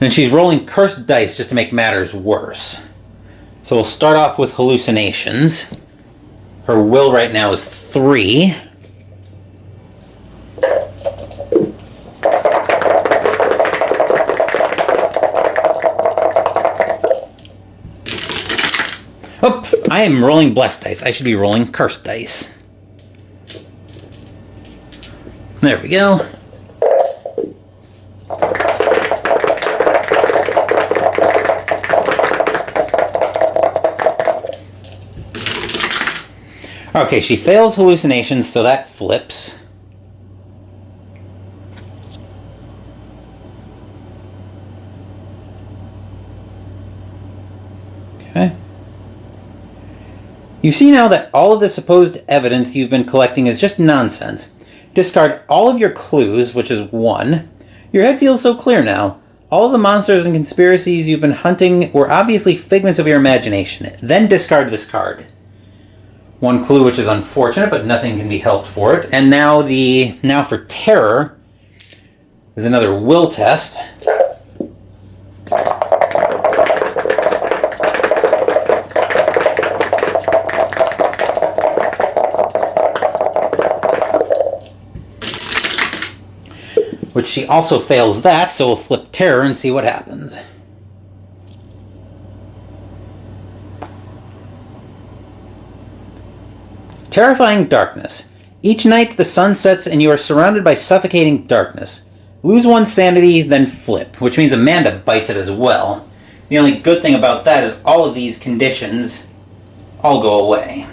And she's rolling cursed dice just to make matters worse. So we'll start off with hallucinations. Her will right now is 3. Oh, I am rolling blessed dice. I should be rolling cursed dice. There we go. Okay, she fails hallucinations, so that flips. Okay. You see now that all of the supposed evidence you've been collecting is just nonsense. Discard all of your clues, which is 1. Your head feels so clear now. All of the monsters and conspiracies you've been hunting were obviously figments of your imagination. Then discard this card. 1 clue, which is unfortunate, but nothing can be helped for it. And now for terror, there's another will test. Which she also fails that, so we'll flip terror and see what happens. Terrifying darkness. Each night the sun sets and you are surrounded by suffocating darkness. Lose 1 sanity, then flip, which means Amanda bites it as well. The only good thing about that is all of these conditions all go away.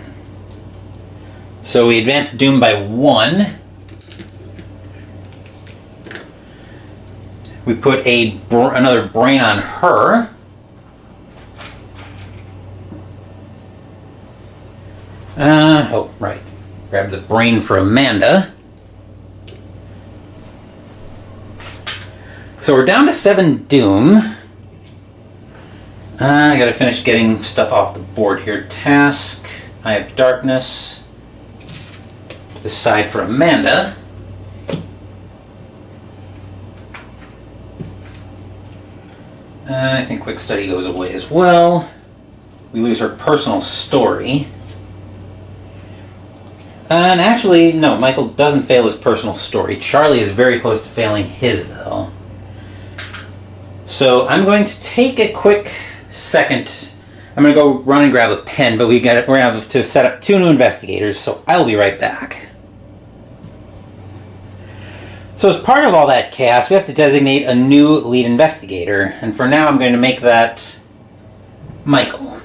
So we advance Doom by 1. We put another brain on her. Oh, right. Grab the brain for Amanda. So we're down to 7 Doom. I gotta finish getting stuff off the board here. Task. I have darkness. Decide for Amanda. I think quick study goes away as well. We lose her personal story. And actually, no, Michael doesn't fail his personal story. Charlie is very close to failing his, though. So I'm going to take a quick second. I'm going to go run and grab a pen, but we're going to have to set up 2 new investigators, so I'll be right back. So as part of all that chaos, we have to designate a new lead investigator, and for now I'm going to make that Michael.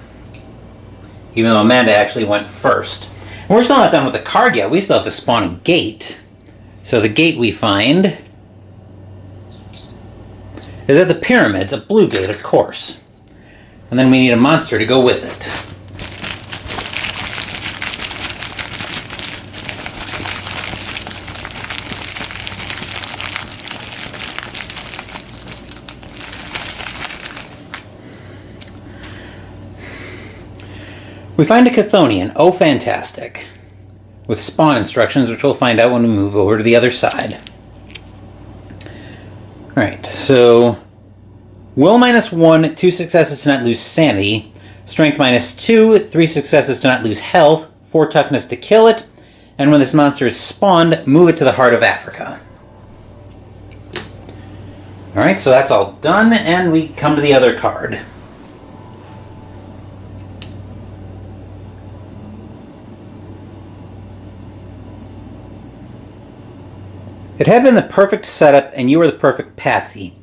Even though Amanda actually went first. And we're still not done with the card yet. We still have to spawn a gate. So the gate we find is at the pyramids, a blue gate, of course. And then we need a monster to go with it. We find a Chthonian. Oh, fantastic. With spawn instructions, which we'll find out when we move over to the other side. Alright, so will -1, 2 successes to not lose sanity. Strength -2, 3 successes to not lose health. 4 toughness to kill it. And when this monster is spawned, move it to the heart of Africa. Alright, so that's all done, and we come to the other card. It had been the perfect setup, and you were the perfect patsy.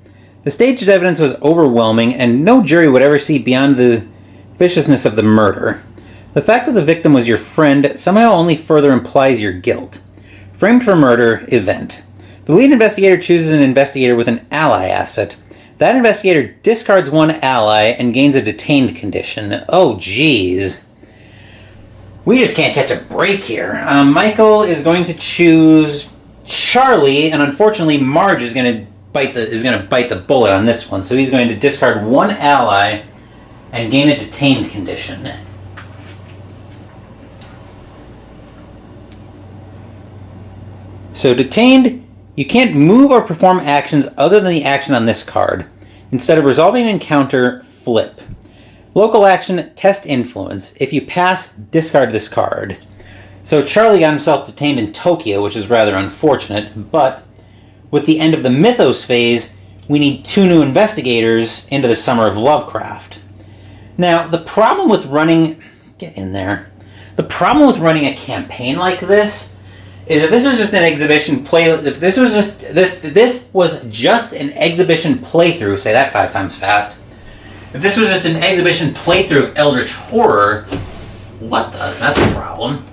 The staged evidence was overwhelming, and no jury would ever see beyond the viciousness of the murder. The fact that the victim was your friend somehow only further implies your guilt. Framed for murder, event. The lead investigator chooses an investigator with an ally asset. That investigator discards one ally and gains a detained condition. Oh, geez. We just can't catch a break here. Michael is going to choose Charlie, and unfortunately Marge is going to bite the bullet on this one. So he's going to discard one ally and gain a detained condition. So detained, you can't move or perform actions other than the action on this card. Instead of resolving an encounter, flip. Local action, test influence. If you pass, discard this card. So Charlie got himself detained in Tokyo, which is rather unfortunate, but with the end of the Mythos Phase, we need 2 new investigators into the Summer of Lovecraft. Now, the problem with running... Get in there. The problem with running a campaign like this is if this was just an exhibition an exhibition playthrough, say that 5 times fast. If this was just an exhibition playthrough of Eldritch Horror, that's a problem.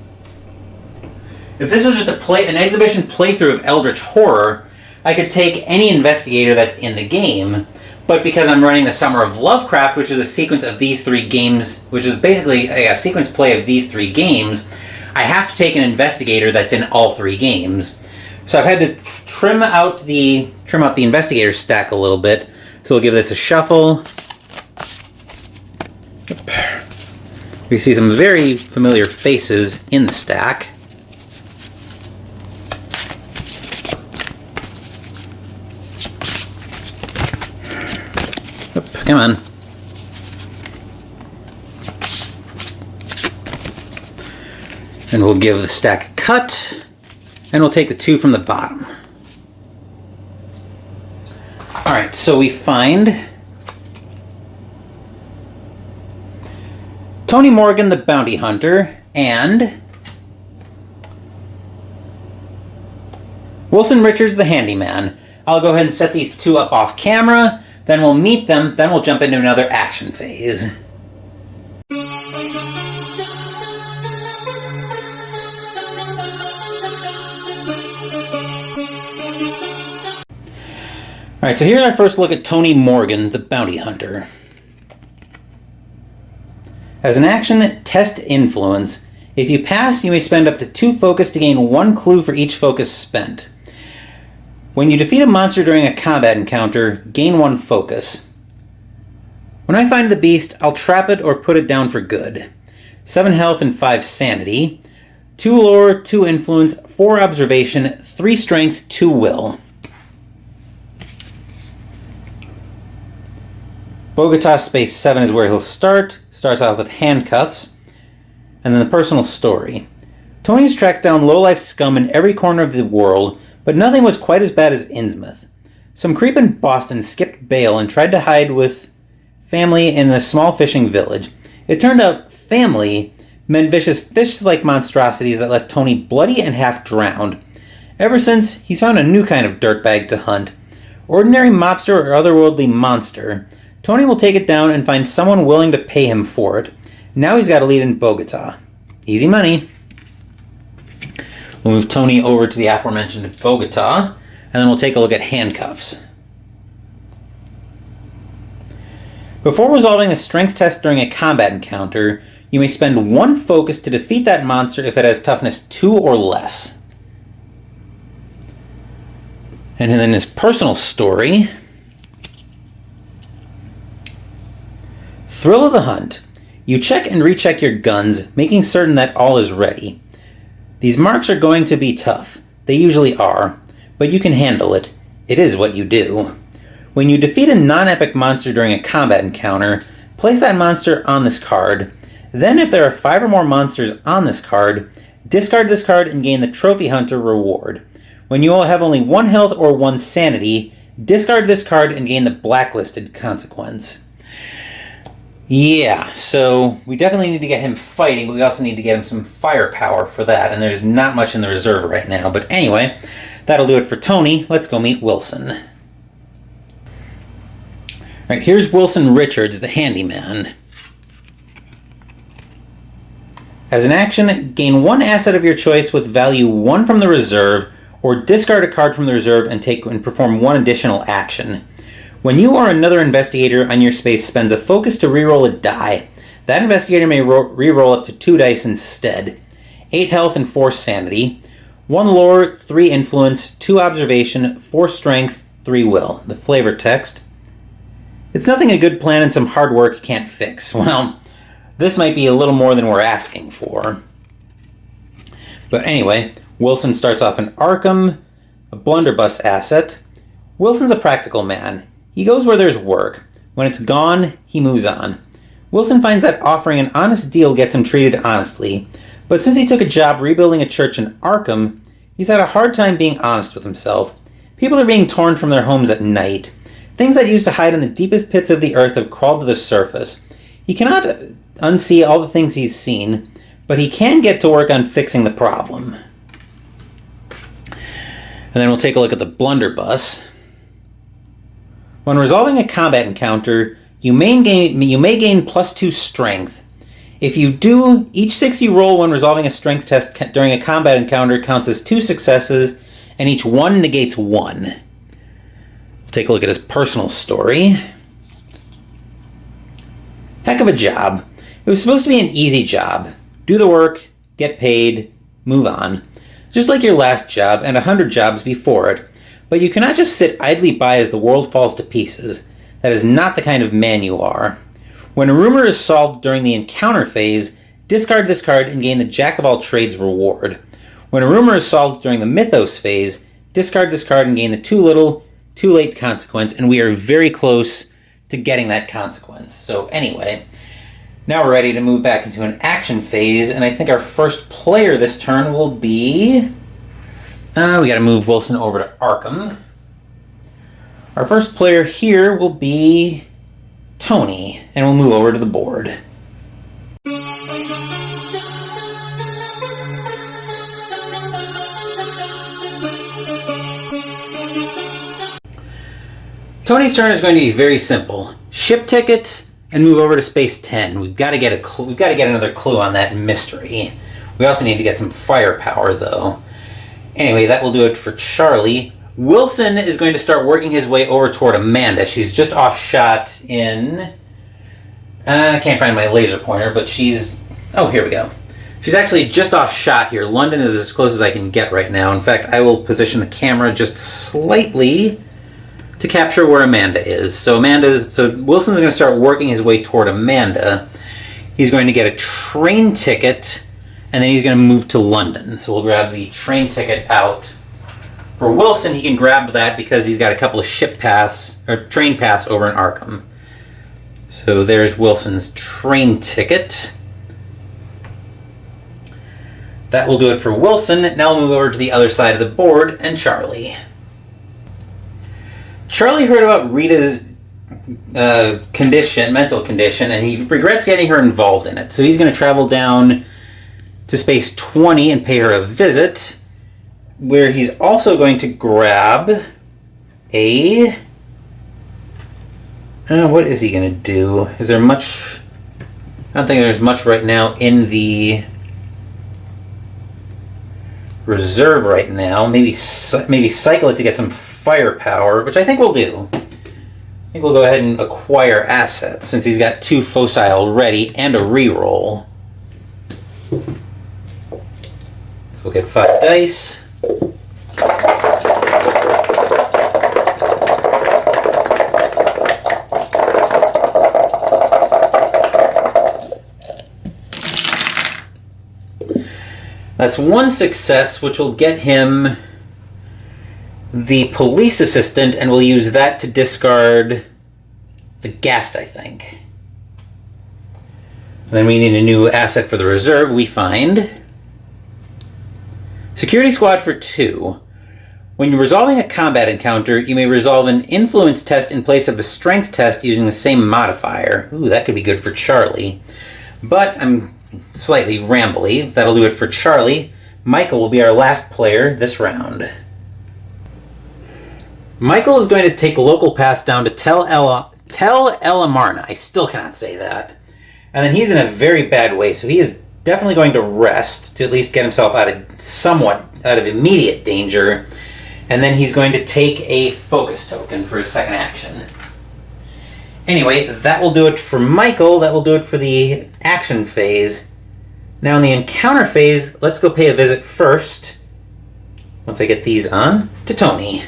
If this was just an exhibition playthrough of Eldritch Horror, I could take any investigator that's in the game, but because I'm running the Summer of Lovecraft, which is a sequence of these 3 games, which is basically a sequence play of these 3 games, I have to take an investigator that's in all 3 games. So I've had to trim out the investigator stack a little bit. So we'll give this a shuffle. We see some very familiar faces in the stack. Come on. And we'll give the stack a cut, and we'll take the 2 from the bottom. Alright, so we find Tony Morgan, the bounty hunter, and Wilson Richards, the handyman. I'll go ahead and set these 2 up off camera, then we'll meet them, then we'll jump into another action phase. Alright, so here's our first look at Tony Morgan, the bounty hunter. As an action, test influence. If you pass, you may spend up to 2 focus to gain 1 clue for each focus spent. When you defeat a monster during a combat encounter, gain 1 focus. When I find the beast, I'll trap it or put it down for good. 7 health and 5 sanity. 2 lore, 2 influence, 4 observation, 3 strength, 2 will. Bogota space 7 is where he'll start. Starts off with handcuffs. And then the personal story. Tony's tracked down low-life scum in every corner of the world, but nothing was quite as bad as Innsmouth. Some creep in Boston skipped bail and tried to hide with family in a small fishing village. It turned out family meant vicious fish-like monstrosities that left Tony bloody and half drowned. Ever since, he's found a new kind of dirtbag to hunt. Ordinary mobster or otherworldly monster, Tony will take it down and find someone willing to pay him for it. Now he's got a lead in Bogota. Easy money. We'll move Tony over to the aforementioned Bogota, and then we'll take a look at handcuffs. Before resolving a strength test during a combat encounter, you may spend 1 focus to defeat that monster if it has toughness 2 or less. And then his personal story. Thrill of the hunt. You check and recheck your guns, making certain that all is ready. These marks are going to be tough. They usually are, but you can handle it. It is what you do. When you defeat a non-epic monster during a combat encounter, place that monster on this card. Then if there are 5 or more monsters on this card, discard this card and gain the Trophy Hunter reward. When you all have only 1 health or 1 sanity, discard this card and gain the Blacklisted consequence. Yeah, so we definitely need to get him fighting, but we also need to get him some firepower for that, and there's not much in the reserve right now. But anyway, that'll do it for Tony. Let's go meet Wilson. Alright, here's Wilson Richards, the handyman. As an action, gain 1 asset of your choice with value 1 from the reserve, or discard a card from the reserve and perform one additional action. When you or another investigator on your space spends a focus to reroll a die, that investigator may reroll up to 2 dice instead. 8 health and 4 sanity. 1 lore, 3 influence, 2 observation, 4 strength, 3 will. The flavor text. It's nothing a good plan and some hard work can't fix. Well, this might be a little more than we're asking for. But anyway, Wilson starts off in Arkham, a blunderbuss asset. Wilson's a practical man. He goes where there's work. When it's gone, he moves on. Wilson finds that offering an honest deal gets him treated honestly, but since he took a job rebuilding a church in Arkham, he's had a hard time being honest with himself. People are being torn from their homes at night. Things that used to hide in the deepest pits of the earth have crawled to the surface. He cannot unsee all the things he's seen, but he can get to work on fixing the problem. And then we'll take a look at the blunderbuss. When resolving a combat encounter, you may gain +2 strength. If you do, each 6 you roll when resolving a strength test during a combat encounter counts as 2 successes, and each 1 negates 1. We'll take a look at his personal story. Heck of a job. It was supposed to be an easy job. Do the work, get paid, move on. Just like your last job and 100 jobs before it. But you cannot just sit idly by as the world falls to pieces. That is not the kind of man you are. When a rumor is solved during the encounter phase, discard this card and gain the Jack of all trades reward. When a rumor is solved during the Mythos phase, discard this card and gain the too little, too late consequence, and we are very close to getting that consequence. So anyway, now we're ready to move back into an action phase, and I think our first player this turn will be... we gotta move Wilson over to Arkham. Our first player here will be Tony, and we'll move over to the board. Tony's turn is going to be very simple. Ship ticket and move over to space 10. We've got to get another clue on that mystery. We also need to get some firepower, though. Anyway, that will do it for Charlie. Wilson is going to start working his way over toward Amanda. She's just off shot in... I can't find my laser pointer, but she's... Oh, here we go. She's actually just off shot here. London is as close as I can get right now. In fact, I will position the camera just slightly to capture where Amanda is. So Wilson's going to start working his way toward Amanda. He's going to get a train ticket, and then he's going to move to London. So we'll grab the train ticket out. For Wilson, he can grab that because he's got a couple of train paths over in Arkham. So there's Wilson's train ticket. That will do it for Wilson. Now we'll move over to the other side of the board and Charlie. Charlie heard about Rita's mental condition, and he regrets getting her involved in it. So he's going to travel down to space 20 and pay her a visit, where he's also going to grab a... what is he going to do? Is there much... I don't think there's much right now in the reserve right now. Maybe cycle it to get some firepower, which I think we'll do. I think we'll go ahead and acquire assets, since he's got 2 foci already and a reroll. So we'll get 5 dice. That's 1 success, which will get him the police assistant, and we'll use that to discard the ghast, I think. And then we need a new asset for the reserve. We find Security Squad for 2. When you're resolving a combat encounter, you may resolve an influence test in place of the strength test using the same modifier. Ooh, that could be good for Charlie. But I'm slightly rambly. That'll do it for Charlie. Michael will be our last player this round. Michael is going to take local paths down to Tel Elamarna. I still cannot say that. And then he's in a very bad way, so he is definitely going to rest to at least get himself somewhat out of immediate danger, and then he's going to take a focus token for his second action. Anyway, that will do it for Michael. That will do it for the action phase. Now in the encounter phase, let's go pay a visit first, once I get these on, to Tony.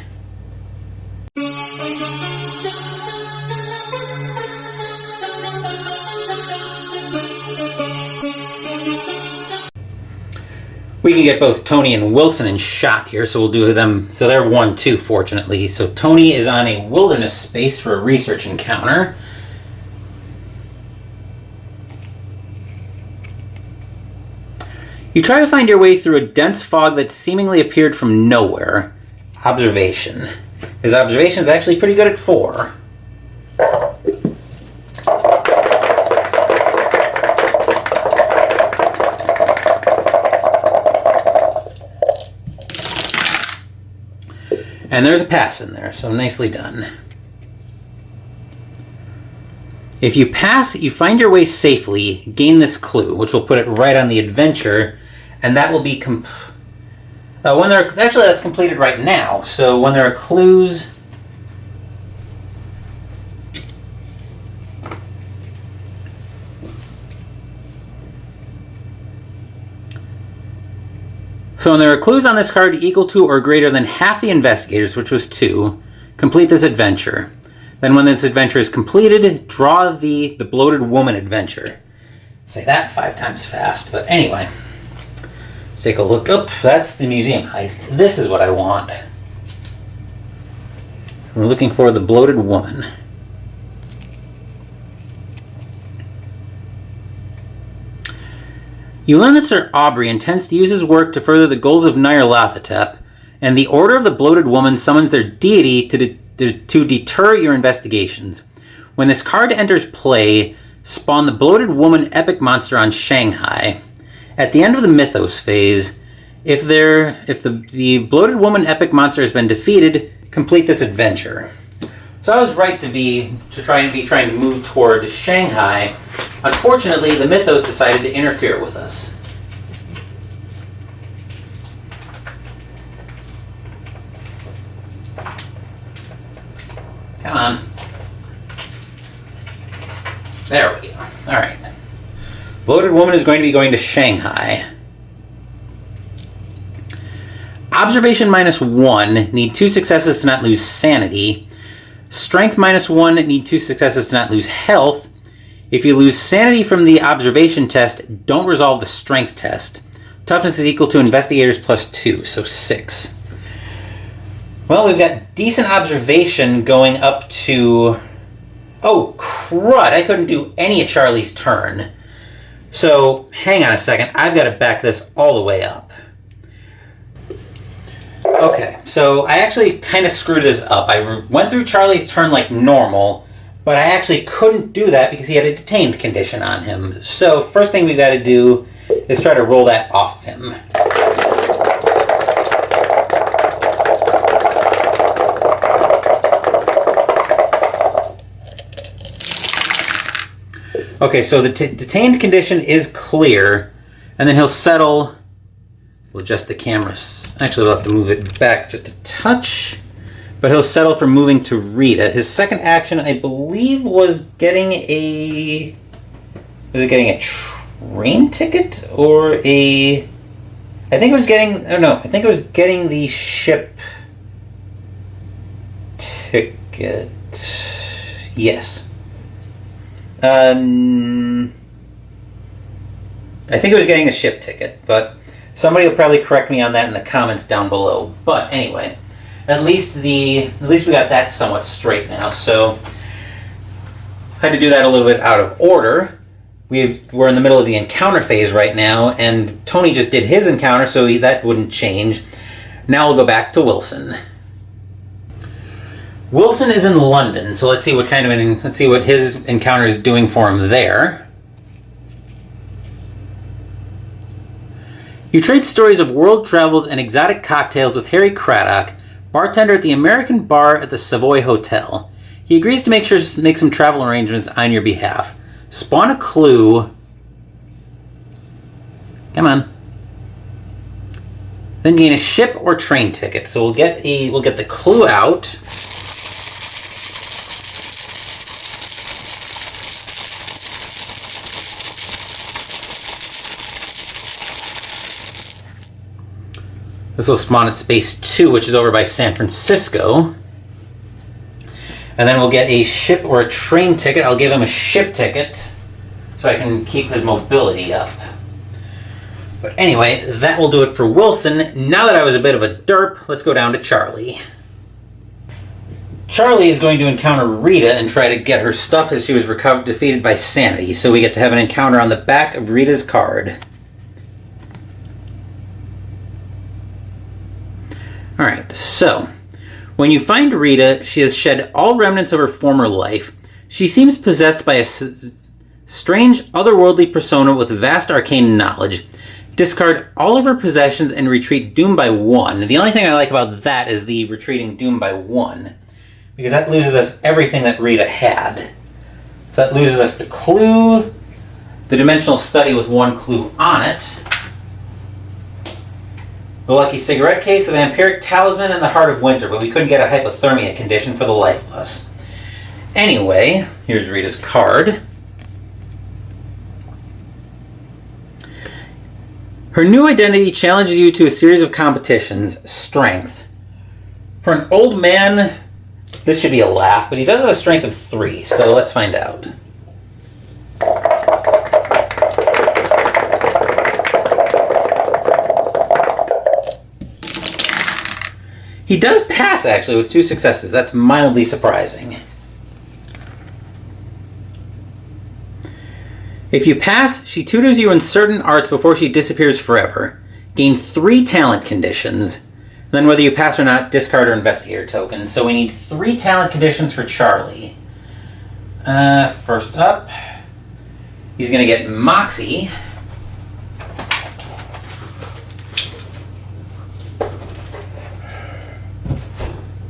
We can get both Tony and Wilson in shot here, so we'll do them. So they're 1-2, fortunately. So Tony is on a wilderness space for a research encounter. You try to find your way through a dense fog that seemingly appeared from nowhere. Observation. His observation is actually pretty good at 4. And there's a pass in there, so nicely done. If you pass, you find your way safely, gain this clue, which will put it right on the adventure, and that will be actually that's completed right now. So when there are clues, on this card equal to or greater than half the investigators, which was 2, complete this adventure. Then when this adventure is completed, draw the Bloated Woman adventure. Say that 5 times fast, but anyway. Let's take a look. Oh, that's the museum heist. This is what I want. We're looking for the Bloated Woman. You learn that Sir Aubrey intends to use his work to further the goals of Nyarlathotep, and the Order of the Bloated Woman summons their deity to deter your investigations. When this card enters play, spawn the Bloated Woman epic monster on Shanghai. At the end of the Mythos Phase, if the Bloated Woman epic monster has been defeated, complete this adventure. So I was right to trying to move toward Shanghai. Unfortunately, the Mythos decided to interfere with us. Come on. There we go. Alright. Bloated Woman is going to be going to Shanghai. Observation -1, need 2 successes to not lose sanity. Strength -1, need 2 successes to not lose health. If you lose sanity from the observation test, don't resolve the strength test. Toughness is equal to investigators +2, so 6. Well, we've got decent observation going up to... Oh, crud! I couldn't do any of Charlie's turn. So, hang on a second. I've got to back this all the way up. Okay, so I actually kind of screwed this up. I went through Charlie's turn like normal, but I actually couldn't do that because he had a detained condition on him. So, first thing we've got to do is try to roll that off of him. Okay, so the detained condition is clear, and then he'll settle. We'll adjust the cameras. Actually, we'll have to move it back just a touch, but he'll settle for moving to Rita. His second action, I believe, was getting a... Was it getting a train ticket or a... I think it was getting... Oh no, I think it was getting the ship ticket. Yes. I think it was getting the ship ticket, but somebody will probably correct me on that in the comments down below. But anyway, at least we got that somewhat straight now. So I had to do that a little bit out of order. We're in the middle of the encounter phase right now, and Tony just did his encounter, so that wouldn't change. Now we'll go back to Wilson. Wilson is in London, so let's see what his encounter is doing for him there. You trade stories of world travels and exotic cocktails with Harry Craddock, bartender at the American bar at the Savoy Hotel. He agrees to make some travel arrangements on your behalf. Spawn a clue. Come on. Then gain a ship or train ticket. So we'll get the clue out. This will spawn at Space 2, which is over by San Francisco. And then we'll get a ship or a train ticket. I'll give him a ship ticket so I can keep his mobility up. But anyway, that will do it for Wilson. Now that I was a bit of a derp, let's go down to Charlie. Charlie is going to encounter Rita and try to get her stuff as she was defeated by Sanity. So we get to have an encounter on the back of Rita's card. Alright, so when you find Rita, she has shed all remnants of her former life. She seems possessed by a strange, otherworldly persona with vast arcane knowledge. Discard all of her possessions and retreat doomed by 1. The only thing I like about that is the retreating doomed by 1, because that loses us everything that Rita had. So that loses us the clue, the dimensional study with 1 clue on it, the lucky cigarette case, the Vampiric Talisman, and the Heart of Winter, but we couldn't get a hypothermia condition for the lifeless. Anyway, here's Rita's card. Her new identity challenges you to a series of competitions. Strength. For an old man, this should be a laugh, but he does have a strength of 3, so let's find out. He does pass, actually, with 2 successes. That's mildly surprising. If you pass, she tutors you in certain arts before she disappears forever. Gain 3 talent conditions. Then whether you pass or not, discard her investigator token. So we need 3 talent conditions for Charlie. First up, he's going to get Moxie.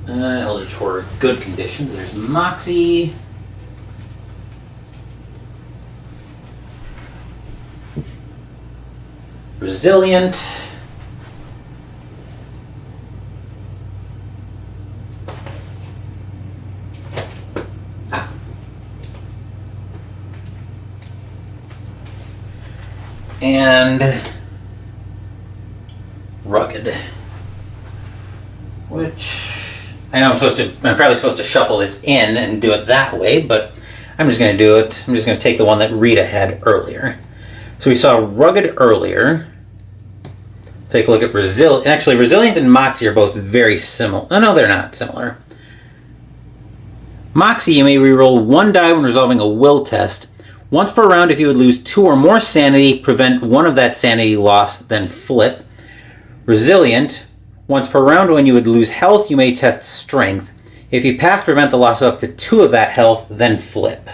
Eldritch Horror, good conditions. There's Moxie. Resilient. And rugged. Which I know I'm probably supposed to shuffle this in and do it that way, but I'm just going to do it. I'm just going to take the one that Rita had earlier. So we saw rugged earlier. Take a look at resilient. Actually, resilient and Moxie are both very similar. Oh, no, they're not similar. Moxie, you may reroll 1 die when resolving a will test. Once per round, if you would lose 2 or more sanity, prevent 1 of that sanity loss, then flip. Resilient, once per round when you would lose health, you may test strength. If you pass, prevent the loss of up to 2 of that health, then flip.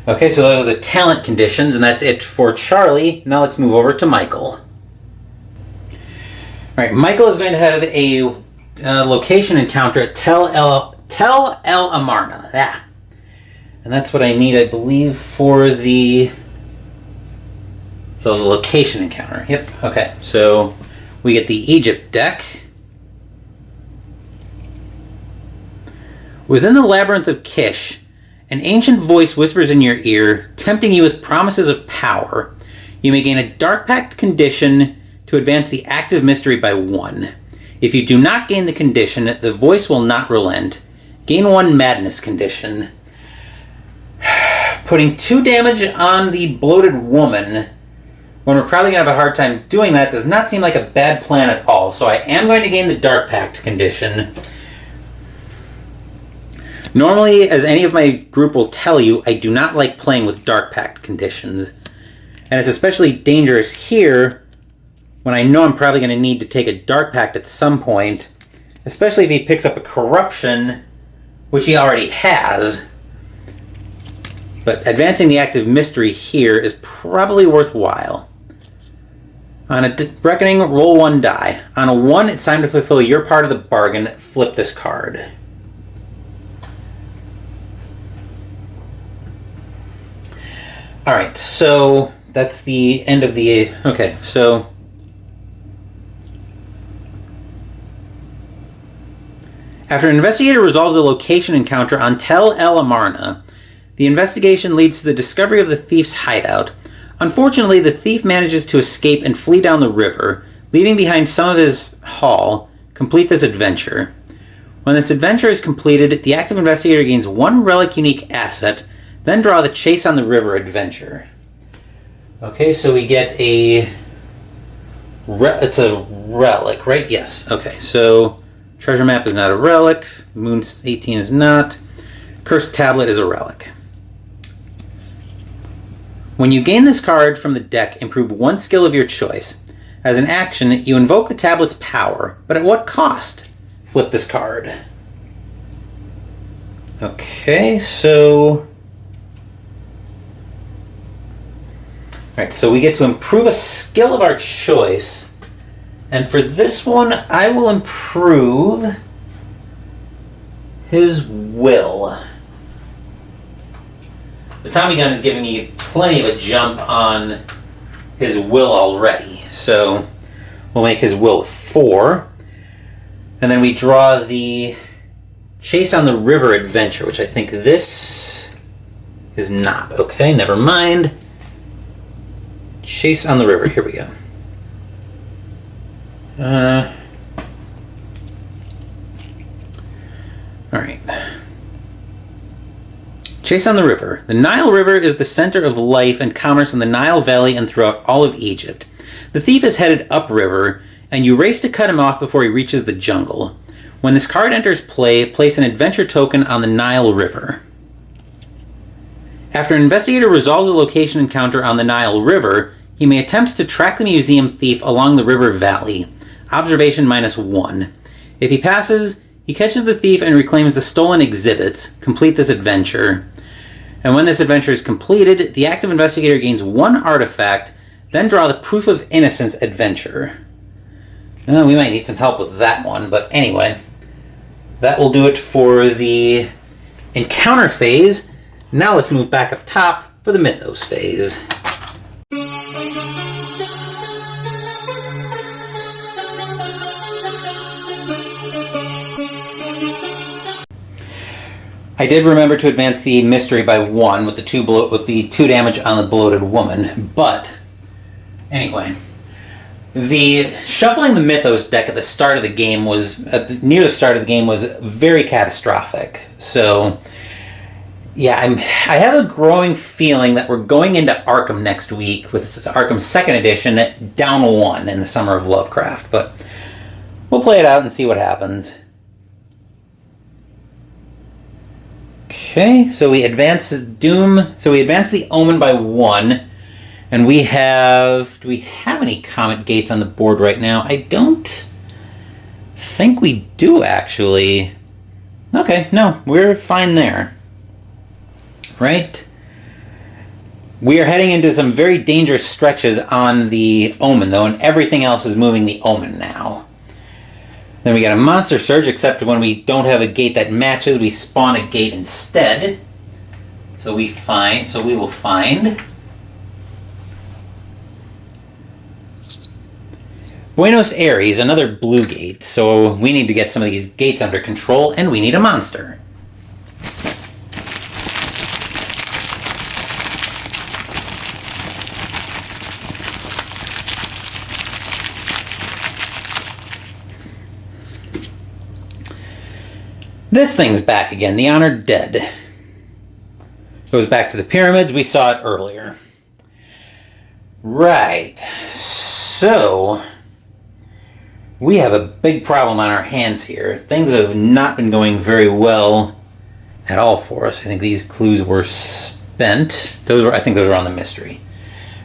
Okay, so those are the talent conditions, and that's it for Charlie. Now let's move over to Michael. Alright, Michael is going to have a location encounter at Tel El Amarna. Yeah. And that's what I need, I believe, for the location encounter. Yep, okay. So we get the Egypt deck. Within the Labyrinth of Kish, an ancient voice whispers in your ear, tempting you with promises of power. You may gain a Dark Pact condition to advance the active mystery by 1. If you do not gain the condition, the voice will not relent. Gain 1 madness condition. Putting 2 damage on the bloated woman, when we're probably going to have a hard time doing that, does not seem like a bad plan at all. So I am going to gain the Dark Pact condition. Normally, as any of my group will tell you, I do not like playing with Dark Pact conditions. And it's especially dangerous here when I know I'm probably going to need to take a Dark Pact at some point, especially if he picks up a Corruption, which he already has. But advancing the active mystery here is probably worthwhile. On a reckoning, roll 1 die. On a 1, it's time to fulfill your part of the bargain. Flip this card. Alright, so that's the end of the... Okay, so... After an investigator resolves a location encounter on Tel El Amarna, the investigation leads to the discovery of the thief's hideout. Unfortunately, the thief manages to escape and flee down the river, leaving behind some of his haul. Complete this adventure. When this adventure is completed, the active investigator gains 1 relic unique asset, then draw the Chase on the River adventure. Okay, so we get a... it's a relic, right? Yes. Okay, so... Treasure Map is not a relic. Moon 18 is not. Cursed Tablet is a relic. When you gain this card from the deck, improve 1 skill of your choice. As an action, you invoke the tablet's power, but at what cost? Flip this card. Okay, so... Alright, so we get to improve a skill of our choice. And for this one, I will improve his will. The Tommy gun is giving me plenty of a jump on his will already. So we'll make his will 4. And then we draw the Chase on the River adventure, which I think this is not. Okay, never mind. Chase on the River, here we go. Alright. Chase on the River. The Nile River is the center of life and commerce in the Nile Valley and throughout all of Egypt. The thief is headed upriver, and you race to cut him off before he reaches the jungle. When this card enters play, place an adventure token on the Nile River. After an investigator resolves a location encounter on the Nile River, he may attempt to track the museum thief along the river valley. Observation -1. If he passes, he catches the thief and reclaims the stolen exhibits. Complete this adventure. And when this adventure is completed, the active investigator gains 1 artifact, then draw the Proof of Innocence adventure. We might need some help with that one, but anyway. That will do it for the Encounter phase. Now let's move back up top for the Mythos phase. I did remember to advance the mystery by 1 with the 2 damage on the bloated woman, but anyway, the shuffling the Mythos deck at the start of the game was near the start of the game was very catastrophic. So yeah, I have a growing feeling that we're going into Arkham next week with Arkham 2nd Edition down 1 in the Summer of Lovecraft, but we'll play it out and see what happens. Okay, so we advance Doom. So we advance the Omen by 1, and we have... Do we have any Comet Gates on the board right now? I don't think we do, actually. Okay, no, we're fine there. Right? We are heading into some very dangerous stretches on the Omen, though, and everything else is moving the Omen now. Then we got a Monster Surge, except when we don't have a gate that matches, we spawn a gate instead. So we will find Buenos Aires, another blue gate. So we need to get some of these gates under control, and we need a monster. This thing's back again, the Honored Dead. Goes back to the pyramids, we saw it earlier. Right, so we have a big problem on our hands here. Things have not been going very well at all for us. I think these clues were spent. I think those were on the mystery,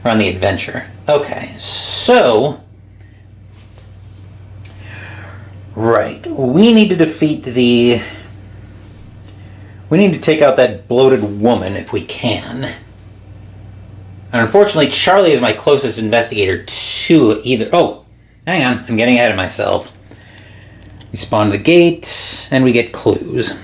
or on the adventure. Okay, so right, we need to defeat the... We need to take out that bloated woman if we can. And unfortunately, Charlie is my closest investigator to either... Oh, hang on, I'm getting ahead of myself. We spawn the gate, and we get clues.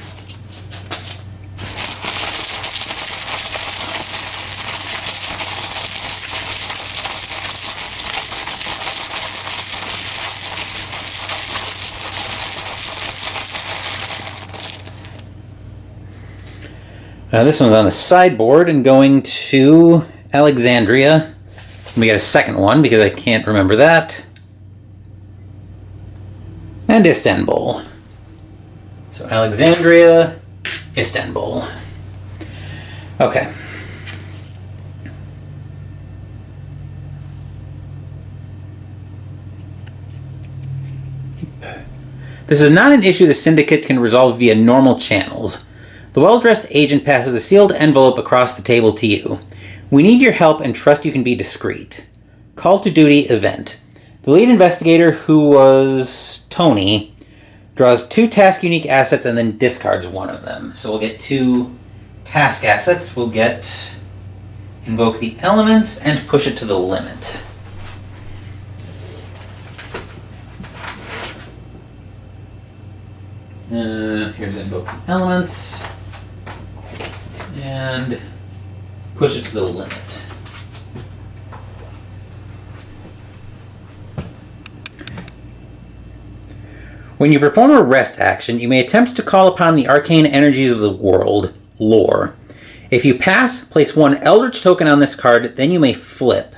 This one's on the sideboard and going to Alexandria. We got a second one because I can't remember that. And Istanbul. So Alexandria, Istanbul. Okay. This is not an issue the Syndicate can resolve via normal channels. The well-dressed agent passes a sealed envelope across the table to you. We need your help and trust you can be discreet. Call to duty event. The lead investigator, who was Tony, draws 2 task-unique assets and then discards one of them. So we'll get 2 task assets. We'll get Invoke the Elements and Push it to the limit. Here's Invoke the Elements and Push it to the limit. When you perform a rest action, you may attempt to call upon the arcane energies of the world, lore. If you pass, place 1 Eldritch token on this card, then you may flip.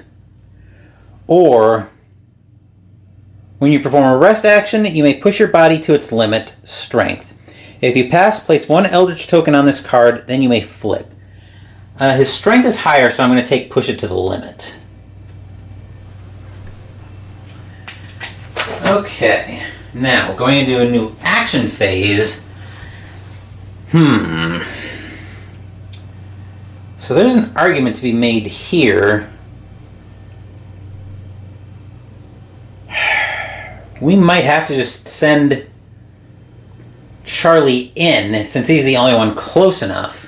Or, when you perform a rest action, you may push your body to its limit, strength. If you pass, place 1 Eldritch token on this card, then you may flip. His strength is higher, so I'm going to take push it to the limit. Okay, now going into a new action phase. So there's an argument to be made here. We might have to just send Charlie in, since he's the only one close enough.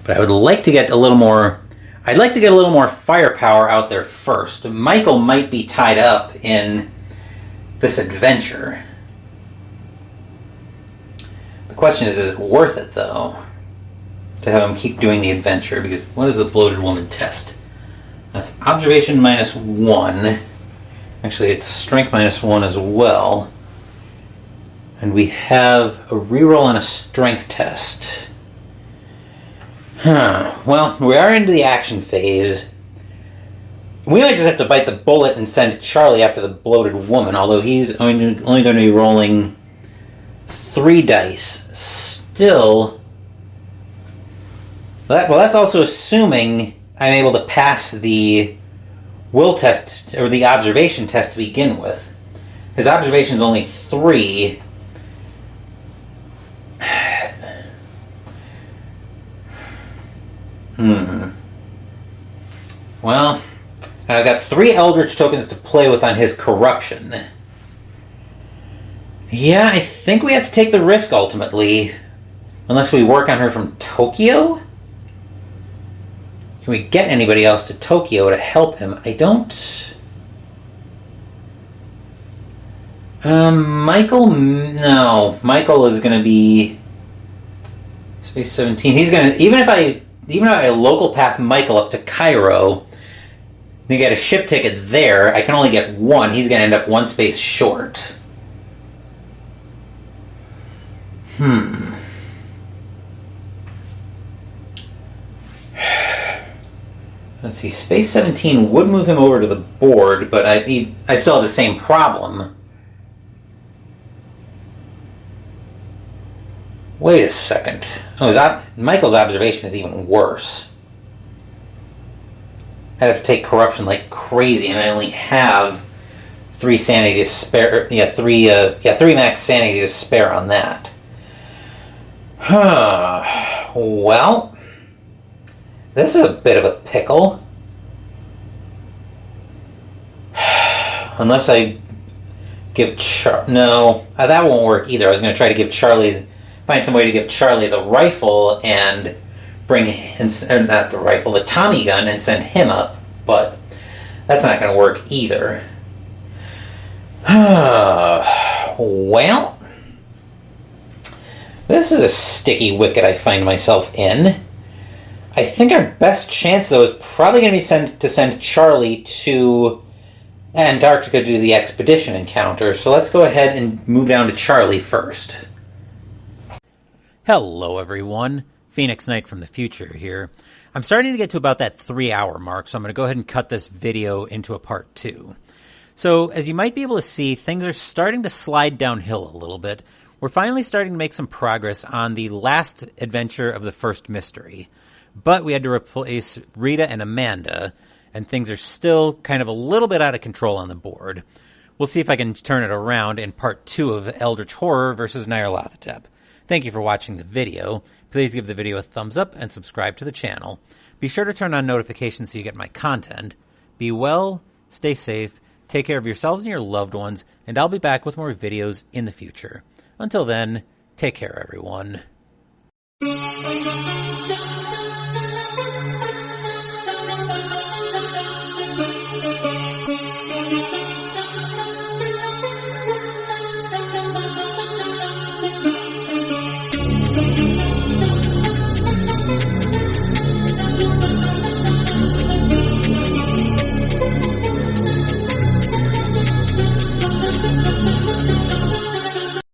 But I would like to get a little more... I'd like to get a little more firepower out there first. Michael might be tied up in this adventure. The question is it worth it, though, to have him keep doing the adventure? Because what is the Bloated Woman test? That's observation -1. Actually, it's strength -1 as well. And we have a reroll on a strength test. Well, we are into the action phase. We might just have to bite the bullet and send Charlie after the Bloated Woman, although he's only going to be rolling 3 dice. Still... well, that's also assuming I'm able to pass the will test, or the observation test to begin with. His observation is only 3. Well, I've got 3 Eldritch tokens to play with on his corruption. Yeah, I think we have to take the risk ultimately. Unless we work on her from Tokyo? Can we get anybody else to Tokyo to help him? I don't... Michael? No. Michael is going to be... Space 17. He's going to... Even if I local path Michael up to Cairo, then get a ship ticket there, I can only get 1. He's going to end up 1 space short. Let's see, Space 17 would move him over to the board, but I still have the same problem. Wait a second. Oh, Michael's observation is even worse. I'd have to take corruption like crazy, and I only have 3 sanity to spare. Yeah, 3 max sanity to spare on that. Well, this is a bit of a pickle. Unless I give no, that won't work either. I was going to try to find some way to give Charlie the rifle and the Tommy gun and send him up, but that's not going to work either. Well, this is a sticky wicket I find myself in. I think our best chance, though, is probably going to be to send Charlie to Antarctica to do the expedition encounter, so let's go ahead and move down to Charlie first. Hello, everyone. Phoenix Knight from the future here. I'm starting to get to about that 3-hour mark, so I'm going to go ahead and cut this video into a part 2. So, as you might be able to see, things are starting to slide downhill a little bit. We're finally starting to make some progress on the last adventure of the first mystery. But we had to replace Rita and Amanda, and things are still kind of a little bit out of control on the board. We'll see if I can turn it around in part 2 of Eldritch Horror versus Nyarlathotep. Thank you for watching the video. Please give the video a thumbs up and subscribe to the channel. Be sure to turn on notifications so you get my content. Be well, stay safe, take care of yourselves and your loved ones, and I'll be back with more videos in the future. Until then, take care, everyone.